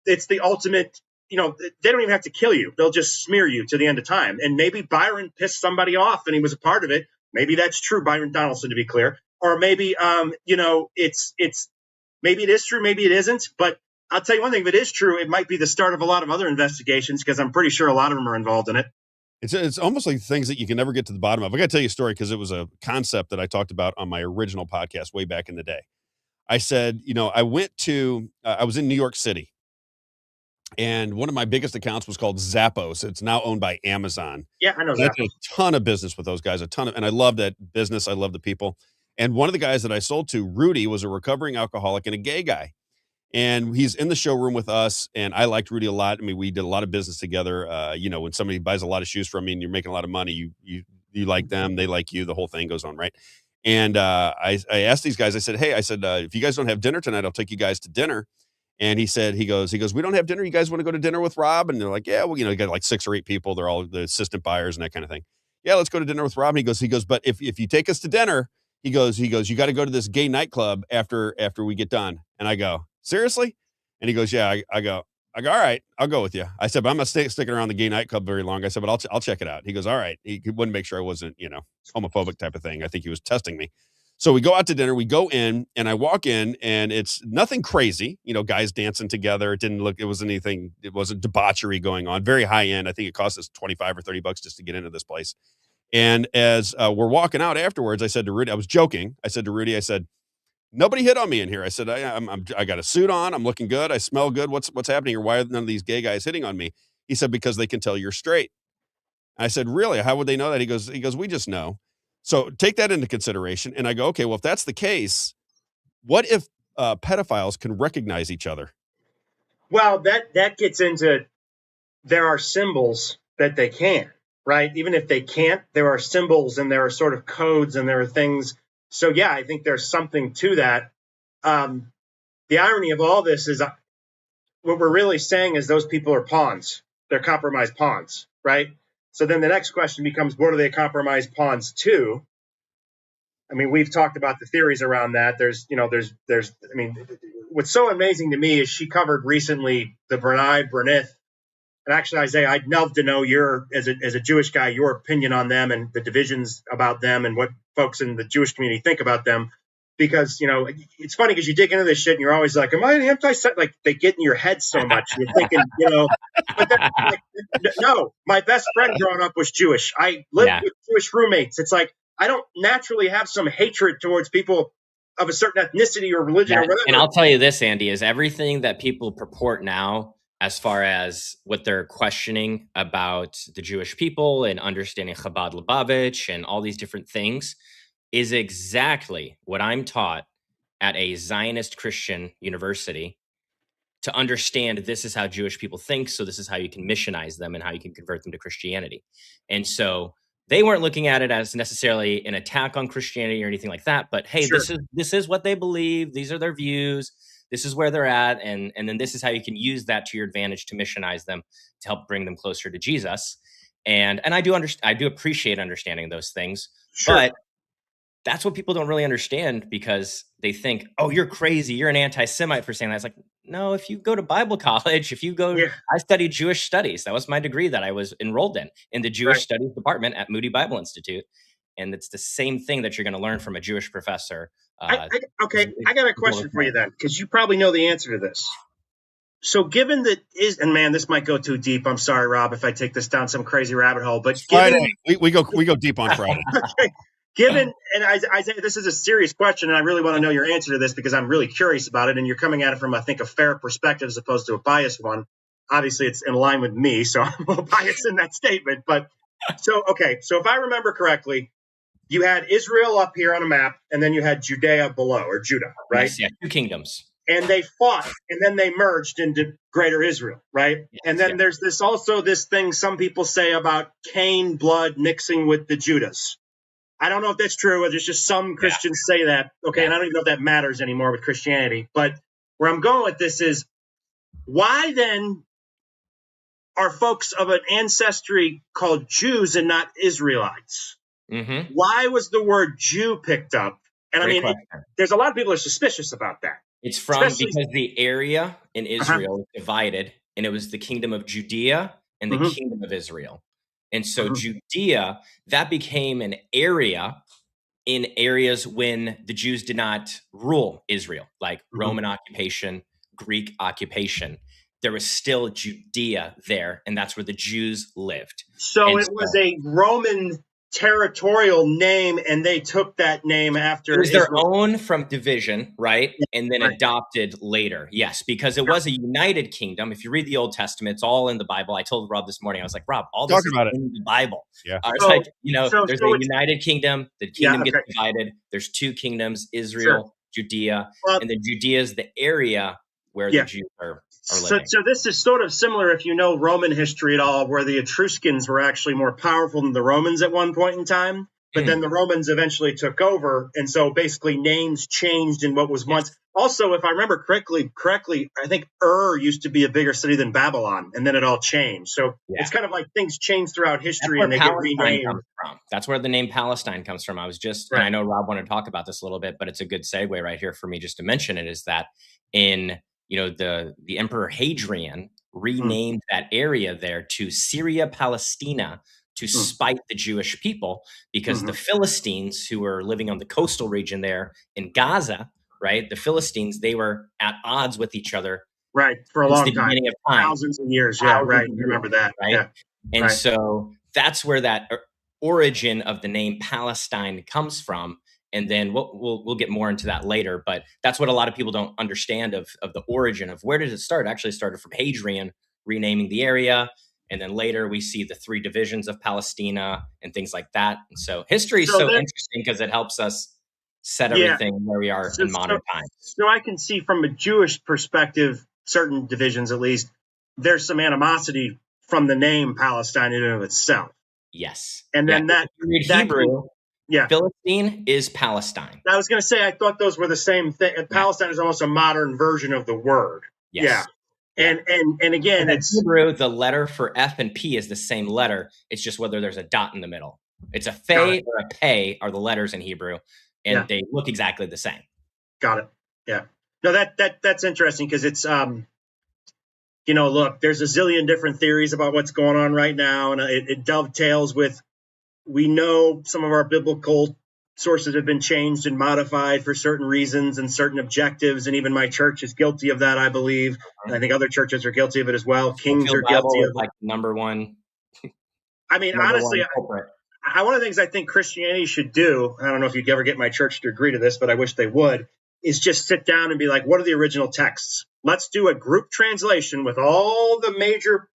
it's the ultimate. They don't even have to kill you; they'll just smear you to the end of time. And maybe Byron pissed somebody off, and he was a part of it. Maybe that's true, Byron Donaldson, to be clear. Or maybe, it's maybe it is true, maybe it isn't. But I'll tell you one thing: if it is true, it might be the start of a lot of other investigations, because I'm pretty sure a lot of them are involved in it. It's almost like things that you can never get to the bottom of. I got to tell you a story because it was a concept that I talked about on my original podcast way back in the day. I said, I was in New York City, and one of my biggest accounts was called Zappos. It's now owned by Amazon. Yeah, I know Zappos. I did Zappos. a ton of business with those guys, and I love that business. I love the people. And one of the guys that I sold to, Rudy, was a recovering alcoholic and a gay guy. And he's in the showroom with us, and I liked Rudy a lot. I mean, we did a lot of business together. When somebody buys a lot of shoes from me and you're making a lot of money, you like them, they like you, the whole thing goes on, right? And I asked these guys, I said, hey, if you guys don't have dinner tonight, I'll take you guys to dinner. And he goes, we don't have dinner. You guys want to go to dinner with Rob? And they're like, yeah, well, you got like 6 or 8 people. They're all the assistant buyers and that kind of thing. Yeah, let's go to dinner with Rob. And he goes, but if you take us to dinner, he goes, you got to go to this gay nightclub after we get done. And I go, seriously? And he goes, yeah. I go, all right, I'll go with you. I said, but I'm not sticking around the gay nightclub very long. I said, but I'll check it out. He goes, all right. He wouldn't make sure I wasn't, homophobic type of thing. I think he was testing me. So we go out to dinner, we go in, and I walk in, and it's nothing crazy, guys dancing together. It wasn't debauchery going on, very high end. I think it cost us $25 or $30 just to get into this place. And as we're walking out afterwards, I said to Rudy, I was joking. I said to Rudy, nobody hit on me in here. I said, I got a suit on. I'm looking good. I smell good. What's happening here? Why are none of these gay guys hitting on me? He said, because they can tell you're straight. I said, really? How would they know that? He goes, we just know. So take that into consideration. And I go, okay, well, if that's the case, what if pedophiles can recognize each other? Well, that gets into, there are symbols that they can, right? Even if they can't, there are symbols and there are sort of codes and there are things. So yeah, I think there's something to that. The irony of all this is what we're really saying is those people are pawns. They're compromised pawns, right? So then the next question becomes, what are they compromised pawns to? I mean, we've talked about the theories around that. What's so amazing to me is she covered recently the B'nai B'rith. And actually, Isaiah, I'd love to know as a Jewish guy, your opinion on them and the divisions about them and what folks in the Jewish community think about them. Because, it's funny because you dig into this shit and you're always like, am I an anti-Semite? Like, they get in your head so much. You're thinking, but then, no, my best friend growing up was Jewish. I lived with Jewish roommates. It's like, I don't naturally have some hatred towards people of a certain ethnicity or religion or whatever. And I'll tell you this, Andy, is everything that people purport now as far as what they're questioning about the Jewish people and understanding Chabad Lubavitch and all these different things is exactly what I'm taught at a Zionist Christian university to understand this is how Jewish people think. So this is how you can missionize them and how you can convert them to Christianity. And so they weren't looking at it as necessarily an attack on Christianity or anything like that. But hey, Sure. this is what they believe. These are their views. This is where they're at. And then this is how you can use that to your advantage to missionize them, to help bring them closer to Jesus. And I do appreciate understanding those things. Sure. But that's what people don't really understand, because they think, oh, you're crazy. You're an anti-Semite for saying that. It's like, no, if you go to Bible college, I studied Jewish studies. That was my degree that I was enrolled in the Jewish studies department at Moody Bible Institute. And it's the same thing that you're going to learn from a Jewish professor. I got a question for you then, because you probably know the answer to this. So given that and man, this might go too deep. I'm sorry, Rob, if I take this down some crazy rabbit hole, but we go deep on Friday. Okay. Given, and Isaiah, this is a serious question, and I really want to know your answer to this because I'm really curious about it, and you're coming at it from, I think, a fair perspective as opposed to a biased one. Obviously, it's in line with me, so I'm a little biased in that statement. But so if I remember correctly, you had Israel up here on a map, and then you had Judea below, or Judah, right? Yes, yeah, 2 kingdoms. And they fought, and then they merged into Greater Israel, right? Yes, and then there's this thing some people say about Cain blood mixing with the Judahs. I don't know if that's true, or there's just some Christians say that. Okay, and I don't even know if that matters anymore with Christianity. But where I'm going with this is, why then are folks of an ancestry called Jews and not Israelites? Mm-hmm. Why was the word Jew picked up? And there's a lot of people are suspicious about that. It's because the area in Israel is divided, and it was the kingdom of Judea and the kingdom of Israel. And so Judea, that became an area in areas when the Jews did not rule Israel, like Roman occupation, Greek occupation. There was still Judea there, and that's where the Jews lived. So it was a Roman territorial name, and they took that name after it was their own from division, right? And then adopted later. Yes, because it was a united kingdom. If you read the Old Testament, it's all in the Bible. I told Rob this morning, I was like, Rob, all this is in the Bible. Yeah. There's a united kingdom. The kingdom gets divided. There's 2 kingdoms, Israel, Judea, and then Judea is the area where the Jews are living. So this is sort of similar, if you know Roman history at all, where the Etruscans were actually more powerful than the Romans at one point in time. But then the Romans eventually took over. And so basically names changed in what was once. Also, if I remember correctly, I think used to be a bigger city than Babylon, and then it all changed. So it's kind of like things change throughout history and they get renamed. That's where the name Palestine comes from. I was just, and I know Rob wanted to talk about this a little bit, but it's a good segue right here for me just to mention it, is that in the Emperor Hadrian renamed that area there to Syria Palestina to spite the Jewish people, because the Philistines, who were living on the coastal region there in Gaza, right? The Philistines, they were at odds with each other. Right. For a long time. Beginning of time. Thousands of years. Yeah, right. Remember that. Right. Yeah. And so that's where that origin of the name Palestine comes from. And then we'll get more into that later. But that's what a lot of people don't understand of the origin of where did it start? It actually started from Hadrian renaming the area. And then later we see the 3 divisions of Palestina and things like that. And so history is so interesting because it helps us set everything where we are in modern times. So I can see from a Jewish perspective, certain divisions at least, there's some animosity from the name Palestine in and of itself. Yes. And then that Hebrew, Philistine is Palestine. I was going to say, I thought those were the same thing. Palestine is almost a modern version of the word. Yes. Yeah. And again, it's Hebrew, the letter for F and P is the same letter. It's just whether there's a dot in the middle. It's a fe or a pay are the letters in Hebrew, and they look exactly the same. Got it. Yeah. No, that's interesting because it's look, there's a zillion different theories about what's going on right now, and it dovetails with, we know some of our biblical sources have been changed and modified for certain reasons and certain objectives, and even my church is guilty of that, I believe. And I think other churches are guilty of it as well. Kings are guilty of like number one. I mean, honestly, one of the things I think Christianity should do, I don't know if you'd ever get my church to agree to this, but I wish they would, is just sit down and be like, what are the original texts? Let's do a group translation with all the major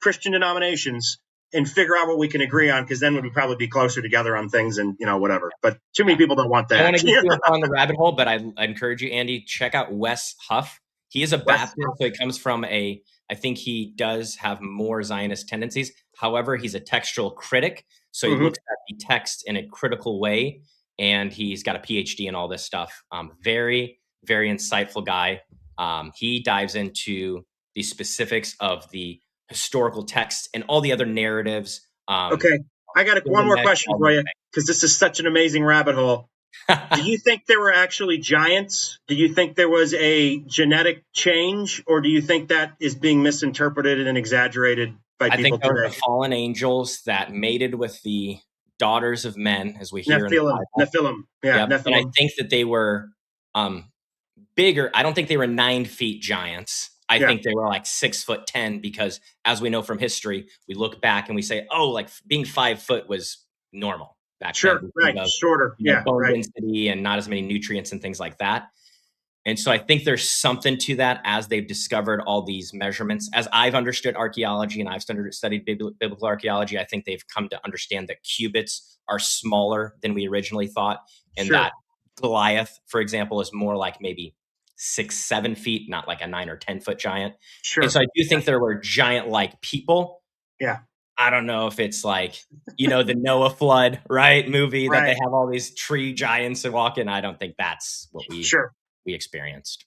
Christian denominations and figure out what we can agree on, because then we'd probably be closer together on things and, whatever. But too many people don't want that. I want to get you on the rabbit hole, but I encourage you, Andy, check out Wes Huff. He is a Baptist, so he comes from I think he does have more Zionist tendencies. However, he's a textual critic, so he looks at the text in a critical way, and he's got a PhD in all this stuff. Very, very insightful guy. He dives into the specifics of the historical text and all the other narratives. Okay, I got one more question for you, because this is such an amazing rabbit hole. Do you think there were actually giants? Do you think there was a genetic change, or do you think that is being misinterpreted and exaggerated by people today? I think there were fallen angels that mated with the daughters of men, as we hear in the Bible. Nephilim. Yeah, Nephilim. And I think that they were bigger. I don't think they were 9 feet giants. I think they were like 6'10", because as we know from history, we look back and we say, oh, like being 5 foot was normal back then. Right, shorter. Bone density and not as many nutrients and things like that. And so I think there's something to that as they've discovered all these measurements. As I've understood archaeology and I've studied biblical archaeology, I think they've come to understand that cubits are smaller than we originally thought. And that Goliath, for example, is more like maybe 6-7 feet, not like a 9 or 10 foot giant. And so I do think there were giant like people. Yeah. I don't know if it's like, the Noah flood, right? Movie that they have all these tree giants and walk in. I don't think that's what we experienced.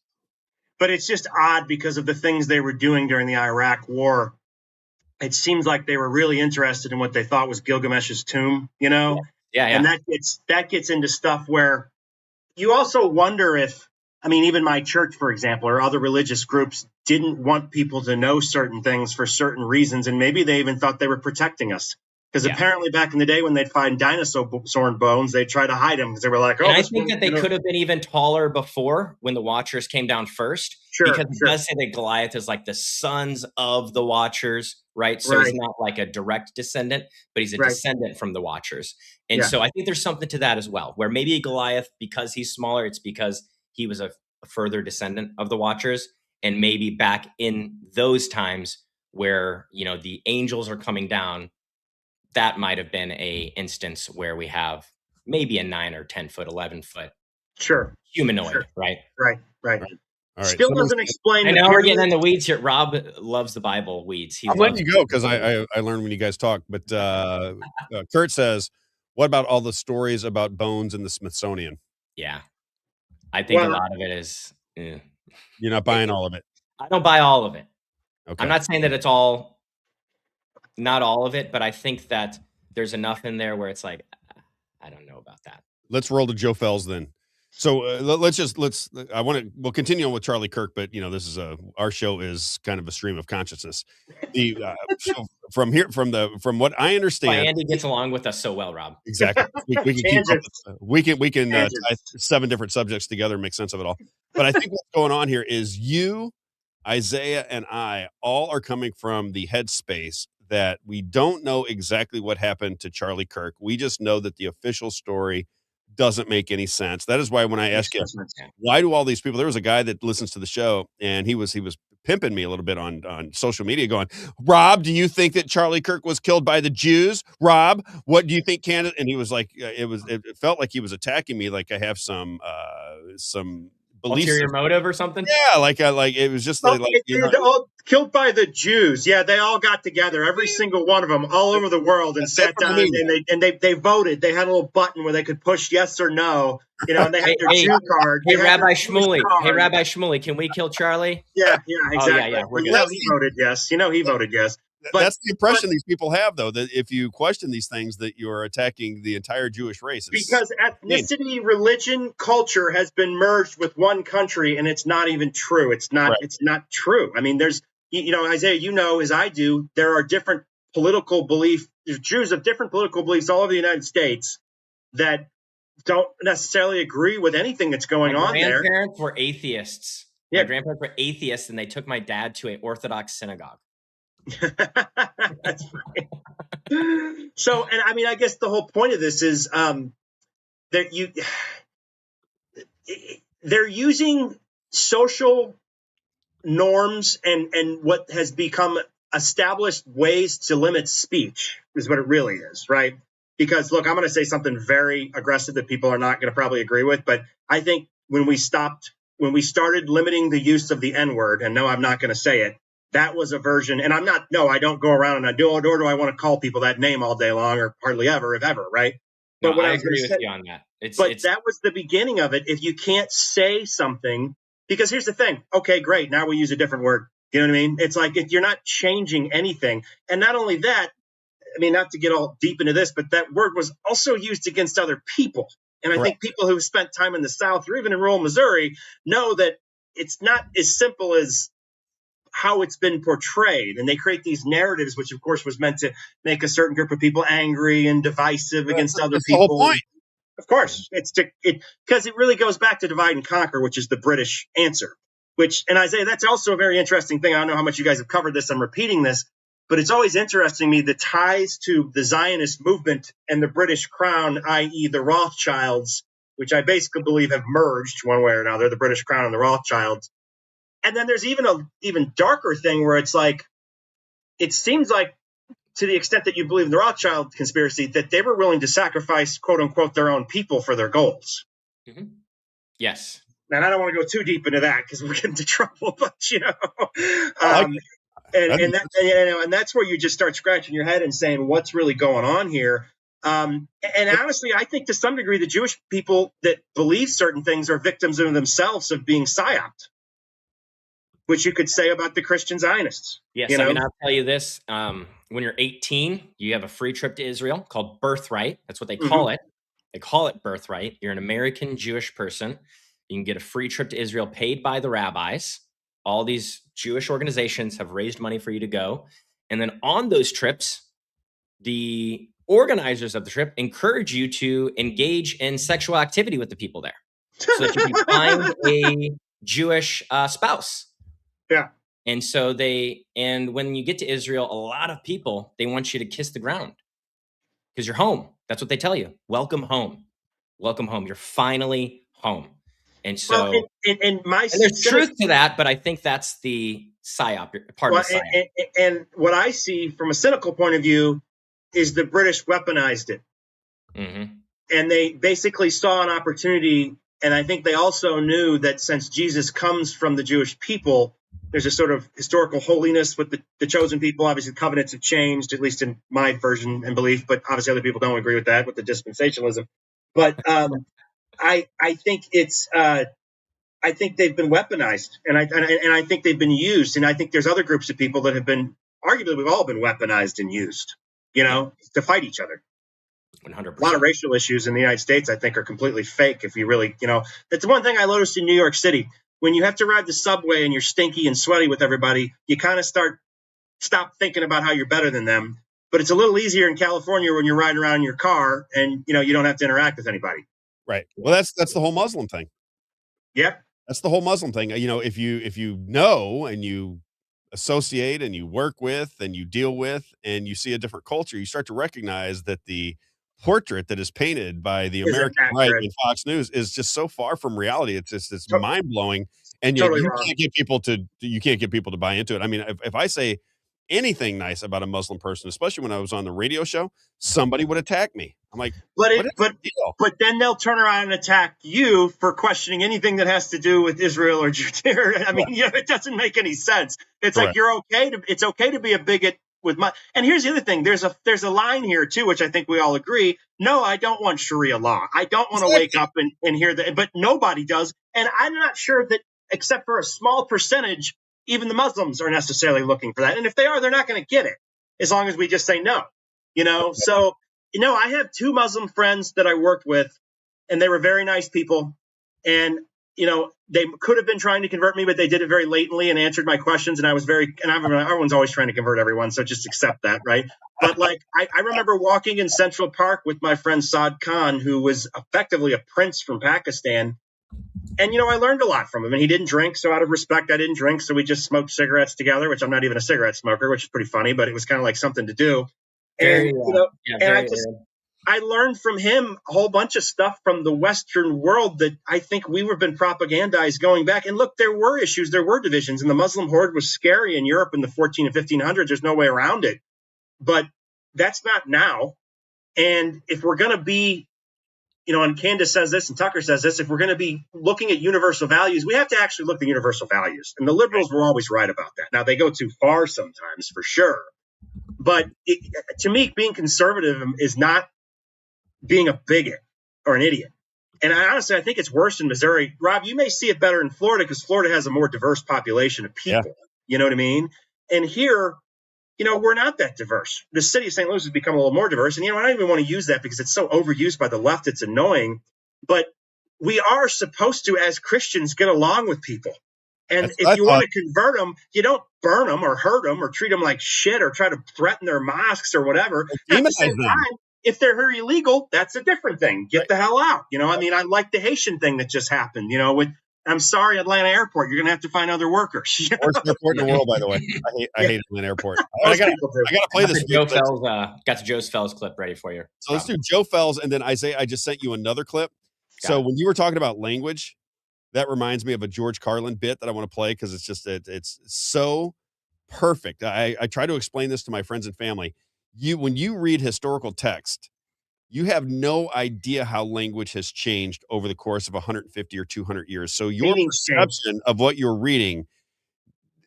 But it's just odd because of the things they were doing during the Iraq war. It seems like they were really interested in what they thought was Gilgamesh's tomb, Yeah. And that gets into stuff where you also wonder if, even my church, for example, or other religious groups didn't want people to know certain things for certain reasons. And maybe they even thought they were protecting us. Because apparently back in the day when they'd find dinosaur bones, they'd try to hide them because they were like, oh, and I think that they could have been even taller before when the Watchers came down first. Because it does say that Goliath is like the sons of the Watchers, right? So he's not like a direct descendant, but he's a descendant from the Watchers. And so I think there's something to that as well, where maybe Goliath, because he's smaller, it's because he was a further descendant of the Watchers. And maybe back in those times where, the angels are coming down, that might have been a instance where we have maybe a 9 or 10 foot, 11 foot humanoid, right? Right. All right. Still doesn't explain. I know we're getting in the weeds here. Rob loves the Bible weeds. I'm letting you go because I learned when you guys talk. But Kurt says, what about all the stories about bones in the Smithsonian? Yeah. I think a lot of it is. You're not buying all of it. I don't buy all of it. Okay. I'm not saying that it's not all of it, but I think that there's enough in there where it's like, I don't know about that. Let's roll to Joe Fells then. So we'll continue on with Charlie Kirk, but this is our show is kind of a stream of consciousness. So from what I understand, Andy gets along with us so well, Rob. Exactly. We can tie 7 different subjects together and make sense of it all. But I think what's going on here is you, Isaiah, and I all are coming from the headspace that we don't know exactly what happened to Charlie Kirk. We just know that the official story doesn't make any sense. That is why when I ask you, why do all these people, there was a guy that listens to the show and he was pimping me a little bit on social media going, Rob, do you think that Charlie Kirk was killed by the Jews? Rob, what do you think Canada? And he was like, it felt like he was attacking me. Like I have some ulterior motive or something. Yeah. Like it was just all killed by the Jews. Yeah. They all got together, every single one of them all over the world and sat down and they voted. They had a little button where they could push yes or no, and they had their Jew card. Hey, Rabbi Shmuley, can we kill Charlie? Yeah, exactly. We're good. He voted yes. He voted yes. But that's the impression these people have, though, that if you question these things, that you're attacking the entire Jewish race. Because ethnicity, religion, culture has been merged with one country, and it's not even true. It's not. Right. It's not true. There's, Isaiah, as I do, there are different political beliefs. There's Jews of different political beliefs all over the United States that don't necessarily agree with anything that's going on there. My grandparents were atheists. Yeah. My grandparents were atheists, and they took my dad to an Orthodox synagogue. That's right. So, and I mean, I guess the whole point of this is that they're using social norms and what has become established ways to limit speech is what it really is, right? Because look, I'm going to say something very aggressive that people are not going to probably agree with, but I think when we started limiting the use of the N-word, and no, I'm not going to say it, that was a version, and I don't go around and nor do I want to call people that name all day long or hardly ever, if ever, right? No, but what I agree with you on that. That was the beginning of it. If you can't say something, because here's the thing. Okay, great. Now we use a different word. You know what I mean? It's like if you're not changing anything. And not only that, I mean, not to get all deep into this, but that word was also used against other people. And I think people who've spent time in the South or even in rural Missouri know that it's not as simple as how it's been portrayed. And they create these narratives, which of course was meant to make a certain group of people angry and divisive against other people. The whole point. Of course, because it really goes back to divide and conquer, which is the British answer. And Isaiah, that's also a very interesting thing. I don't know how much you guys have covered this. I'm repeating this, but it's always interesting to me the ties to the Zionist movement and the British crown, i.e. the Rothschilds, which I basically believe have merged one way or another, the British crown and the Rothschilds. And then there's even a even darker thing where it's like, it seems like, to the extent that you believe in the Rothschild conspiracy, that they were willing to sacrifice, quote unquote, their own people for their goals. Mm-hmm. Yes. And I don't want to go too deep into that because we'll get into trouble, but and that's where you just start scratching your head and saying, what's really going on here? And honestly, I think to some degree, the Jewish people that believe certain things are victims of themselves of being psyoped, which you could say about the Christian Zionists. Yes, I mean, I'll tell you this. When you're 18, you have a free trip to Israel called Birthright. That's what they call it. They call it Birthright. You're an American Jewish person. You can get a free trip to Israel paid by the rabbis. All these Jewish organizations have raised money for you to go. And then on those trips, the organizers of the trip encourage you to engage in sexual activity with the people there so that you can find a Jewish spouse. Yeah. And so when you get to Israel, a lot of people, they want you to kiss the ground because you're home. That's what they tell you. Welcome home. Welcome home. You're finally home. And so and there's truth to that, but I think that's the psyop part of the psyop. And what I see from a cynical point of view is the British weaponized it. Mm-hmm. And they basically saw an opportunity. And I think they also knew that since Jesus comes from the Jewish people, there's a sort of historical holiness with the chosen people. Obviously, the covenants have changed, at least in my version and belief, but obviously other people don't agree with that, with the dispensationalism. But I think I think they've been weaponized, and I think they've been used, and I think there's other groups of people that have been, arguably, we've all been weaponized and used, to fight each other. 100%. A lot of racial issues in the United States, I think, are completely fake. If you really, that's one thing I noticed in New York City. When you have to ride the subway and you're stinky and sweaty with everybody, you kind of stop thinking about how you're better than them. But it's a little easier in California when you're riding around in your car and you don't have to interact with anybody. Right. Well, that's the whole Muslim thing. Yep. That's the whole Muslim thing. If you know and you associate and you work with and you deal with and you see a different culture, you start to recognize that the portrait that is painted by the American right in Fox News is just so far from reality. It's mind blowing, and yet you can't get people to buy into it. I mean, if I say anything nice about a Muslim person, especially when I was on the radio show, somebody would attack me. I'm like, but then they'll turn around and attack you for questioning anything that has to do with Israel or Judea. I mean, it doesn't make any sense. It's like it's okay to be a bigot with and here's the other thing. There's a line here too, which I think we all agree. No, I don't want Sharia law. I don't want to wake up and hear that, but nobody does. And I'm not sure that, except for a small percentage, even the Muslims are necessarily looking for that. And if they are, they're not going to get it as long as we just say no, So, I have 2 Muslim friends that I worked with, and they were very nice people. And, they could have been trying to convert me, but they did it very latently and answered my questions. And everyone's always trying to convert everyone. So just accept that. Right. But I remember walking in Central Park with my friend Saad Khan, who was effectively a prince from Pakistan. And, I learned a lot from him, and he didn't drink. So out of respect, I didn't drink. So we just smoked cigarettes together, which I'm not even a cigarette smoker, which is pretty funny, but it was kind of like something to do. And, I learned from him a whole bunch of stuff from the Western world that I think we were been propagandized going back. And look, there were issues, there were divisions, and the Muslim horde was scary in Europe in the 14 and 1500s. There's no way around it. But that's not now. And if we're going to be, and Candace says this and Tucker says this, if we're going to be looking at universal values, we have to actually look at universal values. And the liberals were always right about that. Now, they go too far sometimes, for sure. But to me, being conservative is not being a bigot or an idiot. And I think it's worse in Missouri. Rob, you may see it better in Florida because Florida has a more diverse population of people. Yeah. You know what I mean? And here, we're not that diverse. The city of St. Louis has become a little more diverse. And, I don't even want to use that because it's so overused by the left. It's annoying. But we are supposed to, as Christians, get along with people. And if you want to convert them, you don't burn them or hurt them or treat them like shit or try to threaten their mosques or whatever. At the same time, if they're illegal, that's a different thing. Get the hell out. I like the Haitian thing that just happened, with, I'm sorry, Atlanta Airport, you're going to have to find other workers. Worst airport in the world, by the way. I hate Atlanta Airport. I got to play this. Got Joe Fells clip ready for you. So let's do Joe Fells, and then Isaiah, I just sent you another clip. When you were talking about language, that reminds me of a George Carlin bit that I want to play because it's so perfect. I try to explain this to my friends and family. When you read historical text, you have no idea how language has changed over the course of 150 or 200 years. So your perception of what you're reading,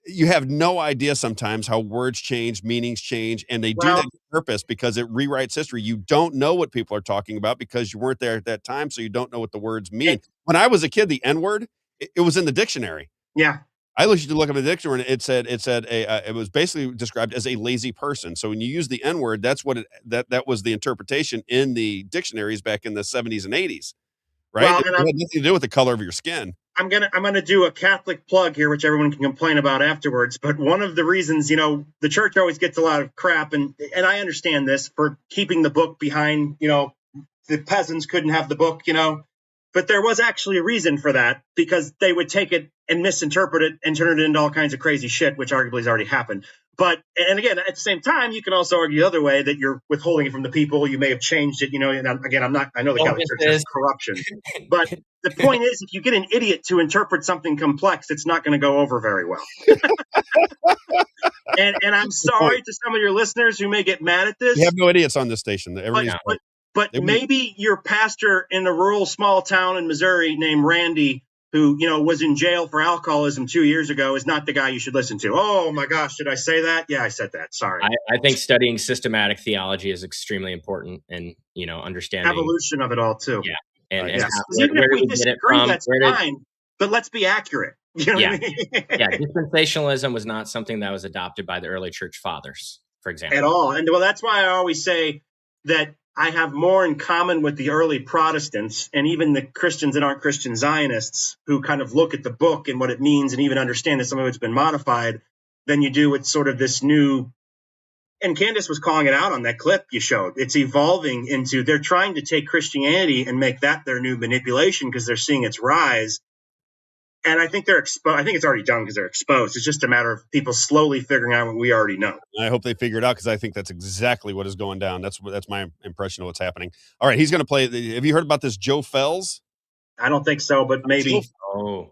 you have no idea sometimes how words change, meanings change, and they do that on purpose because it rewrites history. You don't know what people are talking about because you weren't there at that time, so you don't know what the words mean. When I was a kid, the N-word, it was in the dictionary. Yeah. I used to look up the dictionary, and it was basically described as a lazy person. So when you use the N-word, that's what that was the interpretation in the dictionaries back in the 70s and 80s, right? Well, it had nothing to do with the color of your skin. I'm gonna do a Catholic plug here, which everyone can complain about afterwards. But one of the reasons, the church always gets a lot of crap, and I understand this for keeping the book behind. The peasants couldn't have the book, But there was actually a reason for that because they would take it and misinterpret it and turn it into all kinds of crazy shit, which arguably has already happened. And again, at the same time, you can also argue the other way that you're withholding it from the people. You may have changed it, And again, I know the Catholic Church has corruption, but the point is, if you get an idiot to interpret something complex, it's not going to go over very well. and I'm sorry to some of your listeners who may get mad at this. You have no idiots on this station. But maybe your pastor in a rural small town in Missouri named Randy, who, was in jail for alcoholism 2 years ago, is not the guy you should listen to. Oh, my gosh. Did I say that? Yeah, I said that. Sorry. I think studying systematic theology is extremely important and, understanding. Evolution of it all, too. Yeah. And even if we disagree, that's fine. But let's be accurate. You know what I mean? Yeah. Dispensationalism was not something that was adopted by the early church fathers, for example. At all. And that's why I always say that I have more in common with the early Protestants and even the Christians that aren't Christian Zionists who kind of look at the book and what it means and even understand that some of it's been modified than you do with sort of this new. And Candace was calling it out on that clip you showed. It's evolving into they're trying to take Christianity and make that their new manipulation because they're seeing its rise. And I think they're exposed. I think it's already done because they're exposed. It's just a matter of people slowly figuring out what we already know. I hope they figure it out because I think that's exactly what is going down. That's my impression of what's happening. All right, he's going to play. Have you heard about this Joe Fells? I don't think so, but maybe.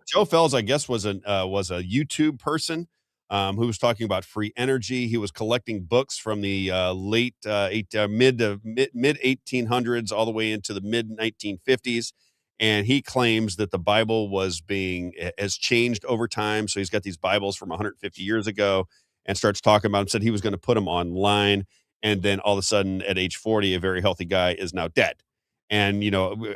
Joe Fells, I guess, was a YouTube person who was talking about free energy. He was collecting books from the mid 1800s all the way into the mid 1950s. And he claims that the Bible has changed over time. So he's got these Bibles from 150 years ago and starts talking about them, said he was going to put them online. And then all of a sudden at age 40, a very healthy guy is now dead. And,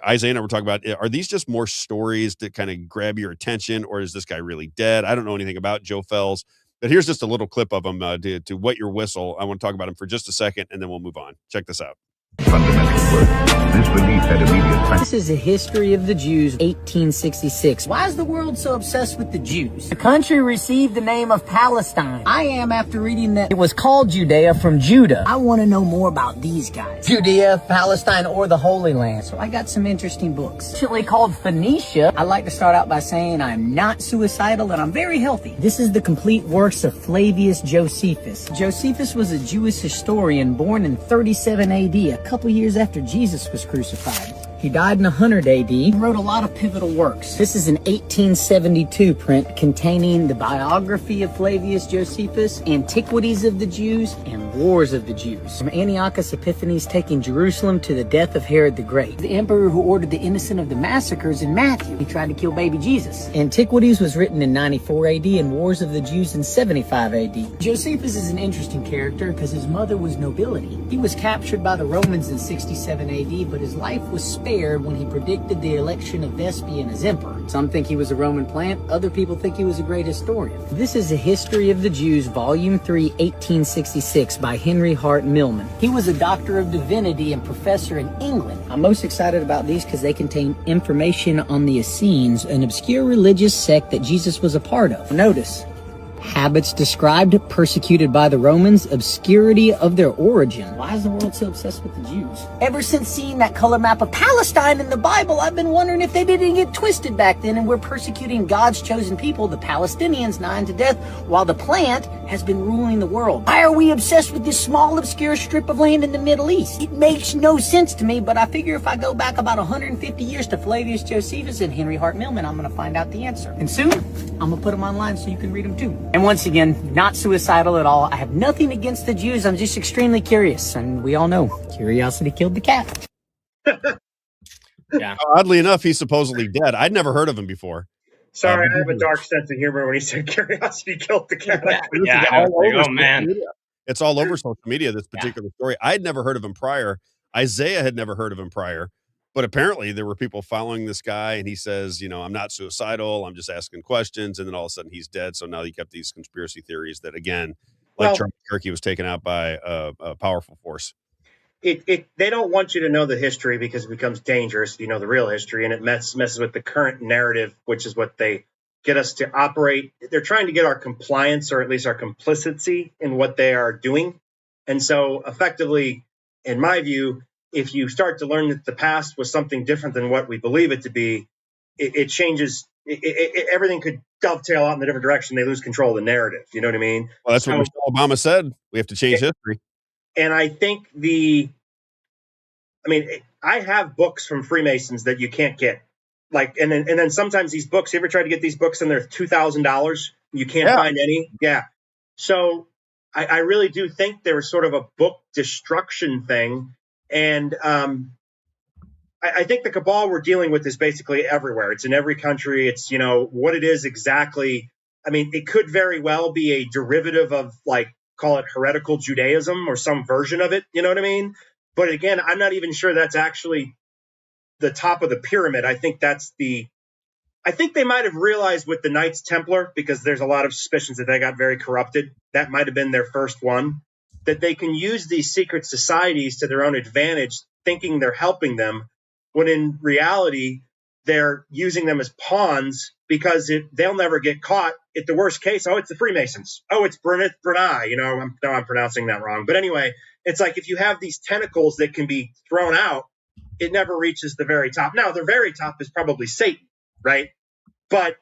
Isaiah and I were talking about, are these just more stories that kind of grab your attention, or is this guy really dead? I don't know anything about Joe Fells, but here's just a little clip of him to wet your whistle. I want to talk about him for just a second, and then we'll move on. Check this out. Fundamentally, But this belief had immediate. This is a history of the Jews, 1866. Why is the world so obsessed with the Jews? The country received the name of Palestine. I am after reading that it was called Judea from Judah. I want to know more about these guys. Judea, Palestine, or the Holy Land. So I got some interesting books. Actually called Phoenicia. I'd like to start out by saying I'm not suicidal and I'm very healthy. This is the complete works of Flavius Josephus. Josephus was a Jewish historian born in 37 AD, a couple years after Jesus was crucified. He died in 100 AD and wrote a lot of pivotal works. This is an 1872 print containing the biography of Flavius Josephus, Antiquities of the Jews, and Wars of the Jews. From Antiochus Epiphanes taking Jerusalem to the death of Herod the Great, the emperor who ordered the innocent of the massacres in Matthew. He tried to kill baby Jesus. Antiquities was written in 94 AD and Wars of the Jews in 75 AD. Josephus is an interesting character because his mother was nobility. He was captured by the Romans in 67 AD, but his life was spared when he predicted the election of Vespasian as emperor. Some think he was a Roman plant, other people think he was a great historian. This is A History of the Jews, Volume 3, 1866 by Henry Hart Millman. He was a doctor of divinity and professor in England. I'm most excited about these because they contain information on the Essenes, an obscure religious sect that Jesus was a part of. Notice, habits described, persecuted by the Romans, obscurity of their origin. Why is the world so obsessed with the Jews? Ever since seeing that color map of Palestine in the Bible, I've been wondering if they didn't get twisted back then and we're persecuting God's chosen people, the Palestinians, nigh to death, while the plant has been ruling the world. Why are we obsessed with this small, obscure strip of land in the Middle East? It makes no sense to me, but I figure if I go back about 150 years to Flavius Josephus and Henry Hart Millman, I'm going to find out the answer. And soon, I'm going to put them online so you can read them too. And once again, not suicidal at all. I have nothing against the Jews. I'm just extremely curious. And we all know, curiosity killed the cat. Yeah. Oddly enough, he's supposedly dead. I'd never heard of him before. Sorry, I have a dark sense of humor when he said curiosity killed the cat. Yeah, oh man. It's all over social media, this particular story. I'd never heard of him prior. Isaiah had never heard of him prior. But apparently there were people following this guy, and he says, I'm not suicidal. I'm just asking questions. And then all of a sudden he's dead. So now you kept these conspiracy theories that, again, like Charlie Kirk, he was taken out by a powerful force. They don't want you to know the history because it becomes dangerous if you know the real history, and it messes with the current narrative, which is what they get us to operate. They're trying to get our compliance, or at least our complicity in what they are doing. And so effectively, in my view, if you start to learn that the past was something different than what we believe it to be, it changes. Everything could dovetail out in a different direction. They lose control of the narrative. You know what I mean? Well, that's what Michelle Obama said. We have to change history. And I think I have books from Freemasons that you can't get. And then sometimes these books, you ever try to get these books and they're $2,000? You can't find any. Yeah. So I really do think there was sort of a book destruction thing. And I think the cabal we're dealing with is basically everywhere. It's in every country. It's, what it is exactly. I mean, it could very well be a derivative of, call it heretical Judaism or some version of it. You know what I mean? But again, I'm not even sure that's actually the top of the pyramid. I think they might have realized with the Knights Templar, because there's a lot of suspicions that they got very corrupted. That might have been their first one, that they can use these secret societies to their own advantage, thinking they're helping them, when in reality, they're using them as pawns because they'll never get caught. At the worst case, it's the Freemasons. It's Brunei. I'm pronouncing that wrong. But anyway, it's like if you have these tentacles that can be thrown out, it never reaches the very top. Now, the very top is probably Satan, right? But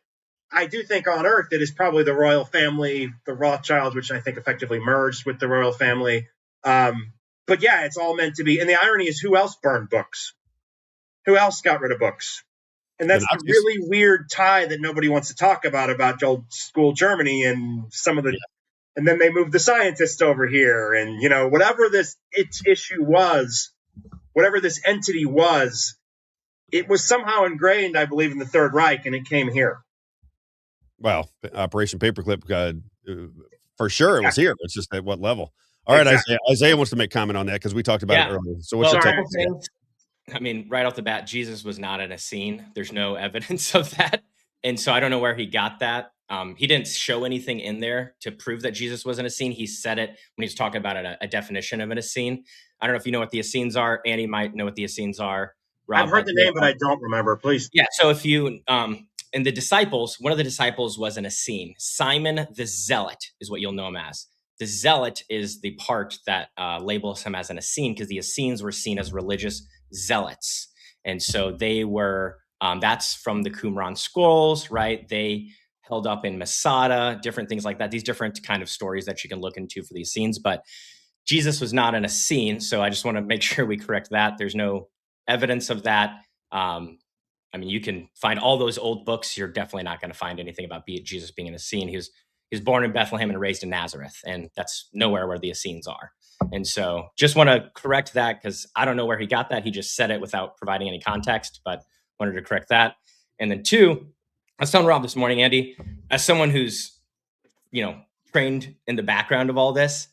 I do think on Earth it is probably the royal family, the Rothschilds, which I think effectively merged with the royal family. But yeah, it's all meant to be. And the irony is, who else burned books? Who else got rid of books? And that's the really weird tie that nobody wants to talk about old school Germany and some of the, and then they moved the scientists over here, and whatever this issue was, whatever this entity was, it was somehow ingrained, I believe, in the Third Reich, and it came here. Well, Operation Paperclip, for sure it was here. It's just at what level? All right, Isaiah wants to make comment on that because we talked about it earlier. So what's your take? I mean, right off the bat, Jesus was not in a scene. There's no evidence of that. And so I don't know where he got that. He didn't show anything in there to prove that Jesus was in a scene. He said it when he was talking about a definition of an Essene. I don't know if you know what the Essenes are. Andy might know what the Essenes are. Robb, I've heard the name, but I don't remember. Please. Yeah. So if you, in the disciples, one of the disciples was an Essene. Simon the Zealot is what you'll know him as. The Zealot is the part that labels him as an Essene, because the Essenes were seen as religious zealots. And so they were, that's from the Qumran scrolls, right? They held up in Masada, different things like that. These different kind of stories that you can look into for these scenes. But Jesus was not an Essene. So I just want to make sure we correct that. There's no evidence of that. I mean, you can find all those old books. You're definitely not going to find anything about Jesus being an Essene. He was born in Bethlehem and raised in Nazareth, and that's nowhere where the Essenes are. And so just want to correct that, because I don't know where he got that. He just said it without providing any context, but wanted to correct that. And then two, I was telling Robb this morning, Andy, as someone who's, trained in the background of all this,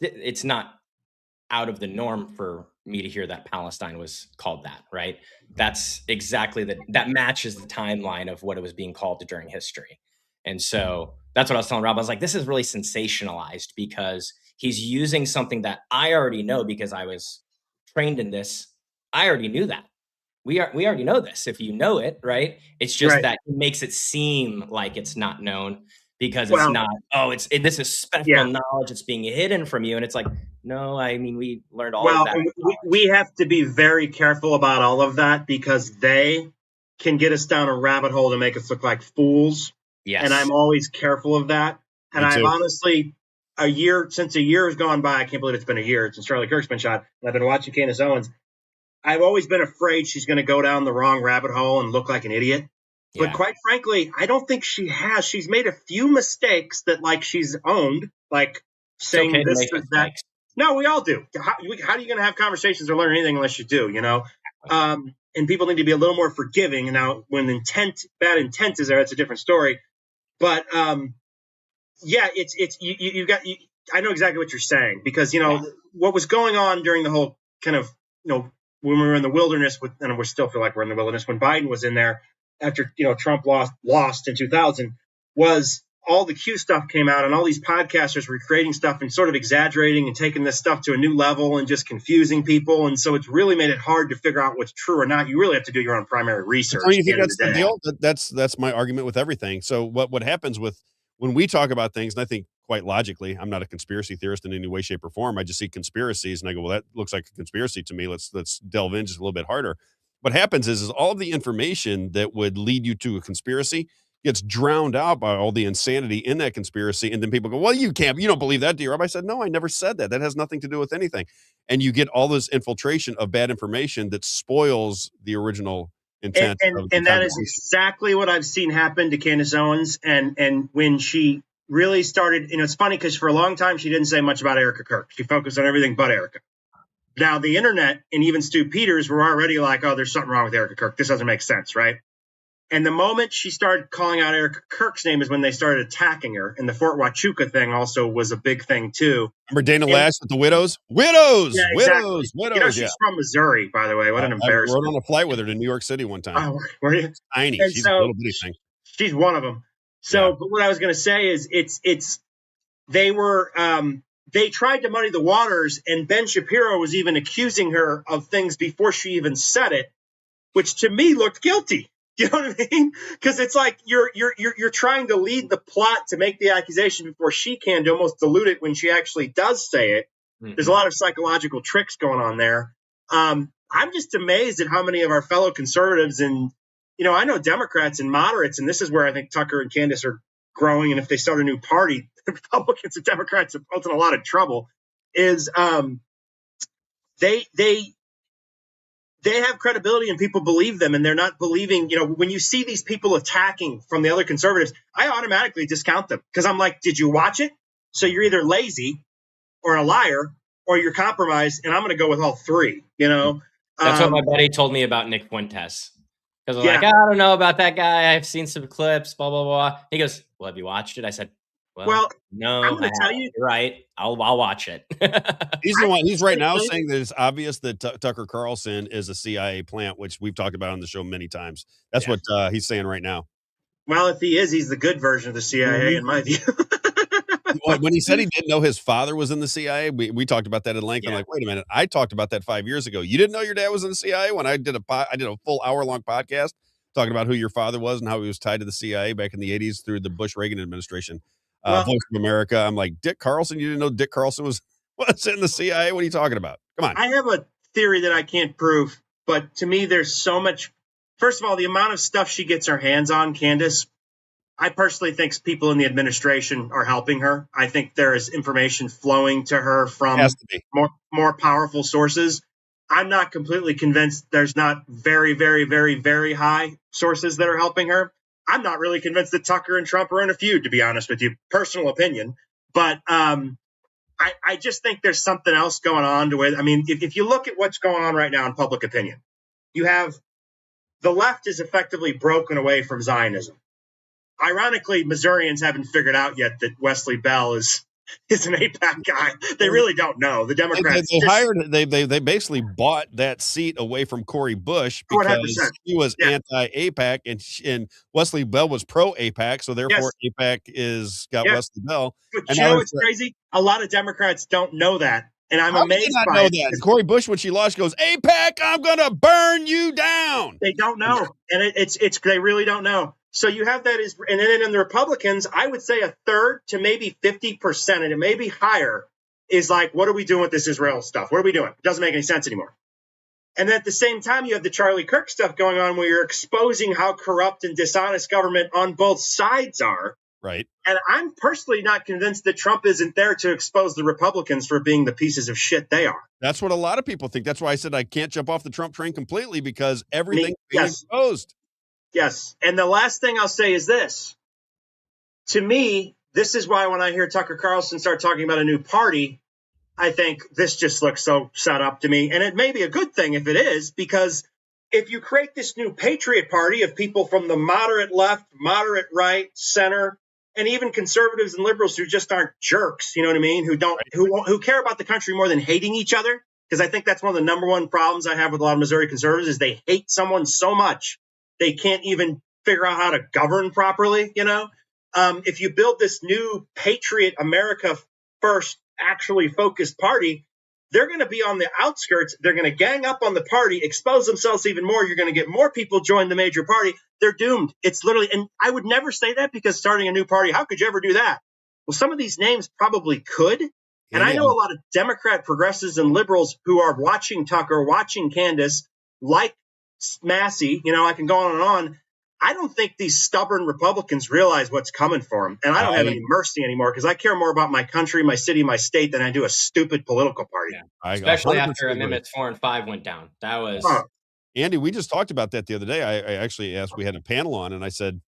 it's not out of the norm for me to hear that Palestine was called that, right? That's exactly that matches the timeline of what it was being called during history. And so that's what I was telling Robb. I was like, this is really sensationalized, because he's using something that I already know because I was trained in this. I already knew that. We already know this. If you know it, right? It's just that it makes it seem like it's not known, because it's not, this is special knowledge. It's being hidden from you. And it's like, no, I mean, we learned all of that. We have to be very careful about all of that, because they can get us down a rabbit hole to make us look like fools. Yes. And I'm always careful of that. And I've honestly, since a year has gone by, I can't believe it's been a year since Charlie Kirk's been shot, and I've been watching Candace Owens. I've always been afraid she's going to go down the wrong rabbit hole and look like an idiot. Yeah. But quite frankly, I don't think she has. She's made a few mistakes that, she's owned, like saying this or that. No, we all do. How are you going to have conversations or learn anything unless you do, and people need to be a little more forgiving. And now when bad intent is there, it's a different story. But it's I know exactly what you're saying, because, what was going on during the whole kind of, when we were in the wilderness and we still feel like we're in the wilderness, when Biden was in there after, Trump lost in 2000, was all the Q stuff came out, and all these podcasters were creating stuff and sort of exaggerating and taking this stuff to a new level and just confusing people. And so it's really made it hard to figure out what's true or not. You really have to do your own primary research. So you think that's the deal? That's my argument with everything. So what happens when we talk about things, and I think quite logically, I'm not a conspiracy theorist in any way, shape, or form. I just see conspiracies and I go, well, that looks like a conspiracy to me. Let's delve in just a little bit harder. What happens is all of the information that would lead you to a conspiracy gets drowned out by all the insanity in that conspiracy. And then people go, well, you don't believe that, do you, Rob? I said, no, I never said that. That has nothing to do with anything. And you get all this infiltration of bad information that spoils the original intent. And that is exactly what I've seen happen to Candace Owens. And when she really started, it's funny, because for a long time, she didn't say much about Erica Kirk. She focused on everything but Erica. Now, the internet and even Stu Peters were already like, oh, there's something wrong with Erica Kirk. This doesn't make sense, right? And the moment she started calling out Erica Kirk's name is when they started attacking her. And the Fort Huachuca thing also was a big thing, too. Remember Dana Lash with the widows? Widows! Yeah, exactly. Widows! She's from Missouri, by the way. What an embarrassment. I rode on a flight with her to New York City one time. Oh, were you? Tiny. And she's a little bitty thing. She's one of them. So, but what I was going to say is they tried to muddy the waters, and Ben Shapiro was even accusing her of things before she even said it, which to me looked guilty. You know what I mean? Because it's like you're trying to lead the plot to make the accusation before she can, to almost dilute it when she actually does say it. Mm-hmm. There's a lot of psychological tricks going on there. I'm just amazed at how many of our fellow conservatives and, I know Democrats and moderates, and this is where I think Tucker and Candace are growing. And if they start a new party, Republicans and Democrats are both in a lot of trouble. Is they have credibility and people believe them, and they're not believing, when you see these people attacking from the other conservatives, I automatically discount them, because I'm like, did you watch it? So you're either lazy or a liar or you're compromised, and I'm going to go with all three, That's what my buddy told me about Nick Fuentes. Because I'm like, I don't know about that guy. I've seen some clips, blah, blah, blah. He goes, well, have you watched it? I said, well no, I'm going to tell you. You're right. I'll watch it. He's the one. He's right now saying that it's obvious that Tucker Carlson is a CIA plant, which we've talked about on the show many times. That's what he's saying right now. Well, if he is, he's the good version of the CIA, in my view. When he said he didn't know his father was in the CIA, we talked about that at length. Yeah. I'm like, wait a minute, I talked about that 5 years ago. You didn't know your dad was in the CIA when I did a full hour-long podcast talking about who your father was and how he was tied to the CIA back in the 80s through the Bush-Reagan administration. Voice of America. I'm like, Dick Carlson, you didn't know Dick Carlson was in the CIA? What are you talking about? Come on. I have a theory that I can't prove, but to me, there's so much. First of all, the amount of stuff she gets her hands on, Candace, I personally think people in the administration are helping her. I think there is information flowing to her from more powerful sources. I'm not completely convinced there's not very, very, very, very high sources that are helping her. I'm not really convinced that Tucker and Trump are in a feud, to be honest with you. Personal opinion. But I just think there's something else going on to it. I mean, if you look at what's going on right now in public opinion, you have the left is effectively broken away from Zionism. Ironically, Missourians haven't figured out yet that Wesley Bell is an AIPAC guy. They really don't know. The Democrats they basically bought that seat away from Cori Bush because 100%. he was anti-AIPAC and Wesley Bell was pro-AIPAC, so therefore AIPAC got Wesley Bell. But you know what's crazy? A lot of Democrats don't know that. And I'm amazed by know that. Cori Bush, when she lost, goes, AIPAC, I'm gonna burn you down. They don't know. And it's they really don't know. So you have that and then in the Republicans, I would say a third to maybe 50%, and it may be higher, is like, what are we doing with this Israel stuff? What are we doing? It doesn't make any sense anymore. And then at the same time, you have the Charlie Kirk stuff going on where you're exposing how corrupt and dishonest government on both sides are. Right. And I'm personally not convinced that Trump isn't there to expose the Republicans for being the pieces of shit they are. That's what a lot of people think. That's why I said I can't jump off the Trump train completely because everything's being exposed. Yes. And the last thing I'll say is this. To me, this is why when I hear Tucker Carlson start talking about a new party, I think this just looks so set up to me. And it may be a good thing if it is, because if you create this new Patriot Party of people from the moderate left, moderate right, center, and even conservatives and liberals who just aren't jerks, you know what I mean? Who care about the country more than hating each other. Because I think that's one of the number one problems I have with a lot of Missouri conservatives is they hate someone so much they can't even figure out how to govern properly. You know, if you build this new Patriot America First actually focused party, they're going to be on the outskirts. They're going to gang up on the party, expose themselves even more. You're going to get more people join the major party. They're doomed. It's literally, and I would never say that because starting a new party, how could you ever do that? Well, some of these names probably could. And I know a lot of Democrat progressives and liberals who are watching Tucker, watching Candace, like Massey, you know, I can go on and on. I don't think these stubborn Republicans realize what's coming for them. And I don't have any mercy anymore because I care more about my country, my city, my state than I do a stupid political party. Yeah. Especially after Amendments 4 and 5 went down. That was... Andy, we just talked about that the other day. I actually asked, we had a panel on, and I said,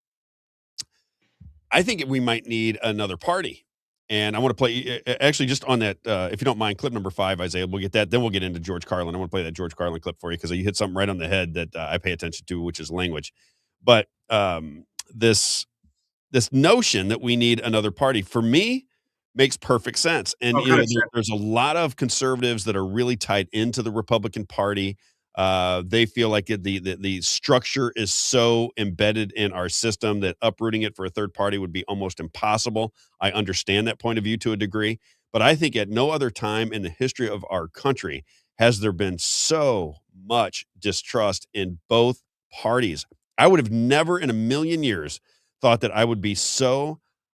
I think we might need another party. And I want to play, actually, just on that, if you don't mind, clip number 5, Isaiah, we'll get that. Then we'll get into George Carlin. I want to play that George Carlin clip for you because you hit something right on the head that I pay attention to, which is language. But this notion that we need another party, for me, makes perfect sense. And you know, there's a lot of conservatives that are really tied into the Republican Party. They feel like the structure is so embedded in our system that uprooting it for a third party would be almost impossible. I understand that point of view to a degree, but I think at no other time in the history of our country has there been so much distrust in both parties. I would have never in a million years thought that I would be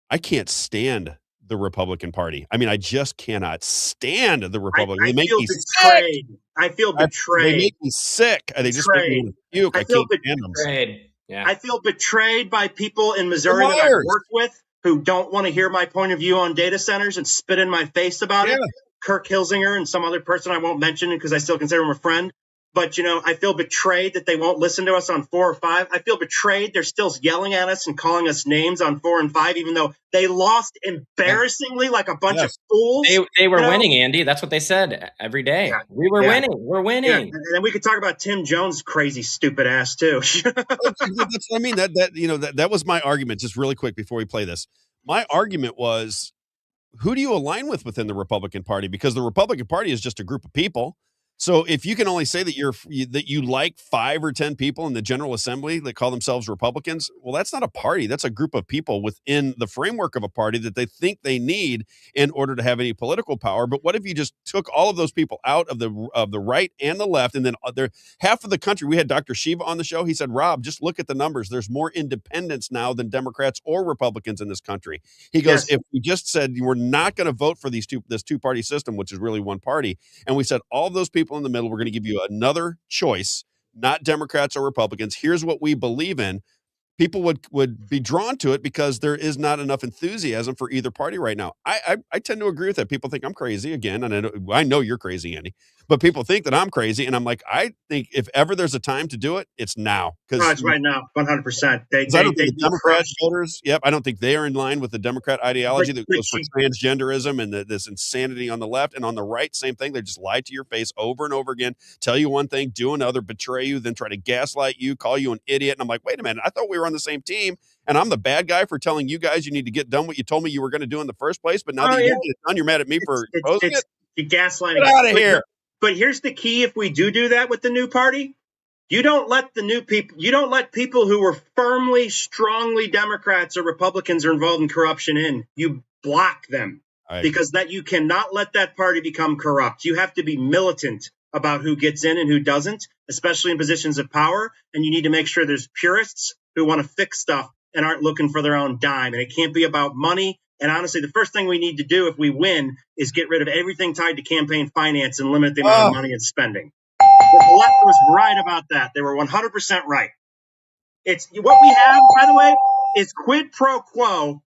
I can't stand the Republican Party. I mean, I just cannot stand the Republican. They make me betrayed. Sick. I feel betrayed. They make me sick. They just make me want to puke. I can't stand them. Yeah. I feel betrayed by people in Missouri that I've worked with who don't want to hear my point of view on data centers and spit in my face about it. Kirk Hilsinger and some other person I won't mention because I still consider him a friend. But, you know, I feel betrayed that they won't listen to us on 4 or 5. I feel betrayed. They're still yelling at us and calling us names on 4 and 5, even though they lost embarrassingly like a bunch of fools. They were winning, Andy. That's what they said every day. Yeah. We were winning. We're winning. Yeah. And then we could talk about Tim Jones' crazy, stupid ass, too. That's what I mean. That was my argument, just really quick before we play this. My argument was, who do you align with within the Republican Party? Because the Republican Party is just a group of people So if you can only say that that you like 5 or 10 people in the General Assembly that call themselves Republicans, well, that's not a party. That's a group of people within the framework of a party that they think they need in order to have any political power. But what if you just took all of those people out of the right and the left, and then half of the country? We had Dr. Shiva on the show. He said, Rob, just look at the numbers. There's more independents now than Democrats or Republicans in this country. He goes, if we just said we're not going to vote for this two-party system, which is really one party, and we said all those people in the middle, we're going to give you another choice, not Democrats or Republicans. Here's what we believe in. People would be drawn to it because there is not enough enthusiasm for either party right now. I tend to agree with that. People think I'm crazy again, and I know you're crazy, Andy, but people think that I'm crazy, and I'm like, I think if ever there's a time to do it, it's now. No, it's right now, 100%. I don't think the Democrat voters, I don't think they are in line with the Democrat ideology that goes for transgenderism and this insanity on the left. And on the right, same thing. They just lie to your face over and over again, tell you one thing, do another, betray you, then try to gaslight you, call you an idiot. And I'm like, wait a minute, I thought we were on the same team, and I'm the bad guy for telling you guys you need to get done what you told me you were going to do in the first place. But now that you get it done, you're mad at me for opposing it? You're gaslighting. Get out of here. But here's the key: if we do that with the new party, you don't let people who were firmly, strongly Democrats or Republicans or involved in corruption in. You block them because that you cannot let that party become corrupt. You have to be militant about who gets in and who doesn't, especially in positions of power. And you need to make sure there's purists who want to fix stuff and aren't looking for their own dime. And it can't be about money. And honestly, the first thing we need to do if we win is get rid of everything tied to campaign finance and limit the amount of money it's spending. The left was right about that. They were 100% right. It's what we have, by the way, is quid pro quo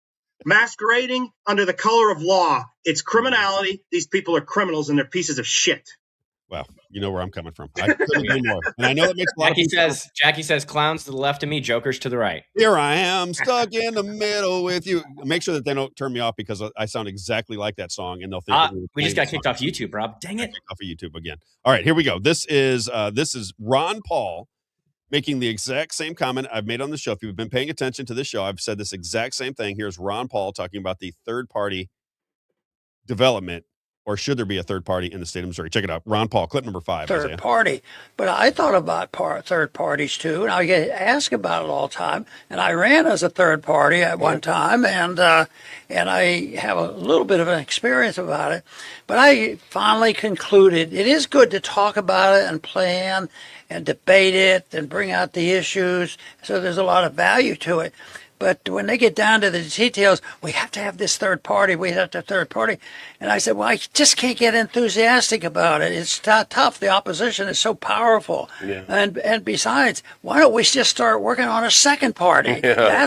masquerading under the color of law. It's criminality. These people are criminals and they're pieces of shit. Well, you know where I'm coming from. I couldn't agree more. And I know that makes a lot Jackie says clowns to the left of me, jokers to the right. Here I am, stuck in the middle with you. Make sure that they don't turn me off because I sound exactly like that song, and they'll think we just got kicked off YouTube, Rob. Dang it! Off of YouTube again. All right, here we go. This is Ron Paul making the exact same comment I've made on the show. If you've been paying attention to this show, I've said this exact same thing. Here's Ron Paul talking about the third-party development. Or should there be a third party in the state of Missouri? Check it out. Ron Paul, clip number 5. Third party. But I thought about third parties too, and I get asked about it all the time. And I ran as a third party at one time, and I have a little bit of an experience about it. But I finally concluded it is good to talk about it and plan and debate it and bring out the issues. So there's a lot of value to it. But when they get down to the details, we have to have this third party. We have to have third party. And I said, well, I just can't get enthusiastic about it. It's tough. The opposition is so powerful. Yeah. And besides, why don't we just start working on a second party? Yeah.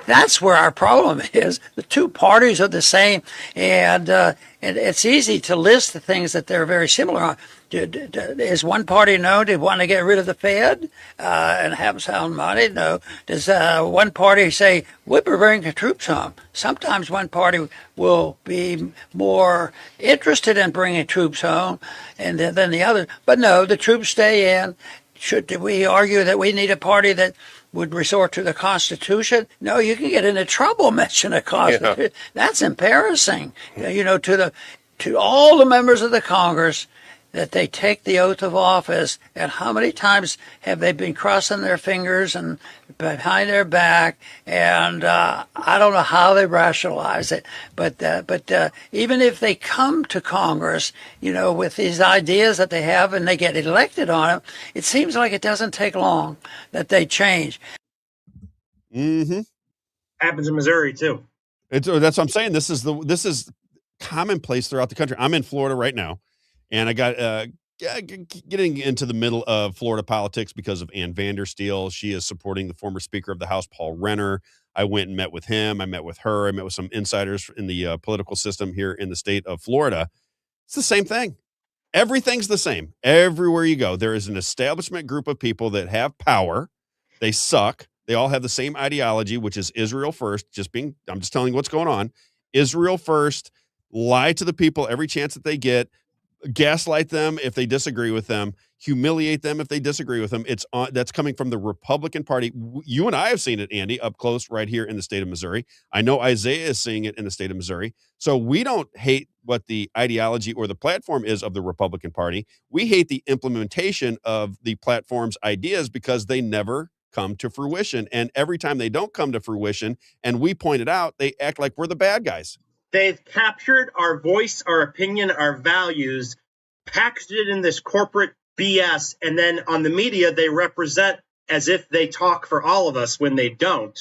That's where our problem is. The two parties are the same. And it's easy to list the things that they're very similar on. Is one party known to want to get rid of the Fed and have sound money? No. Does one party say, we're bringing troops home? Sometimes one party will be more interested in bringing troops home than the other. But no, the troops stay in. Should we argue that we need a party that would resort to the Constitution? No, you can get into trouble mentioning the Constitution. Yeah. That's embarrassing. To all the members of the Congress, that they take the oath of office, and how many times have they been crossing their fingers and behind their back? And I don't know how they rationalize it, but even if they come to Congress, with these ideas that they have and they get elected on them, it seems like it doesn't take long that they change. Mm-hmm. Happens in Missouri too. That's what I'm saying. This is commonplace throughout the country. I'm in Florida right now. And I got getting into the middle of Florida politics because of Ann Vandersteel. She is supporting the former Speaker of the House, Paul Renner. I went and met with him. I met with her. I met with some insiders in the political system here in the state of Florida. It's the same thing. Everything's the same. Everywhere you go, there is an establishment group of people that have power. They suck. They all have the same ideology, which is Israel first. I'm just telling you what's going on. Israel first. Lie to the people every chance that they get. Gaslight them if they disagree with them, humiliate them if they disagree with them. That's coming from the Republican Party. You and I have seen it, Andy, up close right here in the state of Missouri. I know Isaiah is seeing it in the state of Missouri. So we don't hate what the ideology or the platform is of the Republican Party. We hate the implementation of the platform's ideas because they never come to fruition. And every time they don't come to fruition, and we point it out, they act like we're the bad guys. They've captured our voice, our opinion, our values, packaged it in this corporate BS, and then on the media, they represent as if they talk for all of us when they don't.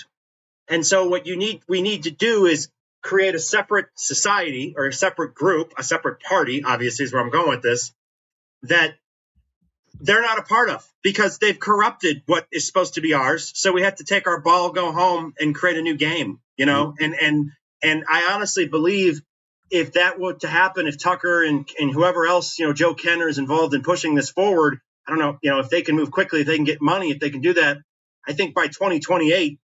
And so what we need to do is create a separate society or a separate group, a separate party, obviously is where I'm going with this, that they're not a part of because they've corrupted what is supposed to be ours. So we have to take our ball, go home, and create a new game, you know? And I honestly believe if that were to happen, if Tucker and whoever else, you know, Joe Kenner is involved in pushing this forward, I don't know, you know, if they can move quickly, if they can get money, if they can do that, I think by 2028,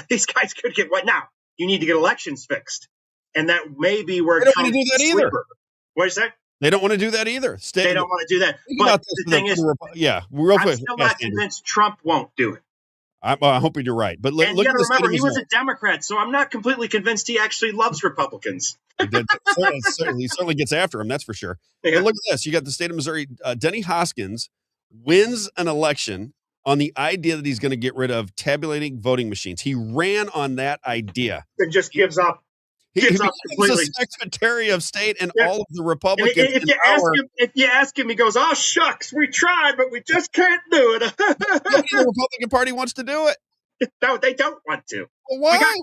these guys could get right now. You need to get elections fixed. And that may be where they don't want to do that either. What is that? They don't want to do that either. They don't want to do that. But the thing is, real quick. I'm still not convinced Trump won't do it. I'm hoping you're right. But and you got to remember, he was a Democrat, so I'm not completely convinced he actually loves Republicans. He certainly gets after him, that's for sure. Yeah. But look at this. You got the state of Missouri. Denny Hoskins wins an election on the idea that he's going to get rid of tabulating voting machines. He ran on that idea. And just gives up. He becomes the Secretary of State, and all of the Republicans. If you ask him, he goes, "Oh shucks, we tried, but we just can't do it." The Republican Party wants to do it. No, they don't want to. Well, why?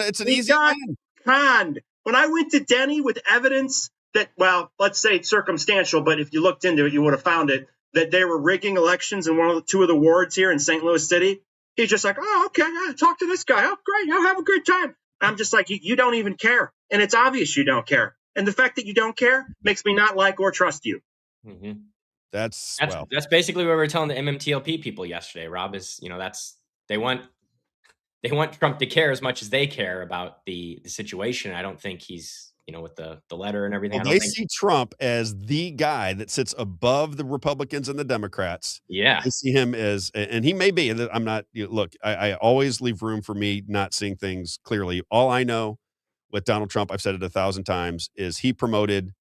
It's an easy win. Conned. When I went to Denny with evidence that, well, let's say it's circumstantial, but if you looked into it, you would have found it, that they were rigging elections in two of the wards here in St. Louis City. He's just like, "Oh, okay, talk to this guy. Oh, great, I'll have a good time." I'm just like, you don't even care. And it's obvious you don't care. And the fact that you don't care makes me not like or trust you. Mm-hmm. That's basically what we were telling the MMTLP people yesterday, Rob, is, you know, they want Trump to care as much as they care about the situation. I don't think he's, you know, with the letter and everything. Well, they see Trump as the guy that sits above the Republicans and the Democrats. Yeah. They see him as, and he may be, I'm not, look, I always leave room for me not seeing things clearly. All I know with Donald Trump, I've said it 1,000 times, is he promoted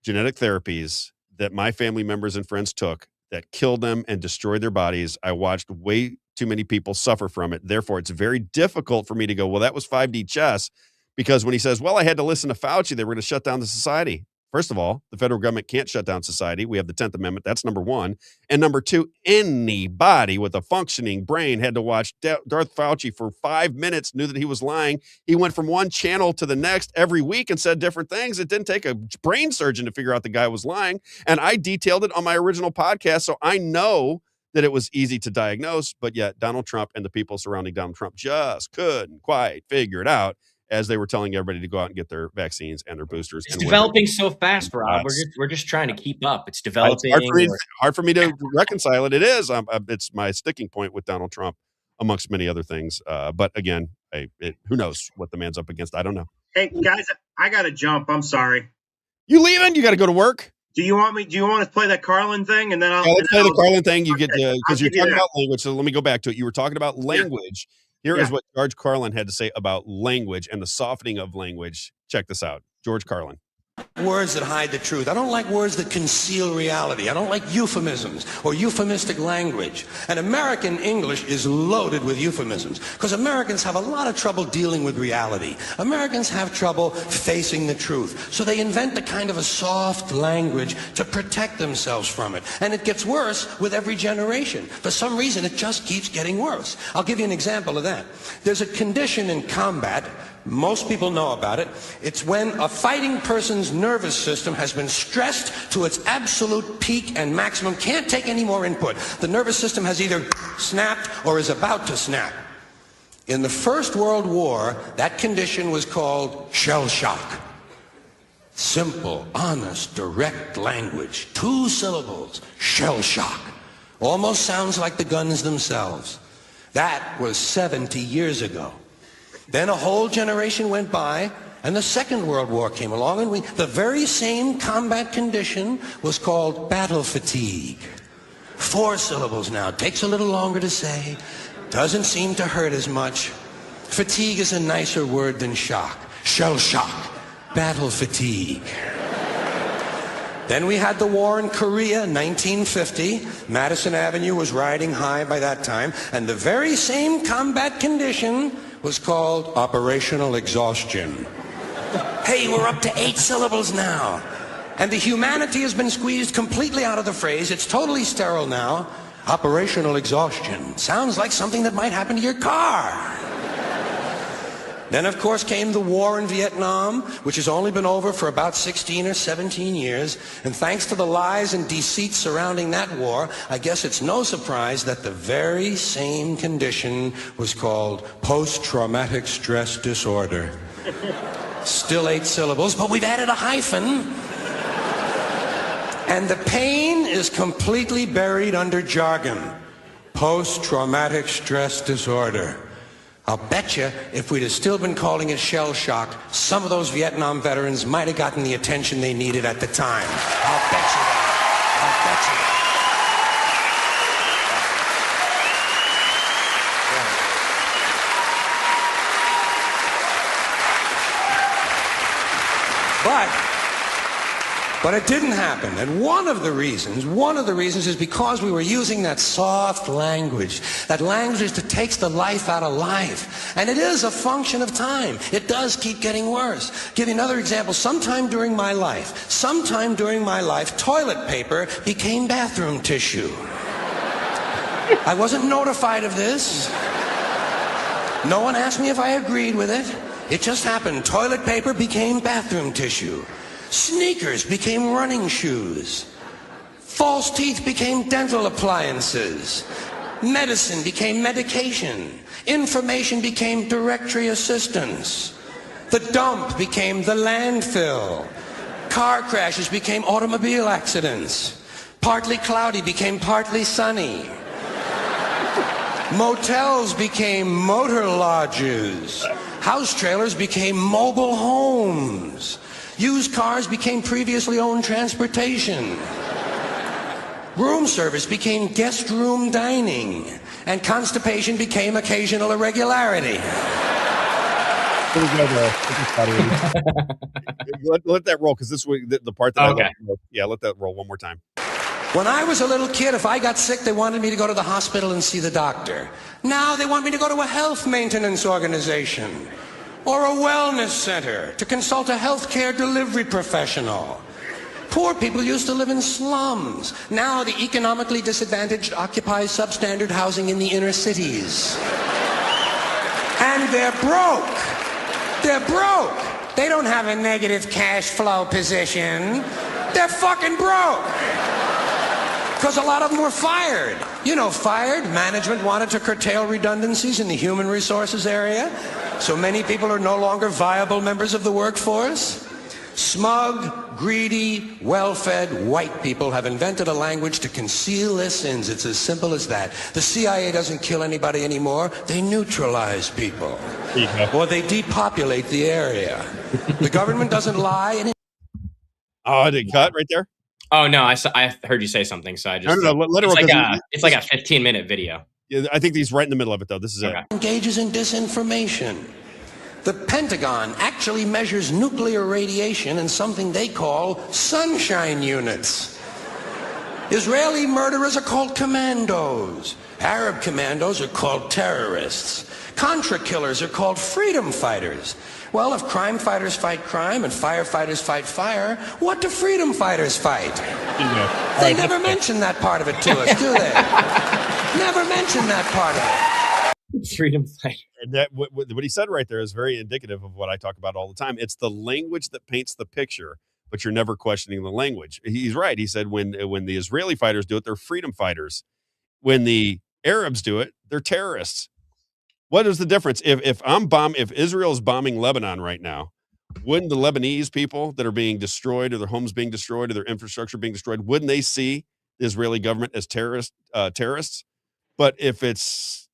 genetic therapies that my family members and friends took that killed them and destroyed their bodies. I watched way too many people suffer from it. Therefore, it's very difficult for me to go, well, that was 5D chess. Because when he says, well, I had to listen to Fauci, they were going to shut down the society. First of all, the federal government can't shut down society. We have the 10th Amendment. That's number one. And number two, anybody with a functioning brain had to watch Darth Fauci for 5 minutes, knew that he was lying. He went from one channel to the next every week and said different things. It didn't take a brain surgeon to figure out the guy was lying. And I detailed it on my original podcast, so I know that it was easy to diagnose, but yet Donald Trump and the people surrounding Donald Trump just couldn't quite figure it out, as they were telling everybody to go out and get their vaccines and their boosters. It's developing so fast, Rob. We're just trying to keep up. It's developing. It's hard for me to reconcile it. It is. It's my sticking point with Donald Trump, amongst many other things. But again, who knows what the man's up against? I don't know. Hey, guys, I got to jump. I'm sorry. You leaving? You got to go to work? Do you want to play that Carlin thing? And then let's play the Carlin thing. You get because you're talking about language. So let me go back to it. You were talking about language. Yeah. Here is what George Carlin had to say about language and the softening of language. Check this out. George Carlin. Words that hide the truth. I don't like words that conceal reality. I don't like euphemisms or euphemistic language. And American English is loaded with euphemisms because Americans have a lot of trouble dealing with reality. Americans have trouble facing the truth. So they invent a kind of a soft language to protect themselves from it. And it gets worse with every generation. For some reason, it just keeps getting worse. I'll give you an example of that. There's a condition in combat. Most people know about it. It's when a fighting person's nervous system has been stressed to its absolute peak and maximum, can't take any more input. The nervous system has either snapped or is about to snap. In the First World War, that condition was called shell shock. Simple, honest, direct language. 2 syllables. Shell shock. Almost sounds like the guns themselves. That was 70 years ago. Then a whole generation went by, and the Second World War came along, and the very same combat condition was called battle fatigue. 4 syllables now. Takes a little longer to say. Doesn't seem to hurt as much. Fatigue is a nicer word than shock. Shell shock. battle fatigue. Then we had the war in Korea, 1950. Madison Avenue was riding high by that time, and the very same combat condition was called operational exhaustion. Hey, we're up to 8 syllables now. And the humanity has been squeezed completely out of the phrase. It's totally sterile now. Operational exhaustion. Sounds like something that might happen to your car. Then, of course, came the war in Vietnam, which has only been over for about 16 or 17 years. And thanks to the lies and deceit surrounding that war, I guess it's no surprise that the very same condition was called post-traumatic stress disorder. Still 8 syllables, but we've added a hyphen. And the pain is completely buried under jargon. Post-traumatic stress disorder. I'll bet you if we'd have still been calling it shell shock, some of those Vietnam veterans might have gotten the attention they needed at the time. I'll bet you that. I'll bet you that. But it didn't happen. And one of the reasons is because we were using that soft language, that language that takes the life out of life. And it is a function of time. It does keep getting worse. Give you another example. Sometime during my life, toilet paper became bathroom tissue. I wasn't notified of this. No one asked me if I agreed with it. It just happened. Toilet paper became bathroom tissue. Sneakers became running shoes. False teeth became dental appliances. Medicine became medication. Information became directory assistance. The dump became the landfill. Car crashes became automobile accidents. Partly cloudy became partly sunny. Motels became motor lodges. House trailers became mobile homes. Used cars became previously owned transportation. Room service became guest room dining. And constipation became occasional irregularity. let that roll, because this was the part that I love. Yeah, let that roll one more time. When I was a little kid, if I got sick, they wanted me to go to the hospital and see the doctor. Now they want me to go to a health maintenance organization or a wellness center to consult a healthcare delivery professional. Poor people used to live in slums. Now the economically disadvantaged occupy substandard housing in the inner cities. And they're broke. They're broke. They don't have a negative cash flow position. They're fucking broke. Because a lot of them were fired. You know, fired. Management wanted to curtail redundancies in the human resources area. So many people are no longer viable members of the workforce. Smug, greedy, well-fed white people have invented a language to conceal their sins. It's as simple as that. The CIA doesn't kill anybody anymore. They neutralize people. Or they depopulate the area. The government doesn't lie. Oh, did it cut right there? Oh, no, I heard you say something, so I just... No, let it it's like a 15-minute video. Yeah, I think he's right in the middle of it, though. This is it. Engages in disinformation. The Pentagon actually measures nuclear radiation in something they call sunshine units. Israeli murderers are called commandos. Arab commandos are called terrorists. Contra killers are called freedom fighters. Well, if crime fighters fight crime and firefighters fight fire, what do freedom fighters fight? They never mention that part of it to us, do they? Never mention that part of it. Freedom fighter. And that what he said right there is very indicative of what I talk about all the time. It's the language that paints the picture, but you're never questioning the language. He's right. He said when the Israeli fighters do it, they're freedom fighters. When the Arabs do it, they're terrorists. What is the difference? If Israel is bombing Lebanon right now, wouldn't the Lebanese people that are being destroyed, or their homes being destroyed, or their infrastructure being destroyed, wouldn't they see the Israeli government as terrorists? But if it's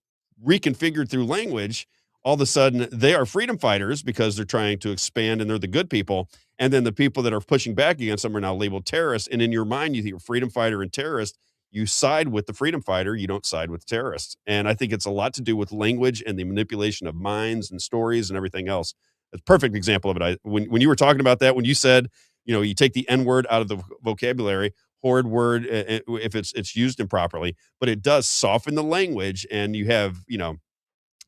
reconfigured through language, all of a sudden they are freedom fighters because they're trying to expand and they're the good people. And then the people that are pushing back against them are now labeled terrorists. And in your mind, you think freedom fighter and terrorist, you side with the freedom fighter, you don't side with the terrorists. And I think it's a lot to do with language and the manipulation of minds and stories and everything else. a perfect example of it. When you were talking about that, when you said, you take the N word out of the vocabulary, horrid word, if it's used improperly, but it does soften the language, and you have,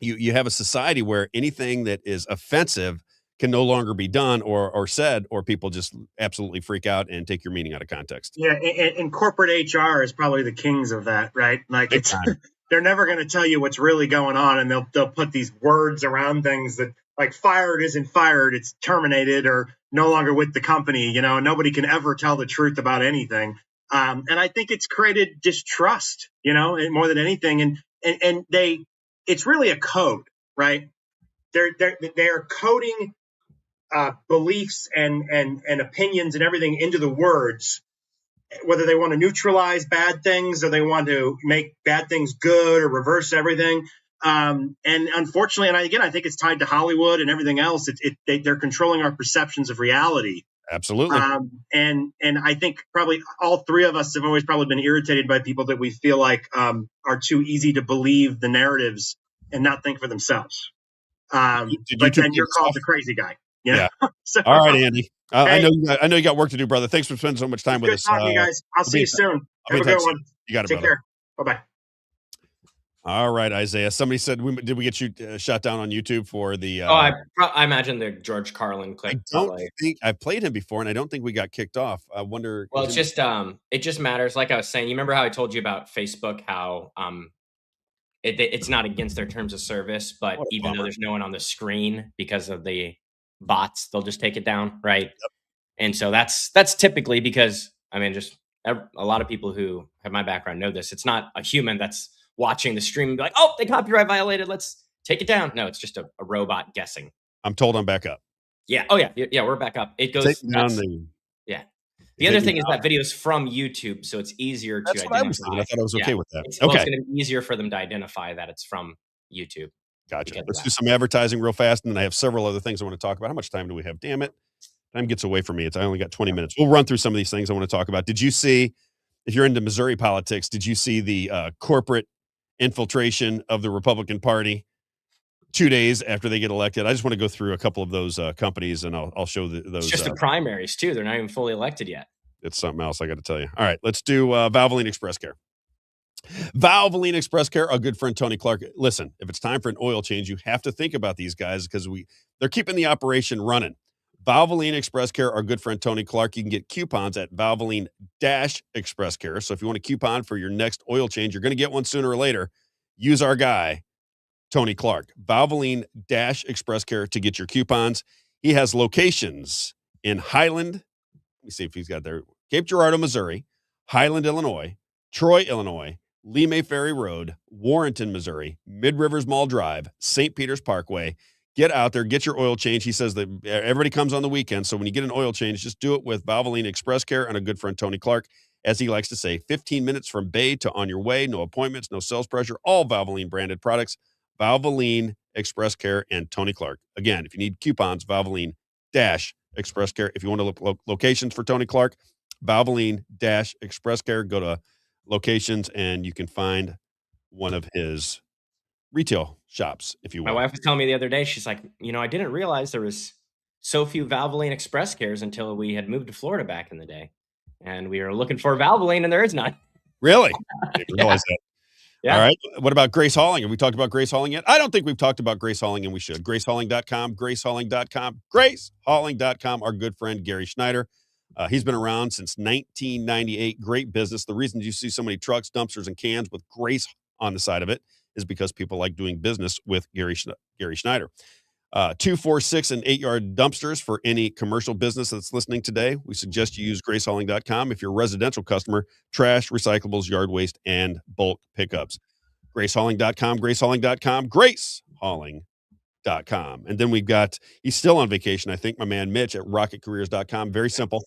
you have a society where anything that is offensive can no longer be done or said, or people just absolutely freak out and take your meaning out of context. Yeah, and corporate HR is probably the kings of that, right? Like Big time. They're never going to tell you what's really going on, and they'll put these words around things that, like, fired isn't fired, it's terminated or no longer with the company. Nobody can ever tell the truth about anything, and I think it's created distrust, more than anything, and it's really a code, right? They're coding beliefs and opinions and everything into the words, whether they want to neutralize bad things or they want to make bad things good or reverse everything. And unfortunately, and again, I think it's tied to Hollywood and everything else. They're controlling our perceptions of reality. Absolutely. And I think probably all three of us have always probably been irritated by people that we feel like are too easy to believe the narratives and not think for themselves. But then you're called the crazy guy. Yeah. So, all right, Andy. I hey, know you got work to do, brother. Thanks for spending so much time with us. Good talking, guys. I'll see you soon. Have a good one. You got it, Take brother. care. Bye-bye. All right, Isaiah. Somebody said, did we get you shot down on YouTube for the? I imagine the George Carlin clip. I don't think I've played him before, and I don't think we got kicked off. I wonder. Well, it just matters. Like I was saying, you remember how I told you about Facebook? How it's not against their terms of service, but even though there's no one on the screen because of the bots, they'll just take it down, right? Yep. And so that's typically because, just a lot of people who have my background know this. It's not a human that's watching the stream and be like, oh, they copyright violated, let's take it down. No, it's just a robot guessing. I'm told I'm back up. Yeah. Oh yeah. Yeah, we're back up. It goes down yeah. The other thing is that video is from YouTube, so it's easier to identify. What I was thinking. I thought I was okay with that. It's going to be easier for them to identify that it's from YouTube. Gotcha. Let's do some advertising real fast, and then I have several other things I want to talk about. How much time do we have? Damn it. Time gets away from me. I only got 20 minutes. We'll run through some of these things I want to talk about. Did you see, if you're into Missouri politics, did you see the corporate infiltration of the Republican Party 2 days after they get elected? I just want to go through a couple of those companies, and I'll show those. It's just the primaries, too. They're not even fully elected yet. It's something else I got to tell you. All right, let's do Valvoline Express Care. Valvoline Express Care, our good friend Tony Clark. Listen, if it's time for an oil change, you have to think about these guys because they're keeping the operation running. Valvoline Express Care, our good friend Tony Clark. You can get coupons at Valvoline-Express Care. So if you want a coupon for your next oil change, you're going to get one sooner or later. Use our guy, Tony Clark. Valvoline-Express Care to get your coupons. He has locations in Highland. Let me see if he's got there. Cape Girardeau, Missouri, Highland, Illinois, Troy, Illinois, Lee Ferry Road, Warrenton, Missouri, Mid Rivers Mall Drive, St. Peter's Parkway. Get out there, get your oil change. He says that everybody comes on the weekend, so when you get an oil change, just do it with Valvoline Express Care and a good friend, Tony Clark. As he likes to say, 15 minutes from bay to on your way, no appointments, no sales pressure, all Valvoline branded products. Valvoline Express Care and Tony Clark. Again, if you need coupons, Valvoline-Express Care. If you want to look locations for Tony Clark, Valvoline-Express Care. Go to locations and you can find one of his retail shops, if you will. My wife was telling me the other day, she's like, I didn't realize there was so few Valvoline Express Cares until we had moved to Florida back in the day. And we were looking for Valvoline and there is none. Really? I didn't realize that. Yeah. All right. What about Grace Hauling? Have we talked about Grace Hauling yet? I don't think we've talked about Grace Hauling, and we should. GraceHauling.com, GraceHauling.com, GraceHauling.com. Our good friend Gary Schneider. He's been around since 1998. Great business. The reason you see so many trucks, dumpsters, and cans with Grace on the side of it is because people like doing business with Gary Schneider. 2, 4, 6, and 8-yard dumpsters for any commercial business that's listening today. We suggest you use GraceHauling.com. If you're a residential customer, trash, recyclables, yard waste, and bulk pickups. GraceHauling.com, GraceHauling.com, GraceHauling.com. And then we've got, he's still on vacation, I think, my man Mitch at RocketCareers.com. Very simple.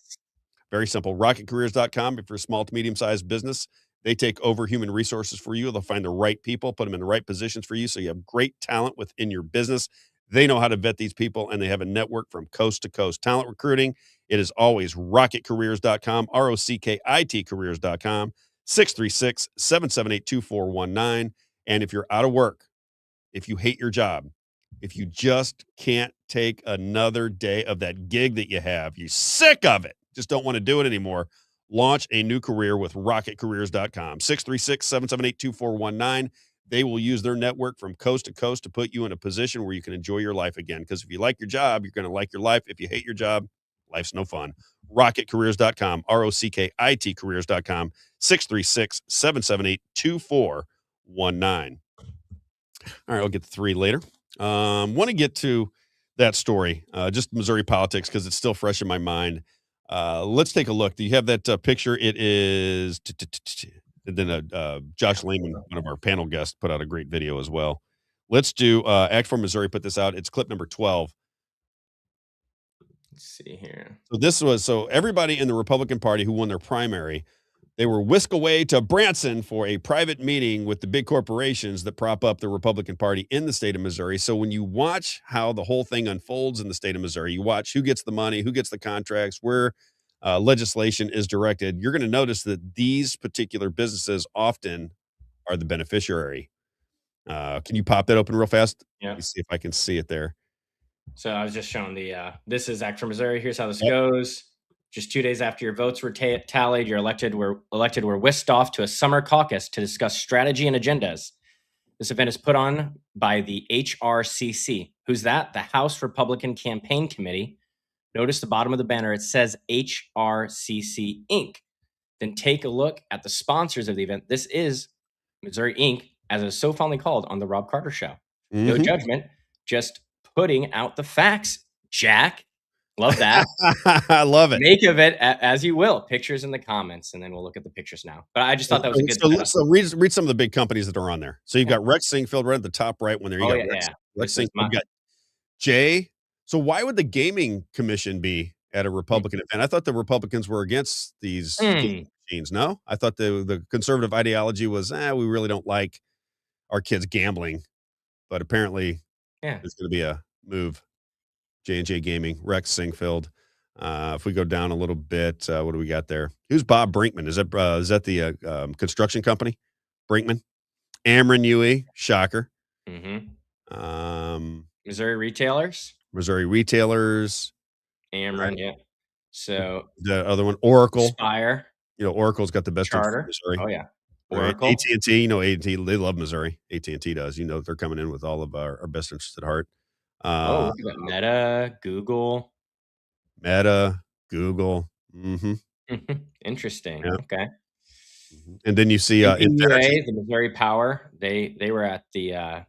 Very simple. RocketCareers.com. If you're a small to medium-sized business, they take over human resources for you. They'll find the right people, put them in the right positions for you, so you have great talent within your business. They know how to vet these people, and they have a network from coast to coast. Talent recruiting, it is always RocketCareers.com, ROCKIT careers.com, 636-778-2419. And if you're out of work, if you hate your job, if you just can't take another day of that gig that you have, you're sick of it, just don't want to do it anymore, launch a new career with rocketcareers.com. 636-778-2419. They will use their network from coast to coast to put you in a position where you can enjoy your life again. Because if you like your job, you're going to like your life. If you hate your job, life's no fun. rocketcareers.com, ROCKIT careers.com, 636-778-2419. All right, I'll get to 3 later. Want to get to that story, just Missouri politics, because it's still fresh in my mind. Let's take a look. Do you have that picture? It is, and then Josh Lehman, one of our panel guests, put out a great video as well. Let's do Act for Missouri put this out. It's clip number 12. Let's see here. So everybody in the Republican Party who won their primary, they were whisked away to Branson for a private meeting with the big corporations that prop up the Republican Party in the state of Missouri. So when you watch how the whole thing unfolds in the state of Missouri, you watch who gets the money, who gets the contracts, where legislation is directed, you're going to notice that these particular businesses often are the beneficiary. Can you pop that open real fast? Yeah. Let me see if I can see it there. So I was just showing this is Act for Missouri. Here's how this goes. Just 2 days after your votes were tallied, you're were whisked off to a summer caucus to discuss strategy and agendas. This event is put on by the HRCC. Who's that? The House Republican Campaign Committee. Notice the bottom of the banner. It says HRCC Inc. Then take a look at the sponsors of the event. This is Missouri Inc., as it's so fondly called on the Rob Carter Show. No judgment, just putting out the facts, Jack. Love that. I love it. Make of it as you will. Pictures in the comments, and then we'll look at the pictures now. But I just thought that was a good setup. So read some of the big companies that are on there. So you've got Rex Singfield right at the top right when there. You got Rex Singfield. You got Jay. So why would the Gaming Commission be at a Republican event? I thought the Republicans were against these machines. No? I thought the conservative ideology was, we really don't like our kids gambling. But apparently there's going to be a move. J&J Gaming, Rex Singfield. If we go down a little bit, what do we got there? Who's Bob Brinkman? Is that the construction company? Brinkman? Ameren UE, shocker. Missouri Retailers. Ameren, yeah. So the other one, Oracle. Spire. Oracle's got the best Charter. Missouri. Oh yeah. Oracle. AT&T, AT&T, they love Missouri. AT&T does. They're coming in with all of our best interests at heart. Look at that. Meta, Google. Interesting. Yeah. Okay. And then you see the Missouri Power. They were at the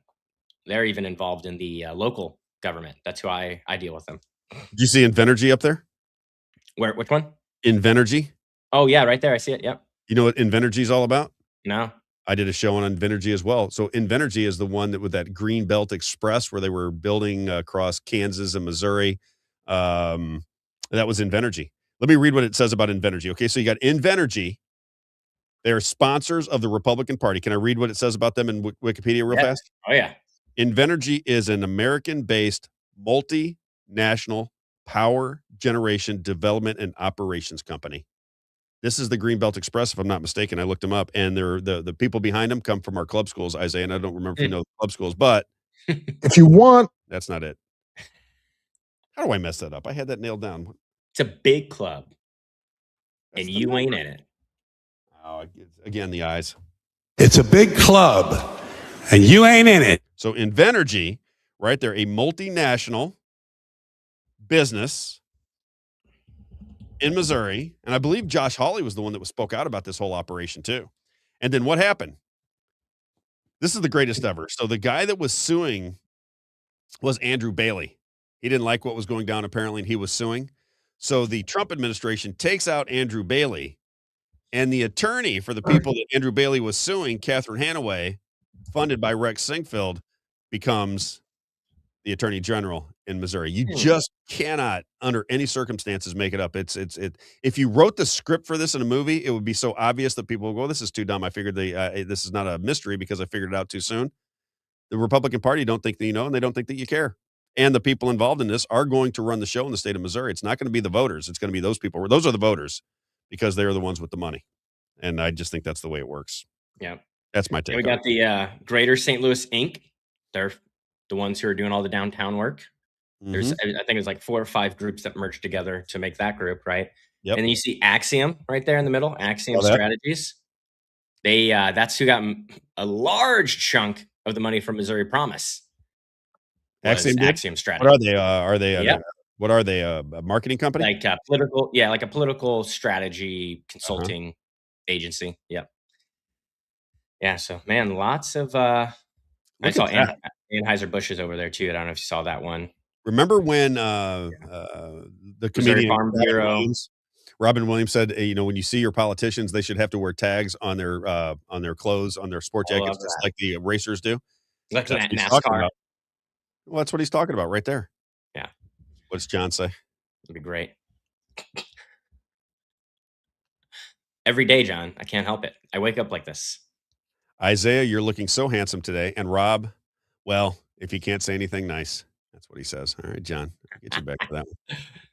they're even involved in the local government. That's who I deal with them. Did you see Invenergy up there? Which one? Invenergy. Oh yeah, right there. I see it. Yep. You know what Invenergy is all about? No. I did a show on Invenergy as well. So Invenergy is the one that with that Green Belt Express where they were building across Kansas and Missouri. That was Invenergy. Let me read what it says about Invenergy. Okay, so you got Invenergy. They are sponsors of the Republican Party. Can I read what it says about them in Wikipedia real fast? Oh, yeah. Invenergy is an American-based multinational power generation development and operations company. This is the Green Belt Express, if I'm not mistaken. I looked them up, and they're the people behind them come from our club schools, Isaiah, and I don't remember if you know the club schools, but if you want, that's not it. How do I mess that up? I had that nailed down. It's a big club, and you ain't in it. Oh, again, the eyes. It's a big club, and you ain't in it. So Invenergy, right? They're a multinational business in Missouri, and I believe Josh Hawley was the one that spoke out about this whole operation too. And then what happened? This is the greatest ever. So the guy that was suing was Andrew Bailey. He didn't like what was going down apparently, and he was suing. So the Trump administration takes out Andrew Bailey, and the attorney for the people that Andrew Bailey was suing, Catherine Hanaway, funded by Rex Singfield, becomes the attorney general in Missouri. You just cannot, under any circumstances, make it up. If you wrote the script for this in a movie, it would be so obvious that people would go, "This is too dumb. I figured this is not a mystery because I figured it out too soon." The Republican Party don't think that you know, and they don't think that you care. And the people involved in this are going to run the show in the state of Missouri. It's not going to be the voters. It's going to be those people. Those are the voters because they are the ones with the money. And I just think that's the way it works. Yeah. That's my take. We got the Greater St. Louis Inc. They're the ones who are doing all the downtown work. There's, I think it was like 4 or 5 groups that merged together to make that group, right? Yep. And then you see Axiom right there in the middle, Axiom Strategies. They that's who got a large chunk of the money from Missouri Promise. Axiom Strategies. What are they? Are they? Yep. What are they? A marketing company? Like political, like a political strategy consulting agency. Yep. Yeah. So man, lots of. I saw Anheuser-Busch is over there too. I don't know if you saw that one. Remember when the comedian Robin Williams said, when you see your politicians, they should have to wear tags on their clothes, on their sport jackets, just like the racers do. Like that's NASCAR. Well, that's what he's talking about right there. Yeah. What does John say? It'd be great. Every day, John. I can't help it. I wake up like this. Isaiah, you're looking so handsome today. And Rob, well, if you can't say anything nice, that's what he says. All right, John, I'll get you back to that one.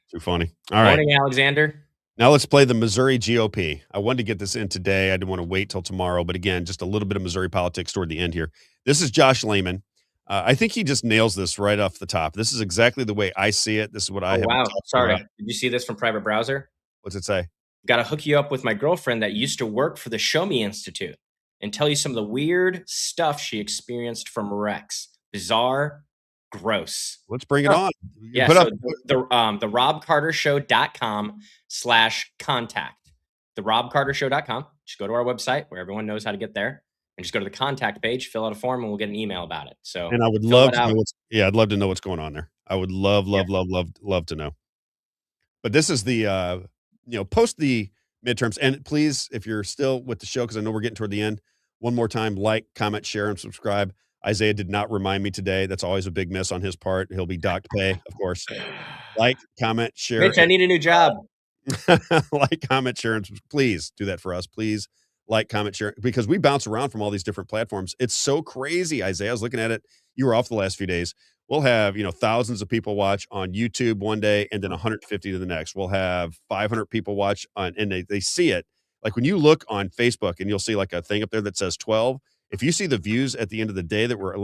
Too funny. All right. Morning, Alexander. Now let's play the Missouri GOP. I wanted to get this in today. I didn't want to wait till tomorrow. But again, just a little bit of Missouri politics toward the end here. This is Josh Lehman. I think he just nails this right off the top. This is exactly the way I see it. This is what I have. Wow. Sorry. Did you see this from Private Browser? What's it say? Got to hook you up with my girlfriend that used to work for the Show Me Institute and tell you some of the weird stuff she experienced from Rex. Bizarre, gross. Let's bring it on. Yeah. Put so up the robcartershow.com/contact. The robcartershow.com. Just go to our website where everyone knows how to get there. And just go to the contact page, fill out a form, and we'll get an email about it. So, and I would love to know I'd love to know what's going on there. I would love to know. But this is the, post the midterms. And please, if you're still with the show, because I know we're getting toward the end, one more time, like, comment, share, and subscribe. Isaiah did not remind me today. That's always a big miss on his part. He'll be docked pay, of course. Like, comment, share. Mitch, I need a new job. Like, comment, share, and please do that for us. Please. Like, comment, share, because we bounce around from all these different platforms. It's so crazy, Isaiah. I was looking at it. You were off the last few days. We'll have, thousands of people watch on YouTube one day and then 150 to the next. We'll have 500 people watch and they see it. Like when you look on Facebook and you'll see like a thing up there that says 12. If you see the views at the end of the day that were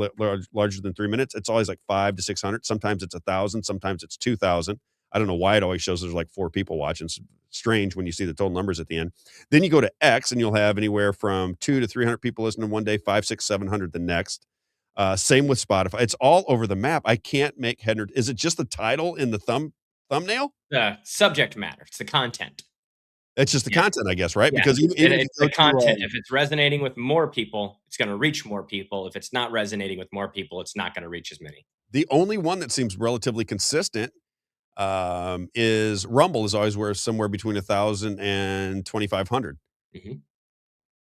larger than 3 minutes, it's always like 500 to 600. Sometimes it's 1,000. Sometimes it's 2,000. I don't know why it always shows there's like 4 people watching. It's strange when you see the total numbers at the end. Then you go to X and you'll have anywhere from 200 to 300 people listening one day, 500, 600, 700 the next. Same with Spotify. It's all over the map. I can't make head. Is it just the title in the thumbnail? The subject matter. It's the content. It's just the content, I guess, right? Yeah. Because it's the content. If it's resonating with more people, it's going to reach more people. If it's not resonating with more people, it's not going to reach as many. The only one that seems relatively consistent is Rumble is always somewhere between 1,000 and 2,500. Mm-hmm.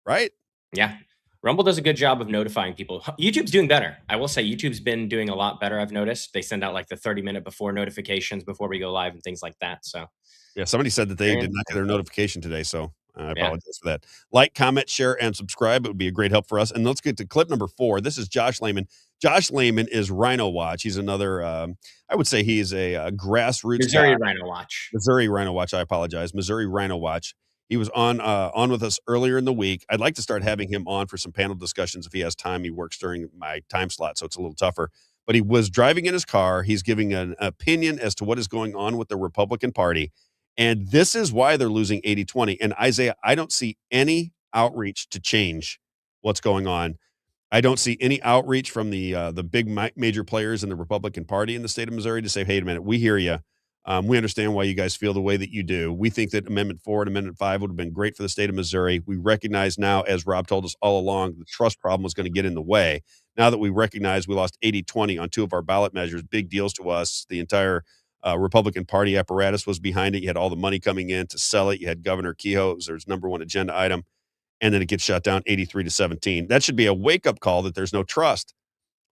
Right? Yeah. Rumble does a good job of notifying people. YouTube's doing better. I will say YouTube's been doing a lot better. I've noticed they send out like the 30-minute before notifications before we go live and things like that. So yeah, somebody said that they did not get their notification today. So I apologize for that. Like, comment, share, and subscribe. It would be a great help for us. And let's get to clip number 4. This is Josh Lehman. Josh Lehman is Rhino Watch. He's another, I would say he's a grassroots Missouri Rhino Watch. Missouri Rhino Watch. I apologize. Missouri Rhino Watch. He was on with us earlier in the week. I'd like to start having him on for some panel discussions if he has time. He works during my time slot, so it's a little tougher. But he was driving in his car. He's giving an opinion as to what is going on with the Republican Party. And this is why they're losing 80-20. And Isaiah, I don't see any outreach to change what's going on. I don't see any outreach from the big major players in the Republican Party in the state of Missouri to say, hey, a minute, we hear you. We understand why you guys feel the way that you do. We think that Amendment 4 and Amendment 5 would have been great for the state of Missouri. We recognize now, as Rob told us all along, the trust problem was going to get in the way. Now that we recognize we lost 80-20 on 2 of our ballot measures, big deals to us, the entire Republican Party apparatus was behind it. You had all the money coming in to sell it. You had Governor Kehoe. It was their number 1 agenda item. And then it gets shut down 83-17. That should be a wake-up call that there's no trust.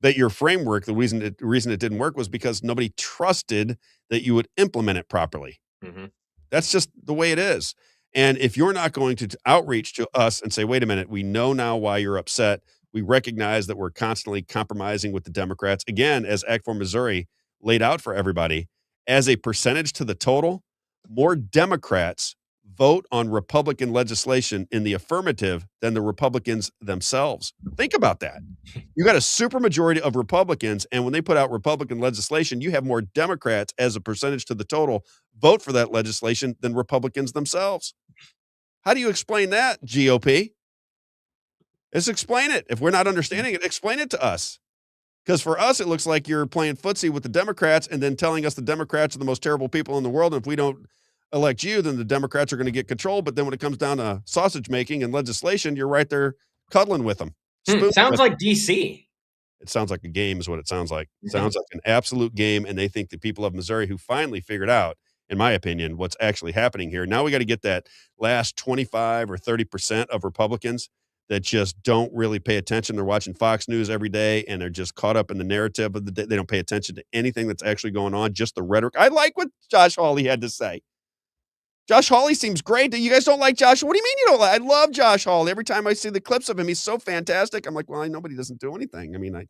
That your framework, the reason it didn't work was because nobody trusted that you would implement it properly. Mm-hmm. That's just the way it is. And if you're not going to outreach to us and say, wait a minute, we know now why you're upset. We recognize that we're constantly compromising with the Democrats. Again, as Act for Missouri laid out for everybody, as a percentage to the total, more Democrats vote on Republican legislation in the affirmative than the Republicans themselves. Think about that. You got a supermajority of Republicans, and when they put out Republican legislation, you have more Democrats as a percentage to the total vote for that legislation than Republicans themselves. How do you explain that, GOP? Let's explain it. If we're not understanding it, explain it to us. Because for us, it looks like you're playing footsie with the Democrats and then telling us the Democrats are the most terrible people in the world. And if we don't elect you, then the Democrats are going to get control. But then when it comes down to sausage making and legislation, you're right there cuddling with them. Sounds like DC. It sounds like a game is what it sounds like. It sounds like an absolute game. And they think the people of Missouri who finally figured out, in my opinion, what's actually happening here. Now we got to get that last 25 or 30% of Republicans that just don't really pay attention. They're watching Fox News every day, and they're just caught up in the narrative of the day. They don't pay attention to anything that's actually going on, just the rhetoric. I like what Josh Hawley had to say. Josh Hawley seems great. You guys don't like Josh? What do you mean you don't like? I love Josh Hawley. Every time I see the clips of him, he's so fantastic. I'm like, well, nobody doesn't do anything. I mean,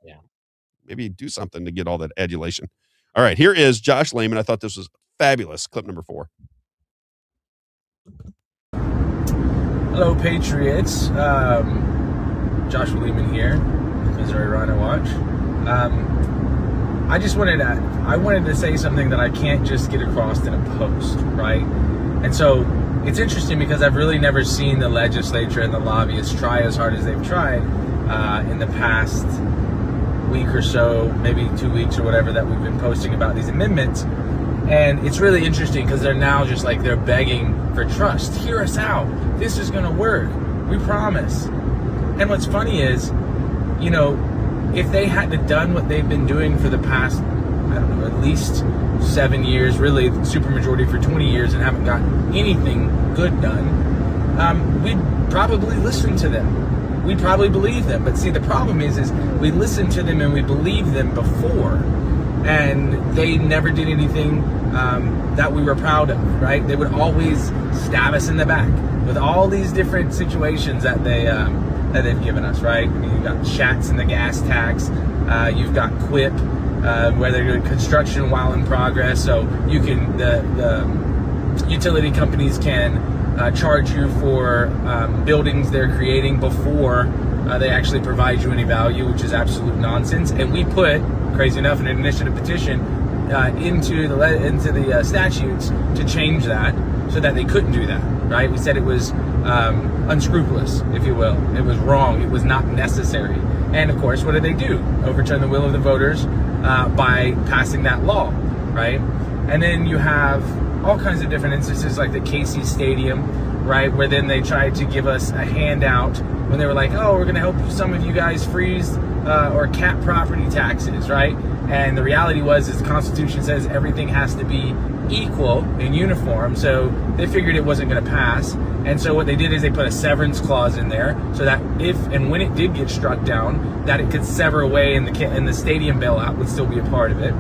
maybe do something to get all that adulation. All right, here is Josh Lehman. I thought this was fabulous. Clip number 4. Hello, Patriots. Joshua Lehman here, Missouri Rhino Watch. I wanted to say something that I can't just get across in a post, right? And so it's interesting because I've really never seen the legislature and the lobbyists try as hard as they've tried in the past week or so, maybe 2 weeks or whatever, that we've been posting about these amendments. And it's really interesting because they're now just like, they're begging for trust. Hear us out. This is going to work. We promise. And what's funny is, you know, if they hadn't done what they've been doing for the past, I don't know, at least 7 years, really supermajority for 20 years, and haven't gotten anything good done, we'd probably listen to them. We'd probably believe them. But see, the problem is we listened to them and we believed them before, and they never did anything that we were proud of, right? They would always stab us in the back with all these different situations that they've given us, right? I mean, you've got Schatz and the gas tax, you've got Quip, where they're doing construction while in progress, so you can the utility companies can charge you for buildings they're creating before they actually provide you any value, which is absolute nonsense. And we put, crazy enough, an initiative petition into the statutes to change that so that they couldn't do that, right? We said it was unscrupulous, if you will. It was wrong. It was not necessary. And of course, what did they do? Overturn the will of the voters by passing that law, right? And then you have all kinds of different instances like the Casey Stadium, right? Where then they tried to give us a handout when they were like, oh, we're going to help some of you guys freeze or cap property taxes, right? And the reality is the Constitution says everything has to be equal and uniform, so they figured it wasn't going to pass. And so what they did is they put a severance clause in there so that if and when it did get struck down, that it could sever away and the stadium bailout would still be a part of it,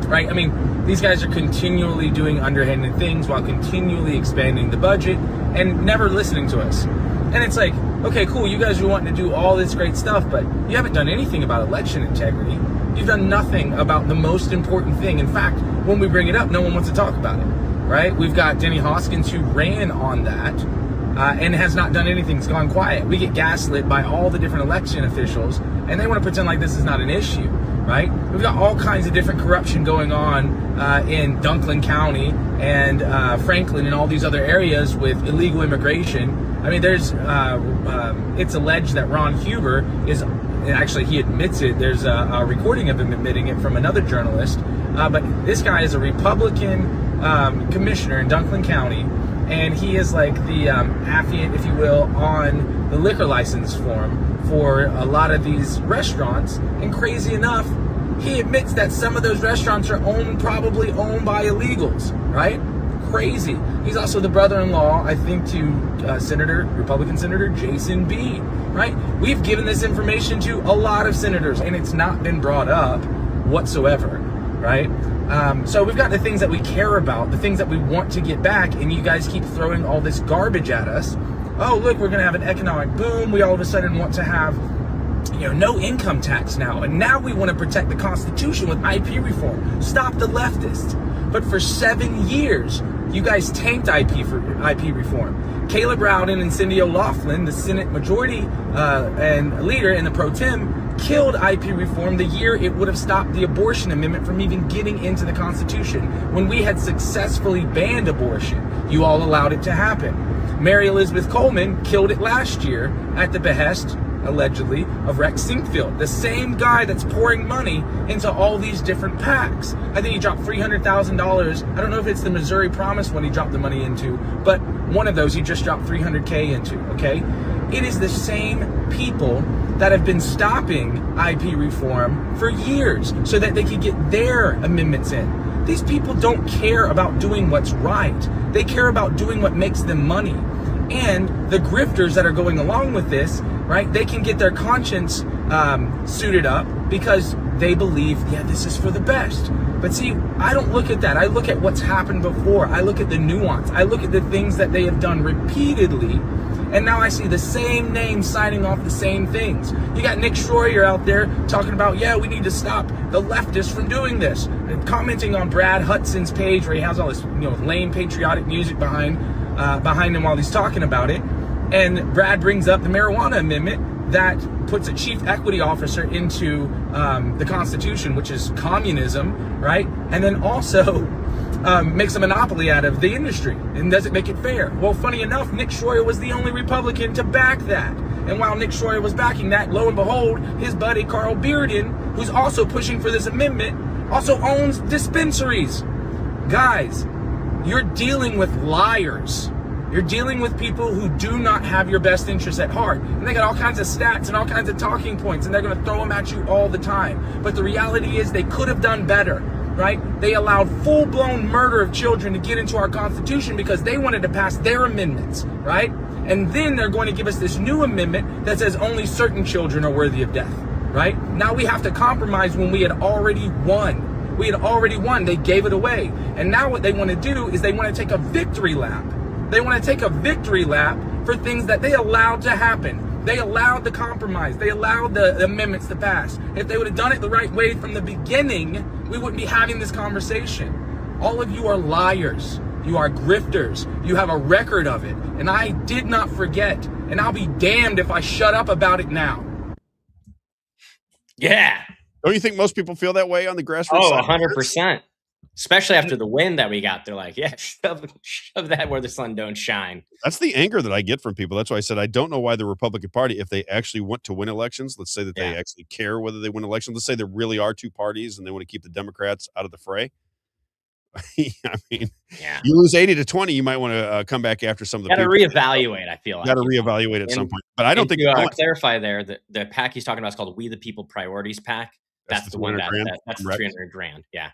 right? I mean, these guys are continually doing underhanded things while continually expanding the budget and never listening to us. And it's like, okay, cool, you guys are wanting to do all this great stuff, but you haven't done anything about election integrity. You've done nothing about the most important thing. In fact, when we bring it up, no one wants to talk about it, right? We've got Denny Hoskins who ran on that and has not done anything. It's gone quiet. We get gaslit by all the different election officials, and they want to pretend like this is not an issue, right? We've got all kinds of different corruption going on in Dunklin County and Franklin and all these other areas with illegal immigration. I mean, it's alleged that Ron Huber is, actually he admits it, there's a recording of him admitting it from another journalist, but this guy is a Republican commissioner in Dunklin County, and he is like the affiant, if you will, on the liquor license form for a lot of these restaurants. And crazy enough, he admits that some of those restaurants are probably owned by illegals, right? Crazy. He's also the brother-in-law, I think, to Republican Senator Jason B, right? We've given this information to a lot of senators, and it's not been brought up whatsoever, right? So we've got the things that we care about, the things that we want to get back, and you guys keep throwing all this garbage at us. Oh, look, we're going to have an economic boom. We all of a sudden want to have, no income tax now. And now we want to protect the Constitution with IP reform. Stop the leftists. But for 7 years, You guys tanked IP reform. Caleb Rowden and Cindy O'Loughlin, the Senate majority and leader and the pro tem, killed IP reform the year it would have stopped the abortion amendment from even getting into the Constitution. When we had successfully banned abortion, you all allowed it to happen. Mary Elizabeth Coleman killed it last year at the behest, allegedly, of Rex Sinkfield, the same guy that's pouring money into all these different PACs. I think he dropped $300,000. I don't know if it's the Missouri Promise one he dropped the money into, but one of those he just dropped $300K into, okay? It is the same people that have been stopping IP reform for years so that they could get their amendments in. These people don't care about doing what's right. They care about doing what makes them money. And the grifters that are going along with this, right, they can get their conscience suited up because they believe, yeah, this is for the best. But see, I don't look at that. I look at what's happened before. I look at the nuance. I look at the things that they have done repeatedly. And now I see the same names signing off the same things. You got Nick Schroyer out there talking about, yeah, we need to stop the leftists from doing this. And commenting on Brad Hudson's page where he has all this, lame patriotic music behind him while he's talking about it. And Brad brings up the marijuana amendment that puts a chief equity officer into the Constitution, which is communism, right? And then also makes a monopoly out of the industry and doesn't make it fair. Well, funny enough, Nick Schroyer was the only Republican to back that. And while Nick Schroyer was backing that, lo and behold, his buddy Carl Bearden, who's also pushing for this amendment, also owns dispensaries. Guys, you're dealing with liars. You're dealing with people who do not have your best interests at heart. And they got all kinds of stats and all kinds of talking points, and they're going to throw them at you all the time. But the reality is they could have done better, right? They allowed full-blown murder of children to get into our Constitution because they wanted to pass their amendments, right? And then they're going to give us this new amendment that says only certain children are worthy of death, right? Now we have to compromise when we had already won. We had already won. They gave it away. And now what they want to do is they want to take a victory lap. They want to take a victory lap for things that they allowed to happen. They allowed the compromise. They allowed the amendments to pass. If they would have done it the right way from the beginning, we wouldn't be having this conversation. All of you are liars. You are grifters. You have a record of it. And I did not forget. And I'll be damned if I shut up about it now. Yeah. Don't you think most people feel that way on the grassroots side? Oh, 100%. Especially after the win that we got. They're like, yeah, shove that where the sun don't shine. That's the anger that I get from people. That's why I said I don't know why the Republican Party, if they actually want to win elections, let's say that they actually care whether they win elections. Let's say there really are two parties and they want to keep the Democrats out of the fray. I mean, you lose 80-20, you might want to come back after some of the people. Got to reevaluate, I feel like. Got to reevaluate at some point. But I don't think... To clarify there, the PAC he's talking about is called We the People Priorities PAC. That's the one that's the $300,000. Yeah.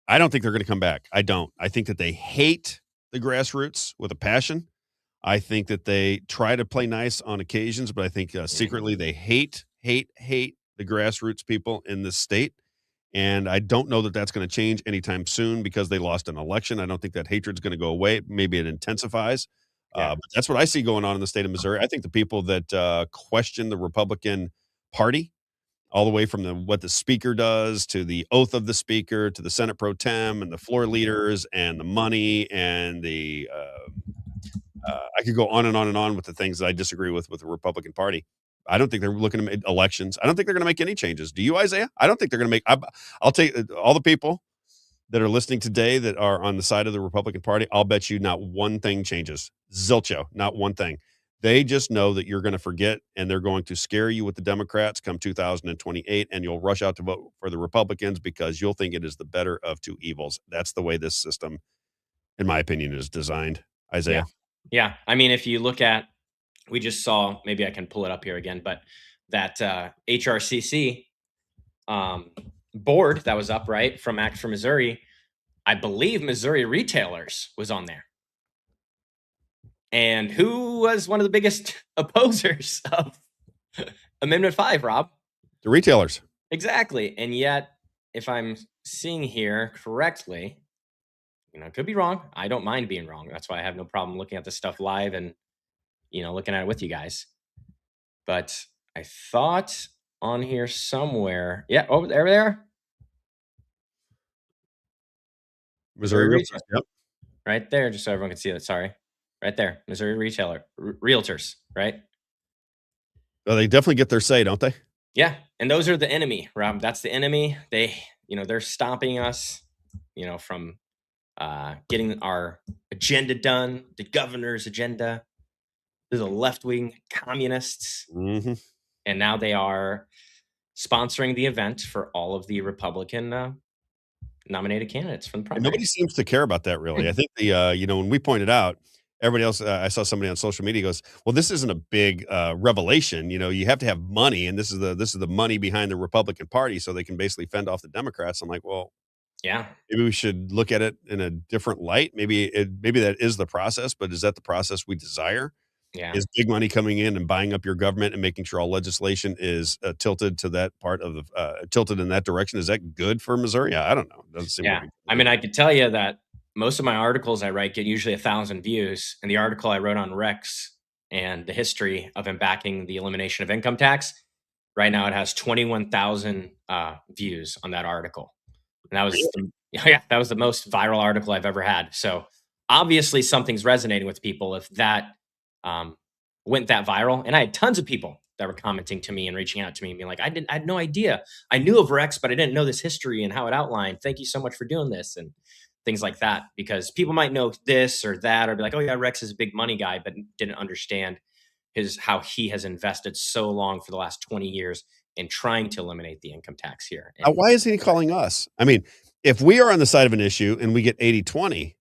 I don't think they're going to come back. I don't. I think that they hate the grassroots with a passion. I think that they try to play nice on occasions, but I think secretly they hate the grassroots people in this state. And I don't know that that's going to change anytime soon because they lost an election. I don't think that hatred's going to go away. Maybe it intensifies. But that's what I see going on in the state of Missouri. I think the people that question the Republican Party, all the way from what the speaker does to the oath of the speaker to the Senate pro tem and the floor leaders and the money and the I could go on and on and on with the things that I disagree with the Republican Party. I don't think they're looking to make elections. I don't think they're going to make any changes. Do you, Isaiah? I don't think they're going to make. I'll take all the people that are listening today that are on the side of the Republican Party. I'll bet you not one thing changes. Zilcho, not one thing. They just know that you're going to forget, and they're going to scare you with the Democrats come 2028, and you'll rush out to vote for the Republicans because you'll think it is the better of two evils. That's the way this system, in my opinion, is designed. Isaiah? Yeah. I mean, if you look at, we just saw, maybe I can pull it up here again, but that HRCC board that was up, right, from Act for Missouri, I believe Missouri Retailers was on there. And who was one of the biggest opposers of Amendment 5, Rob? The retailers. Exactly. And yet, if I'm seeing here correctly, I could be wrong. I don't mind being wrong. That's why I have no problem looking at this stuff live and, looking at it with you guys. But I thought on here somewhere. Yeah. Oh, there they are. Missouri Retailers. Yep. right there, just so everyone can see it. Sorry, right there, Missouri realtors, right? Oh, they definitely get their say, don't they? Yeah, and those are the enemy, Rob. That's the enemy. They're stopping us, from getting our agenda done. The governor's agenda. They're the left-wing communists, and now they are sponsoring the event for all of the Republican nominated candidates from the primary. And nobody seems to care about that, really. I think when we pointed out, everybody else, I saw somebody on social media goes, "Well, this isn't a big revelation. You have to have money, and this is the money behind the Republican Party, so they can basically fend off the Democrats." I'm like, well, yeah, maybe we should look at it in a different light. Maybe that is the process, but is that the process we desire? Yeah. Is big money coming in and buying up your government and making sure all legislation is tilted to that part of the tilted in that direction? Is that good for Missouri? I don't know. It doesn't seem. Yeah, I mean, I could tell you that most of my articles I write get usually 1,000 views, and the article I wrote on Rex and the history of him backing the elimination of income tax, right now it has 21,000 views on that article, and that was the most viral article I've ever had. So obviously something's resonating with people if that went that viral. And I had tons of people that were commenting to me and reaching out to me and being like, I had no idea. I knew of Rex, but I didn't know this history and how it outlined. Thank you so much for doing this, and things like that, because people might know this or that, or be like, oh yeah, Rex is a big money guy, but didn't understand how he has invested so long for the last 20 years in trying to eliminate the income tax here. Why isn't he calling us? I mean, if we are on the side of an issue and we get 80-20,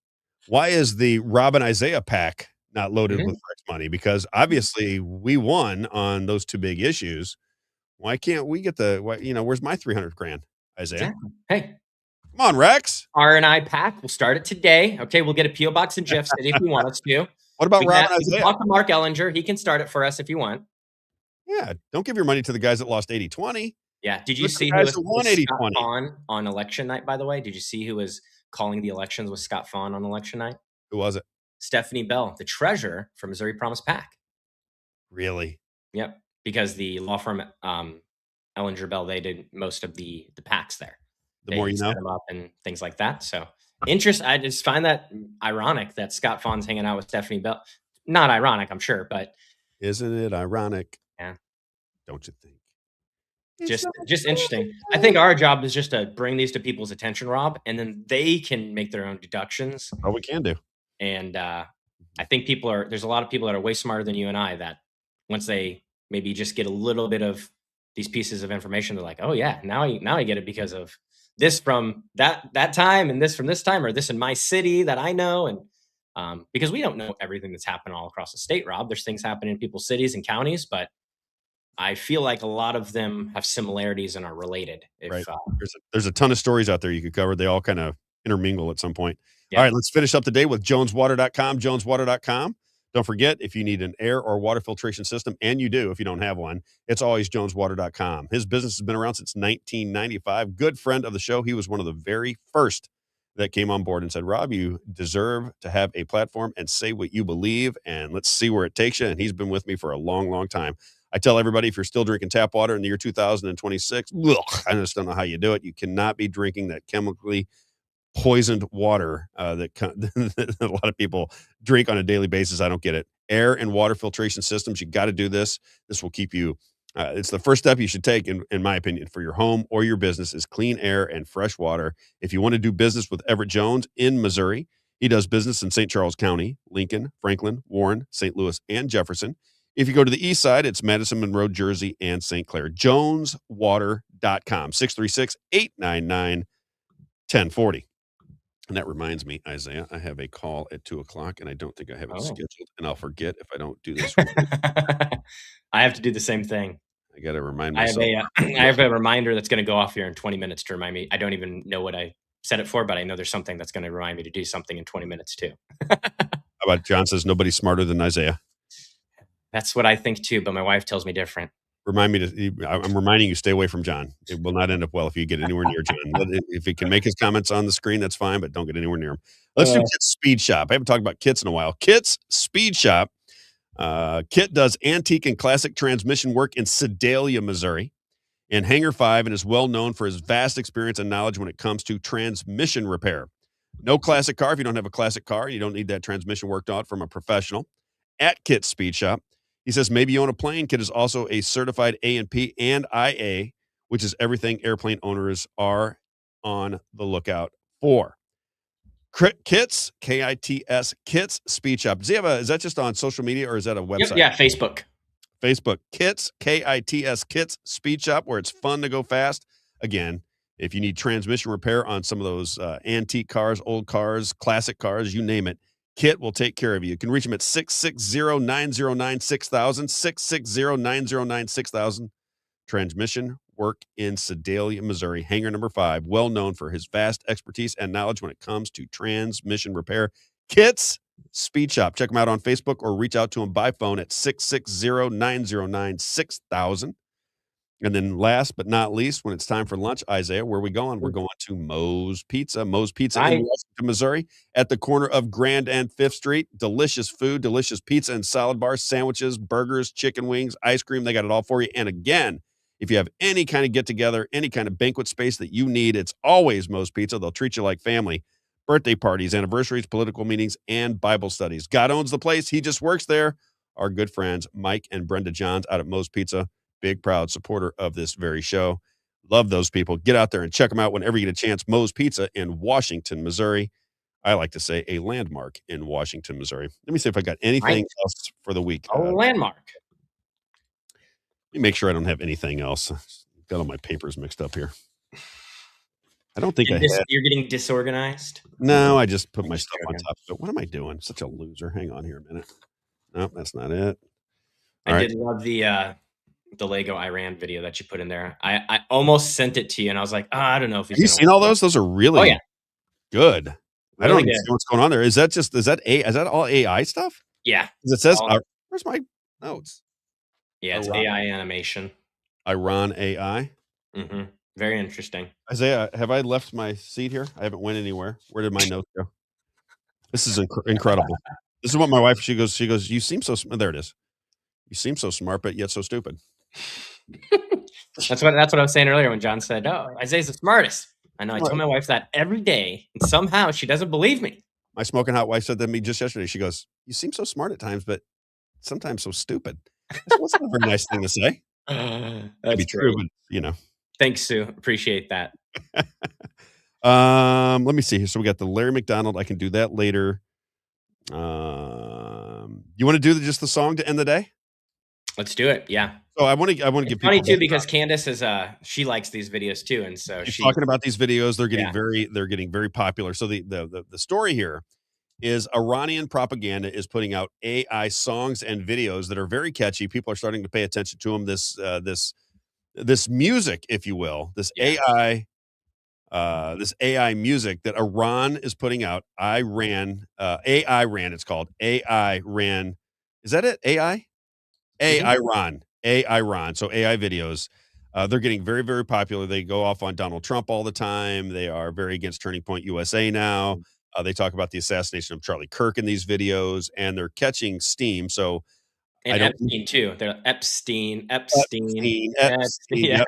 why is the Robb and Isaiah pack not loaded with Rex money? Because obviously we won on those two big issues. Why can't we get where's my 300 grand, Isaiah? Exactly. Hey, come on, Rex. R&I pack. We'll start it today. Okay, we'll get a PO box in Jeff City if we want us to. What about Robb and Isaiah? Talk to Mark Ellinger. He can start it for us if you want. Yeah, don't give your money to the guys that lost 80-20. Yeah, did you see who was Scott Faughn on election night, by the way? Did you see who was calling the elections with Scott Faughn on election night? Who was it? Stephanie Bell, the treasurer for Missouri Promise PAC. Really? Yep, because the law firm Ellinger Bell, they did most of the PACs there. The more you know. Set them up and things like that. So I just find that ironic that Scott Faughn's hanging out with Stephanie Bell. Not ironic, I'm sure, but isn't it ironic? Yeah. Don't you think? Just interesting. I think our job is just to bring these to people's attention, Rob, and then they can make their own deductions. Oh, we can do. And I think there's a lot of people that are way smarter than you and I, that once they maybe just get a little bit of these pieces of information, they're like, oh yeah, now I get it because of this from that time, and this from this time, or this in my city that I know. And because we don't know everything that's happening all across the state, Rob. There's things happening in people's cities and counties, but I feel like a lot of them have similarities and are related. Right. There's a ton of stories out there you could cover. They all kind of intermingle at some point. Yeah. All right, let's finish up the day with joneswater.com, joneswater.com. Don't forget, if you need an air or water filtration system, and you do if you don't have one, it's always joneswater.com. His business has been around since 1995. Good friend of the show. He was one of the very first that came on board and said, Rob, you deserve to have a platform and say what you believe, and let's see where it takes you. And he's been with me for a long, long time. I tell everybody, if you're still drinking tap water in the year 2026, I just don't know how you do it. You cannot be drinking that chemically poisoned water that a lot of people drink on a daily basis. I don't get it. Air and water filtration systems, you got to do this. This will keep you, it's the first step you should take, in my opinion, for your home or your business, is clean air and fresh water. If you want to do business with Everett Jones in Missouri, he does business in St. Charles County, Lincoln, Franklin, Warren, St. Louis, and Jefferson. If you go to the east side, it's Madison, Monroe, Jersey, and St. Clair. joneswater.com, 636-899-1040. And that reminds me, Isaiah, I have a call at 2:00, and I don't think I have it scheduled, and I'll forget if I don't do this. I have to do the same thing. I got to remind myself. I have a reminder that's going to go off here in 20 minutes to remind me. I don't even know what I set it for, but I know there's something that's going to remind me to do something in 20 minutes too. How about John says nobody's smarter than Isaiah? That's what I think too, but my wife tells me different. I'm reminding you, stay away from John. It will not end up well if you get anywhere near John. If he can make his comments on the screen, that's fine, but don't get anywhere near him. Let's do Kit's Speed Shop. I haven't talked about Kit's in a while. Kit's Speed Shop. Kit does antique and classic transmission work in Sedalia, Missouri, in Hangar 5, and is well known for his vast experience and knowledge when it comes to transmission repair. No classic car if you don't have a classic car. You don't need that transmission worked out from a professional. At Kit's Speed Shop, he says maybe you own a plane. Kit is also a certified A&P and IA, which is everything airplane owners are on the lookout for. Kits, Kits, Kits Speed Shop. Does he have is that just on social media or is that a website? Yeah, Facebook. Facebook. Kits, Kits, Kits Speed Shop, where it's fun to go fast. Again, if you need transmission repair on some of those antique cars, old cars, classic cars, you name it, Kit will take care of you. You can reach him at 660-909-6000, 660-909-6000. Transmission work in Sedalia, Missouri. Hangar number 5, well known for his vast expertise and knowledge when it comes to transmission repair. Kit's Speed Shop. Check him out on Facebook or reach out to him by phone at 660-909-6000. And then last but not least, when it's time for lunch, Isaiah, where are we going? We're going to Moe's Pizza. Moe's Pizza in Washington, Missouri, at the corner of Grand and 5th Street. Delicious food, delicious pizza and salad bars, sandwiches, burgers, chicken wings, ice cream. They got it all for you. And again, if you have any kind of get-together, any kind of banquet space that you need, it's always Moe's Pizza. They'll treat you like family. Birthday parties, anniversaries, political meetings, and Bible studies. God owns the place. He just works there. Our good friends, Mike and Brenda Johns out at Moe's Pizza. Big, proud supporter of this very show. Love those people. Get out there and check them out whenever you get a chance. Moe's Pizza in Washington, Missouri. I like to say a landmark in Washington, Missouri. Let me see if I got anything else for the week. A landmark. Let me make sure I don't have anything else. Got all my papers mixed up here. I don't think You're getting disorganized? No, I just put my stuff on top of it. What am I doing? Such a loser. Hang on here a minute. Nope, that's not it. I did love the Lego Iran video that you put in there. I almost sent it to you, and I was like, I don't know if he's. Have you seen all those? Those are really good. Really I don't understand what's going on there. Is that all AI stuff? Yeah. It says where's my notes? Yeah, it's AI animation. Iran AI. Mm-hmm. Very interesting. Isaiah, have I left my seat here? I haven't went anywhere. Where did my notes go? This is incredible. This is what my wife, she goes, you seem so smart. There it is. You seem so smart, but yet so stupid. That's what I was saying earlier when John said, "Oh, Isaiah's the smartest." I know. I tell my wife that every day, and somehow she doesn't believe me. My smoking hot wife said that to me just yesterday. She goes, "You seem so smart at times, but sometimes so stupid." That's not a very nice thing to say. That'd be true, but, you know. Thanks, Sue. Appreciate that. Let me see here. So we got the Larry McDonald. I can do that later. You want to do just the song to end the day? Let's do it. Yeah. So I want to give funny too because Candace is she likes these videos too, and so she's talking about these videos. They're getting very popular. So the story here is Iranian propaganda is putting out AI songs and videos that are very catchy. People are starting to pay attention to them. This music, if you will, this AI music that Iran is putting out. AI ran. It's called AI ran. Is that it? AI. Iran. So AI videos, they're getting very, very popular. They go off on Donald Trump all the time. They are very against Turning Point USA now. They talk about the assassination of Charlie Kirk in these videos, and they're catching steam. So and Epstein too. They're Epstein. Yeah. Yep.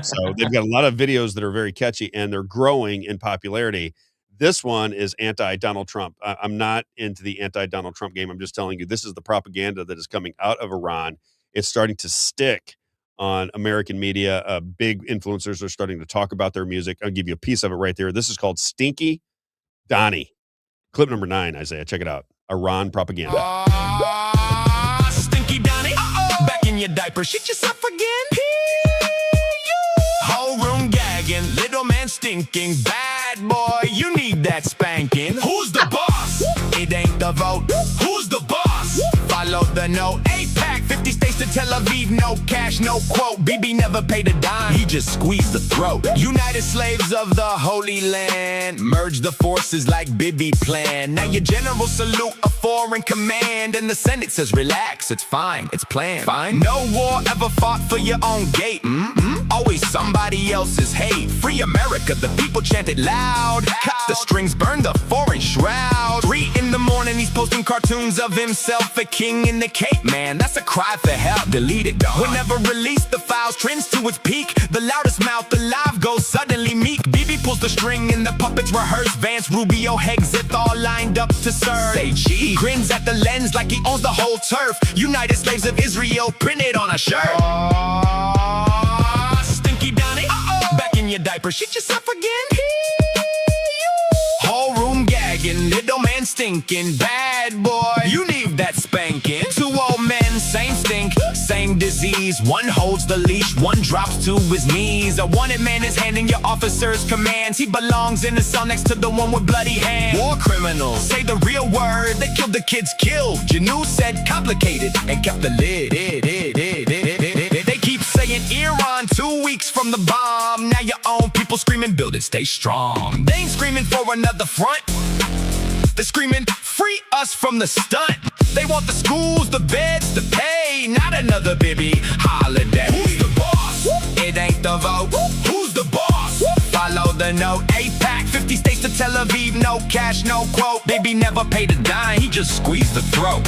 So they've got a lot of videos that are very catchy, and they're growing in popularity. This one is anti-Donald Trump. I'm not into the anti-Donald Trump game. I'm just telling you, this is the propaganda that is coming out of Iran. It's starting to stick on American media. Big influencers are starting to talk about their music. I'll give you a piece of it right there. This is called Stinky Donnie. Clip number 9, Isaiah. Check it out. Iran propaganda. Stinky Donnie. Back in your diaper. Shit yourself again. Whole room gagging. Little man stinking. Bad boy, you need that spanking. Who's the boss? It ain't the vote. Who's the boss? Follow the note. 8-pack, 50 states to Tel Aviv. No cash, no quote. BB never paid a dime. He just squeezed the throat. United slaves of the Holy Land. Merge the forces like Bibi planned. Now your general salute a foreign command. And the Senate says relax, it's fine, it's planned. Fine. No war ever fought for your own gate. always somebody else's hate. Free America, the people chanted loud. Cut the strings, burn the foreign shroud. 3 in the morning, he's posting cartoons of himself, a king in the Cape. Man, that's a cry for help. Delete it, dog. Whenever released, the files trends to its peak. The loudest mouth alive goes suddenly meek. BB pulls the string and the puppets rehearse. Vance, Rubio, Hexit all lined up to serve. Say G grins at the lens like he owns the whole turf. United Slaves of Israel printed on a shirt. Stinky Donnie, back in your diaper, shit yourself again. Whole room gagging, little man stinking. Bad boy, you need that spanking. 2 old men, same stink, same disease. One holds the leash, one drops to his knees. A wanted man is handing your officers commands. He belongs in the cell next to the one with bloody hands. War criminals, say the real word. They killed the kids killed. Janu said complicated and kept the lid. They keep saying Iran 2 weeks from the bomb. Now your own people screaming, build it, stay strong. They ain't screaming for another front. They're screaming, free us from the stunt. They want the schools, the beds, the pay, not another Bibi holiday. Who's the boss? It ain't the vote. Who's the boss? Follow the note. APAC, 50 states to Tel Aviv, no cash, no quote. Baby never paid a dime, he just squeezed the throat.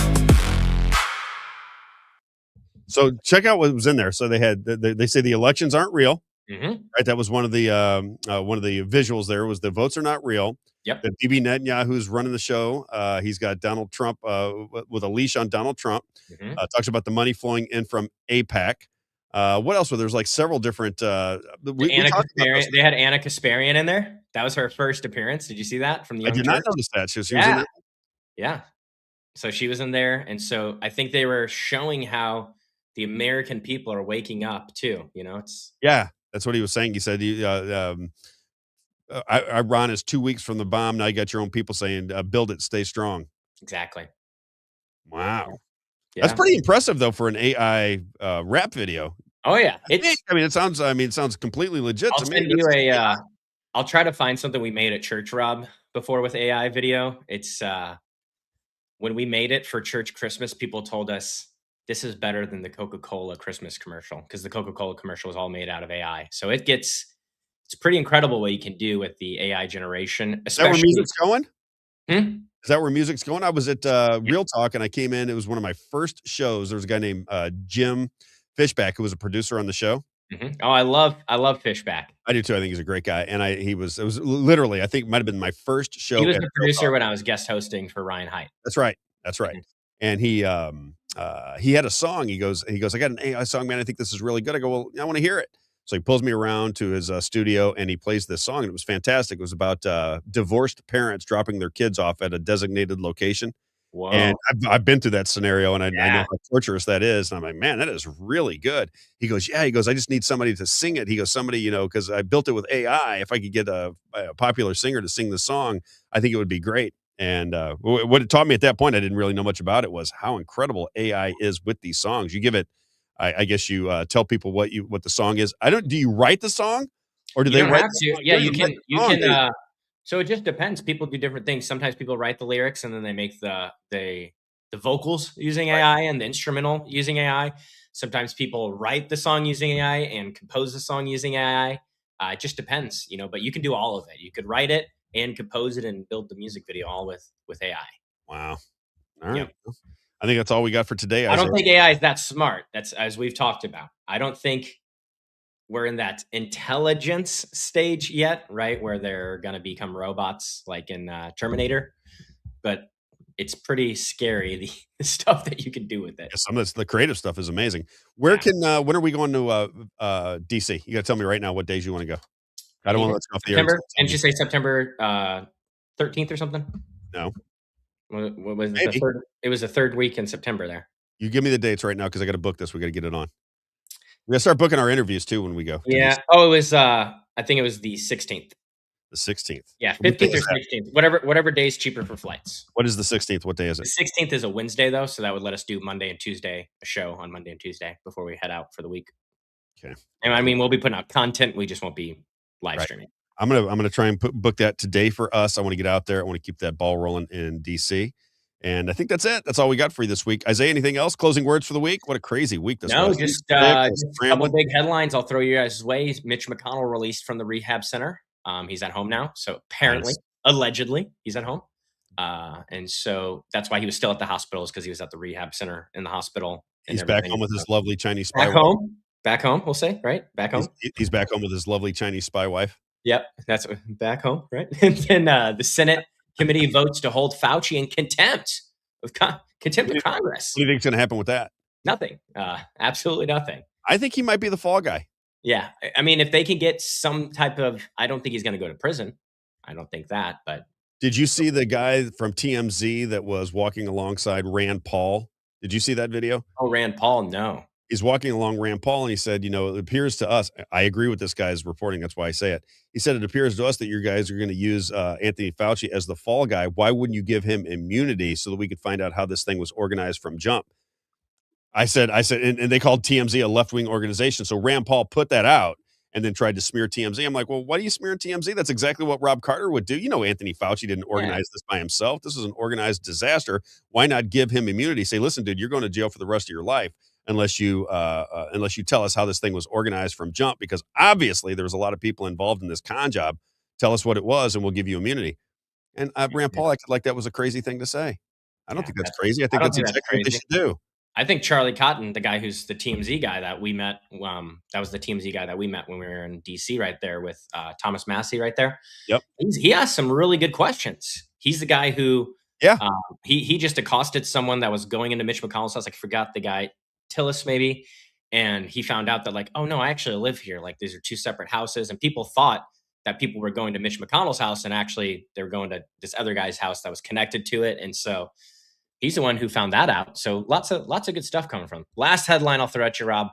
So check out what was in there. So they say the elections aren't real. Mm-hmm. Right, that was one of the visuals. There was the votes are not real. Yep. That Bibi Netanyahu's running the show. He's got Donald Trump with a leash on Donald Trump. Mm-hmm. Talks about the money flowing in from APAC. What else? There's like several different. They had Anna Kasparian in there. That was her first appearance. Did you see that from the Young I did Turks? not notice that. She was in there. Yeah. So she was in there, and so I think they were showing how the American people are waking up too. You know, it's that's what he was saying. He said, Iran is 2 weeks from the bomb. Now you got your own people saying, build it, stay strong. Exactly. Wow. Yeah. That's pretty impressive though for an AI rap video. Oh yeah. It sounds completely legit I'll to me. send you I'll try to find something we made at church, Rob, before with AI video. It's when we made it for church Christmas, people told us this is better than the Coca-Cola Christmas commercial, because the Coca-Cola commercial was all made out of AI. So it's pretty incredible what you can do with the AI generation. Is that where music's going? Hmm? Is that where music's going? I was at Real Talk and I came in. It was one of my first shows. There was a guy named Jim Fishback who was a producer on the show. Mm-hmm. Oh, I love Fishback. I do too. I think he's a great guy. And it was literally, I think it might have been my first show. He was the producer when I was guest hosting for Ryan Haidt. That's right. Mm-hmm. And he had a song. He goes, I got an AI song, man. I think this is really good. I go, well, I want to hear it. So he pulls me around to his studio and he plays this song. And it was fantastic. It was about divorced parents dropping their kids off at a designated location. Whoa. And I've been through that scenario, and I know how torturous that is. And I'm like, man, that is really good. He goes, I just need somebody to sing it. He goes, somebody, because I built it with AI. If I could get a popular singer to sing the song, I think it would be great. And what it taught me at that point, I didn't really know much about it, was how incredible AI is with these songs. You give it, I guess you tell people what the song is. Do you write the song, or do they write? Have to. Yeah, you can. So it just depends. People do different things. Sometimes people write the lyrics and then they make the vocals using AI and the instrumental using AI. Sometimes people write the song using AI and compose the song using AI. It just depends, but you can do all of it. You could write it and compose it and build the music video all with AI. Wow. All right. Yep. I think that's all we got for today. I don't think AI is that smart. That's, as we've talked about. I don't think we're in that intelligence stage yet, right? Where they're going to become robots like in Terminator. But it's pretty scary, the stuff that you can do with it. Yeah, some of the creative stuff is amazing. When are we going to DC? You got to tell me right now what days you want to go. I don't want to let you off the air. September? Didn't you say September 13th or something? No. What was it? It was the third week in September there. You give me the dates right now because I got to book this. We got to get it on. We got to start booking our interviews too when we go. Yeah. Oh, it was. I think it was the 16th. The 16th. Yeah, 15th or 16th. Whatever day is cheaper for flights. What is the 16th? What day is it? The 16th is a Wednesday though, so that would let us do Monday and Tuesday, a show on Monday and Tuesday before we head out for the week. Okay. And I mean, we'll be putting out content. We just won't be live streaming. I'm gonna try and book that today for us. I want to get out there. I want to keep that ball rolling in DC. And I think that's it. That's all we got for you this week. Isaiah, anything else? Closing words for the week? What a crazy week this No, was. just a couple big headlines I'll throw you guys' way. Mitch McConnell released from the rehab center. He's at home now. So apparently, allegedly, he's at home. And so that's why he was still at the hospital, is because he was at the rehab center in the hospital. He's back home with his lovely Chinese spy wife. Back home, we'll say, right? Back home. He's back home with his lovely Chinese spy wife. Yep, that's back home, right? And then the Senate committee votes to hold Fauci in contempt of Congress. What do you think's going to happen with that? Nothing. Absolutely nothing. I think he might be the fall guy. Yeah. I mean, if they can get some type of, I don't think he's going to go to prison. I don't think that, but. Did you see the guy from TMZ that was walking alongside Rand Paul? Did you see that video? Oh, Rand Paul, no. He's walking along Rand Paul, and he said, it appears to us, I agree with this guy's reporting, that's why I say it. He said, it appears to us that you guys are going to use Anthony Fauci as the fall guy. Why wouldn't you give him immunity so that we could find out how this thing was organized from jump? I said, and they called TMZ a left-wing organization. So Rand Paul put that out and then tried to smear TMZ. I'm like, well, why are you smearing TMZ? That's exactly what Rob Carter would do. Anthony Fauci didn't organize this by himself. This is an organized disaster. Why not give him immunity? Say, listen, dude, you're going to jail for the rest of your life unless you tell us how this thing was organized from jump, because obviously there was a lot of people involved in this con job. Tell us what it was and we'll give you immunity. And Rand Paul acted like that was a crazy thing to say. I don't think that's crazy. I think that's exactly what they should do. I think Charlie Cotton, the guy who's the TMZ guy that we met, that was the TMZ guy that we met when we were in DC right there with Thomas Massey right there. Yep. He asked some really good questions. He's the guy who, he just accosted someone that was going into Mitch McConnell's house. I forgot the guy, Tillis maybe. And he found out that like, oh no, I actually live here. Like these are two separate houses. And people thought that people were going to Mitch McConnell's house, and actually they were going to this other guy's house that was connected to it. And so he's the one who found that out. So lots of good stuff coming from. Last headline I'll throw at you, Rob.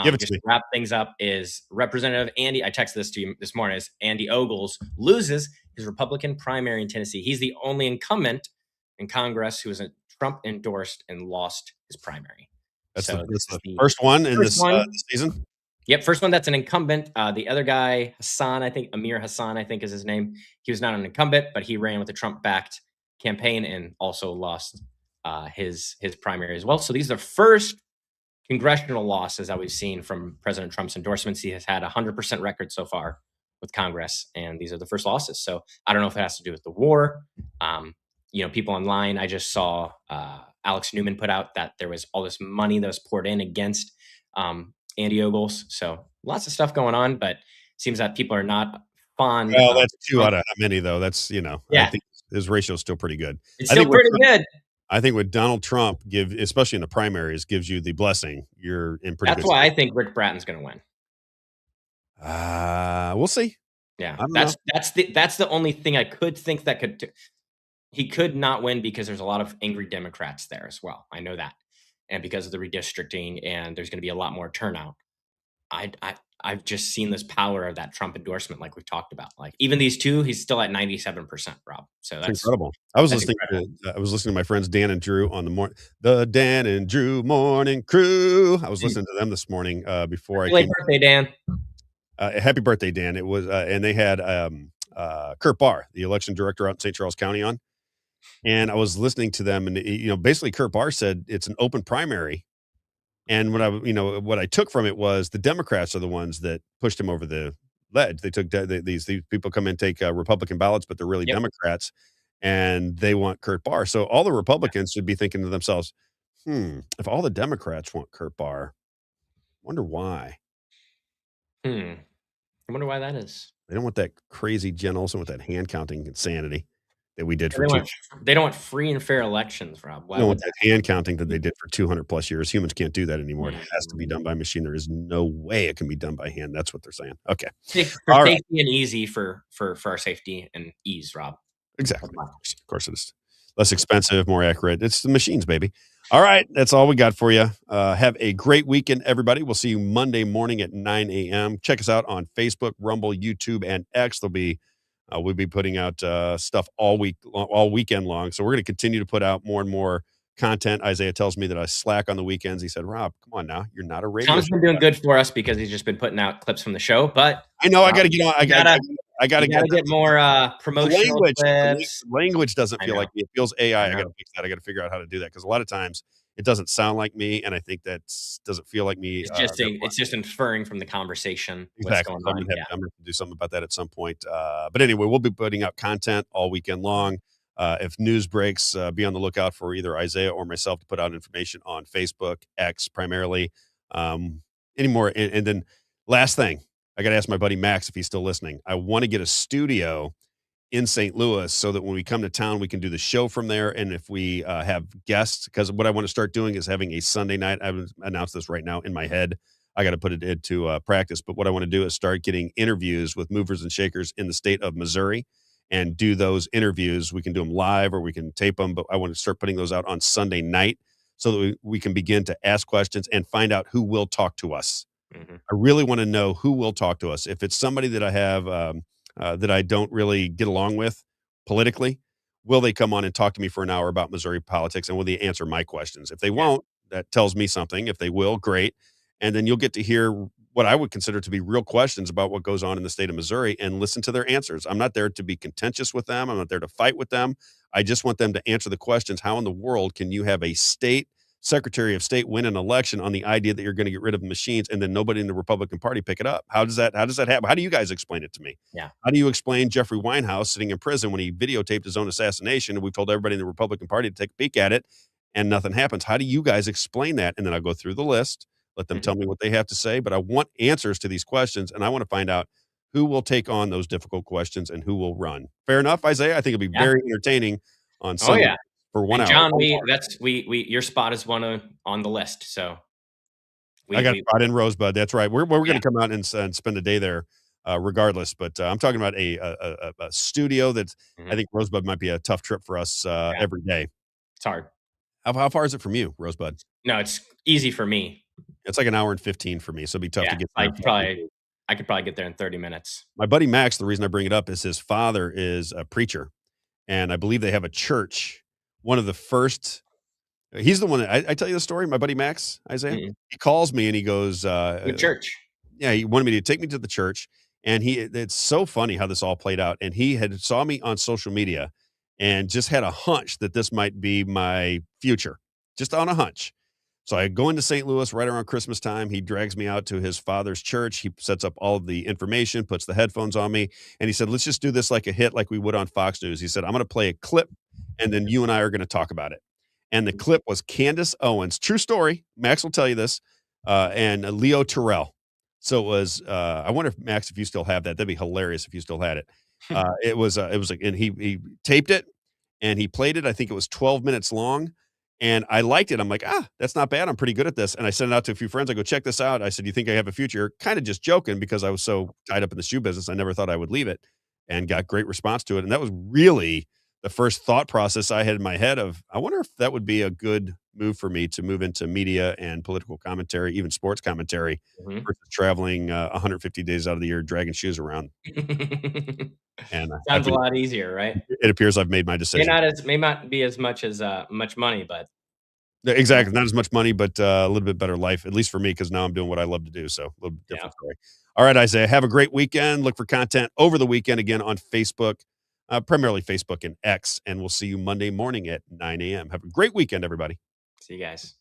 Just to wrap things up is Representative Andy. I texted this to you this morning. Is Andy Ogles loses his Republican primary in Tennessee. He's the only incumbent in Congress who was Trump endorsed and lost his primary. That's the first one in this season. Yep, first one that's an incumbent. The other guy, Amir Hassan, I think is his name. He was not an incumbent, but he ran with the Trump-backed campaign and also lost his primary as well. So these are the first congressional losses that we've seen from President Trump's endorsements. He has had 100% record so far with Congress, and these are the first losses. So I don't know if it has to do with the war. People online, I just saw Alex Newman put out that there was all this money that was poured in against Andy Ogles. So lots of stuff going on, but it seems that people are not fond. Well, that's 2 out of how many though? That's, I think his ratio is still pretty good. It's still pretty good. I think what Donald Trump especially in the primaries, gives you the blessing. You're in pretty good. That's why I think Rick Bratton's going to win. We'll see. Yeah, that's the only thing I could think that could. He could not win because there's a lot of angry Democrats there as well. I know that, and because of the redistricting, and there's going to be a lot more turnout. I've just seen this power of that Trump endorsement, like we've talked about. Like even these two, he's still at 97%, Rob. So that's incredible. I was listening to my friends Dan and Drew on the Dan and Drew Morning Crew. I was listening to them this morning before Happy birthday, Dan. Happy birthday, Dan. It was, and they had Kirk Barr, the election director out in St. Charles County, on. And I was listening to them, and basically Kirk Barr said it's an open primary. And what I took from it was the Democrats are the ones that pushed him over the ledge. They took these people come in, take Republican ballots, but they're really Democrats, and they want Kirk Barr. So all the Republicans should be thinking to themselves, if all the Democrats want Kirk Barr, wonder why. I wonder why that is. They don't want that crazy Jen Olsen with that hand counting insanity that we did they don't want free and fair elections, Rob. Why want that hand counting that they did for 200 plus years. Humans can't do that anymore. It has to be done by machine. There is no way it can be done by hand. That's what they're saying. Okay. For safety and easy for our safety and ease, Rob. Exactly. Of course it is. Less expensive, more accurate. It's the machines, baby. All right. That's all we got for you. Have a great weekend, everybody. We'll see you Monday morning at 9 a.m. Check us out on Facebook, Rumble, YouTube, and X. We'll be putting out stuff all weekend long. So we're going to continue to put out more and more content. Isaiah tells me that I slack on the weekends. He said, Rob, come on now. You're not a radio. Tom's been doing good for us because he's just been putting out clips from the show. But I know I got to get on. I I got to You gotta get more the promotional clips. language doesn't I feel know. like me. It feels AI. I I got to know. fix that. I got to figure out how to do that because a lot of times it doesn't sound like me, and I think that doesn't feel like me. It's just inferring from the conversation what's Exactly. going So I'm on. gonna Yeah. have to do something about that at some point. But anyway, we'll be putting out content all weekend long. If news breaks, be on the lookout for either Isaiah or myself to put out information on Facebook, X primarily. Anymore, and then last thing, I got to ask my buddy Max if he's still listening. I want to get a studio in St. Louis so that when we come to town, we can do the show from there. And if we have guests, because what I want to start doing is having a Sunday night. I haven't announced this right now in my head. I got to put it into practice. But what I want to do is start getting interviews with movers and shakers in the state of Missouri and do those interviews. We can do them live or we can tape them, but I want to start putting those out on Sunday night so that we can begin to ask questions and find out who will talk to us. Mhm. I really want to know who will talk to us. If it's somebody that I have that I don't really get along with politically, will they come on and talk to me for an hour about Missouri politics and will they answer my questions? If they won't, that tells me something. If they will, great. And then you'll get to hear what I would consider to be real questions about what goes on in the state of Missouri and listen to their answers. I'm not there to be contentious with them. I'm not there to fight with them. I just want them to answer the questions. How in the world can you have a state Secretary of State win an election on the idea that you're going to get rid of machines and then nobody in the Republican Party pick it up? How does that happen? How do you guys explain it to me? Yeah. How do you explain Jeffrey Winehouse sitting in prison when he videotaped his own assassination and we've told everybody in the Republican Party to take a peek at it and nothing happens? How do you guys explain that? And then I'll go through the list, let them tell me what they have to say, but I want answers to these questions and I want to find out who will take on those difficult questions and who will run. Fair enough, Isaiah? I think it'll be very entertaining on Oh Sunday yeah. for 1 And hour. John, we your spot is one on the list. So I got a spot in Rosebud. That's right. We're going Yeah. to come out and spend a day there, regardless. But I'm talking about a studio that's. I think Rosebud might be a tough trip for us every day. It's hard. How far is it from you, Rosebud? No, it's easy for me. It's like an hour and 15 for me, so it'd be tough to get there. I could probably get there in 30 minutes. My buddy Max. The reason I bring it up is his father is a preacher, and I believe they have a church. One of the first. He's the one that I tell you the story. My buddy Max, Isaiah, he calls me and he goes, Good church. Yeah, he wanted me to take me to the church, and it's so funny how this all played out. And he had saw me on social media and just had a hunch that this might be my future, just on a hunch. So I go into St. Louis right around Christmas time. He drags me out to his father's church. He sets up all of the information, puts the headphones on me, and he said, let's just do this like a hit like we would on Fox News. He said, I'm going to play a clip, and then you and I are going to talk about it. And the clip was Candace Owens. True story. Max will tell you this. And Leo Terrell. So it was, I wonder if Max, if you still have that, that'd be hilarious if you still had it. It was like, and he taped it and he played it. I think it was 12 minutes long and I liked it. I'm like, that's not bad. I'm pretty good at this. And I sent it out to a few friends. I go, check this out. I said, you think I have a future? Kind of just joking because I was so tied up in the shoe business. I never thought I would leave it and got great response to it. And that was really the first thought process I had in my head of, I wonder if that would be a good move for me to move into media and political commentary, even sports commentary, versus traveling 150 days out of the year, dragging shoes around. And sounds a lot easier, right? It appears I've made my decision. May not be as much as much money, but exactly not as much money, but a little bit better life, at least for me, because now I'm doing what I love to do. So a little bit different story. All right, Isaiah, have a great weekend. Look for content over the weekend again on Facebook. Primarily Facebook and X, and we'll see you Monday morning at 9 a.m. Have a great weekend, everybody. See you guys.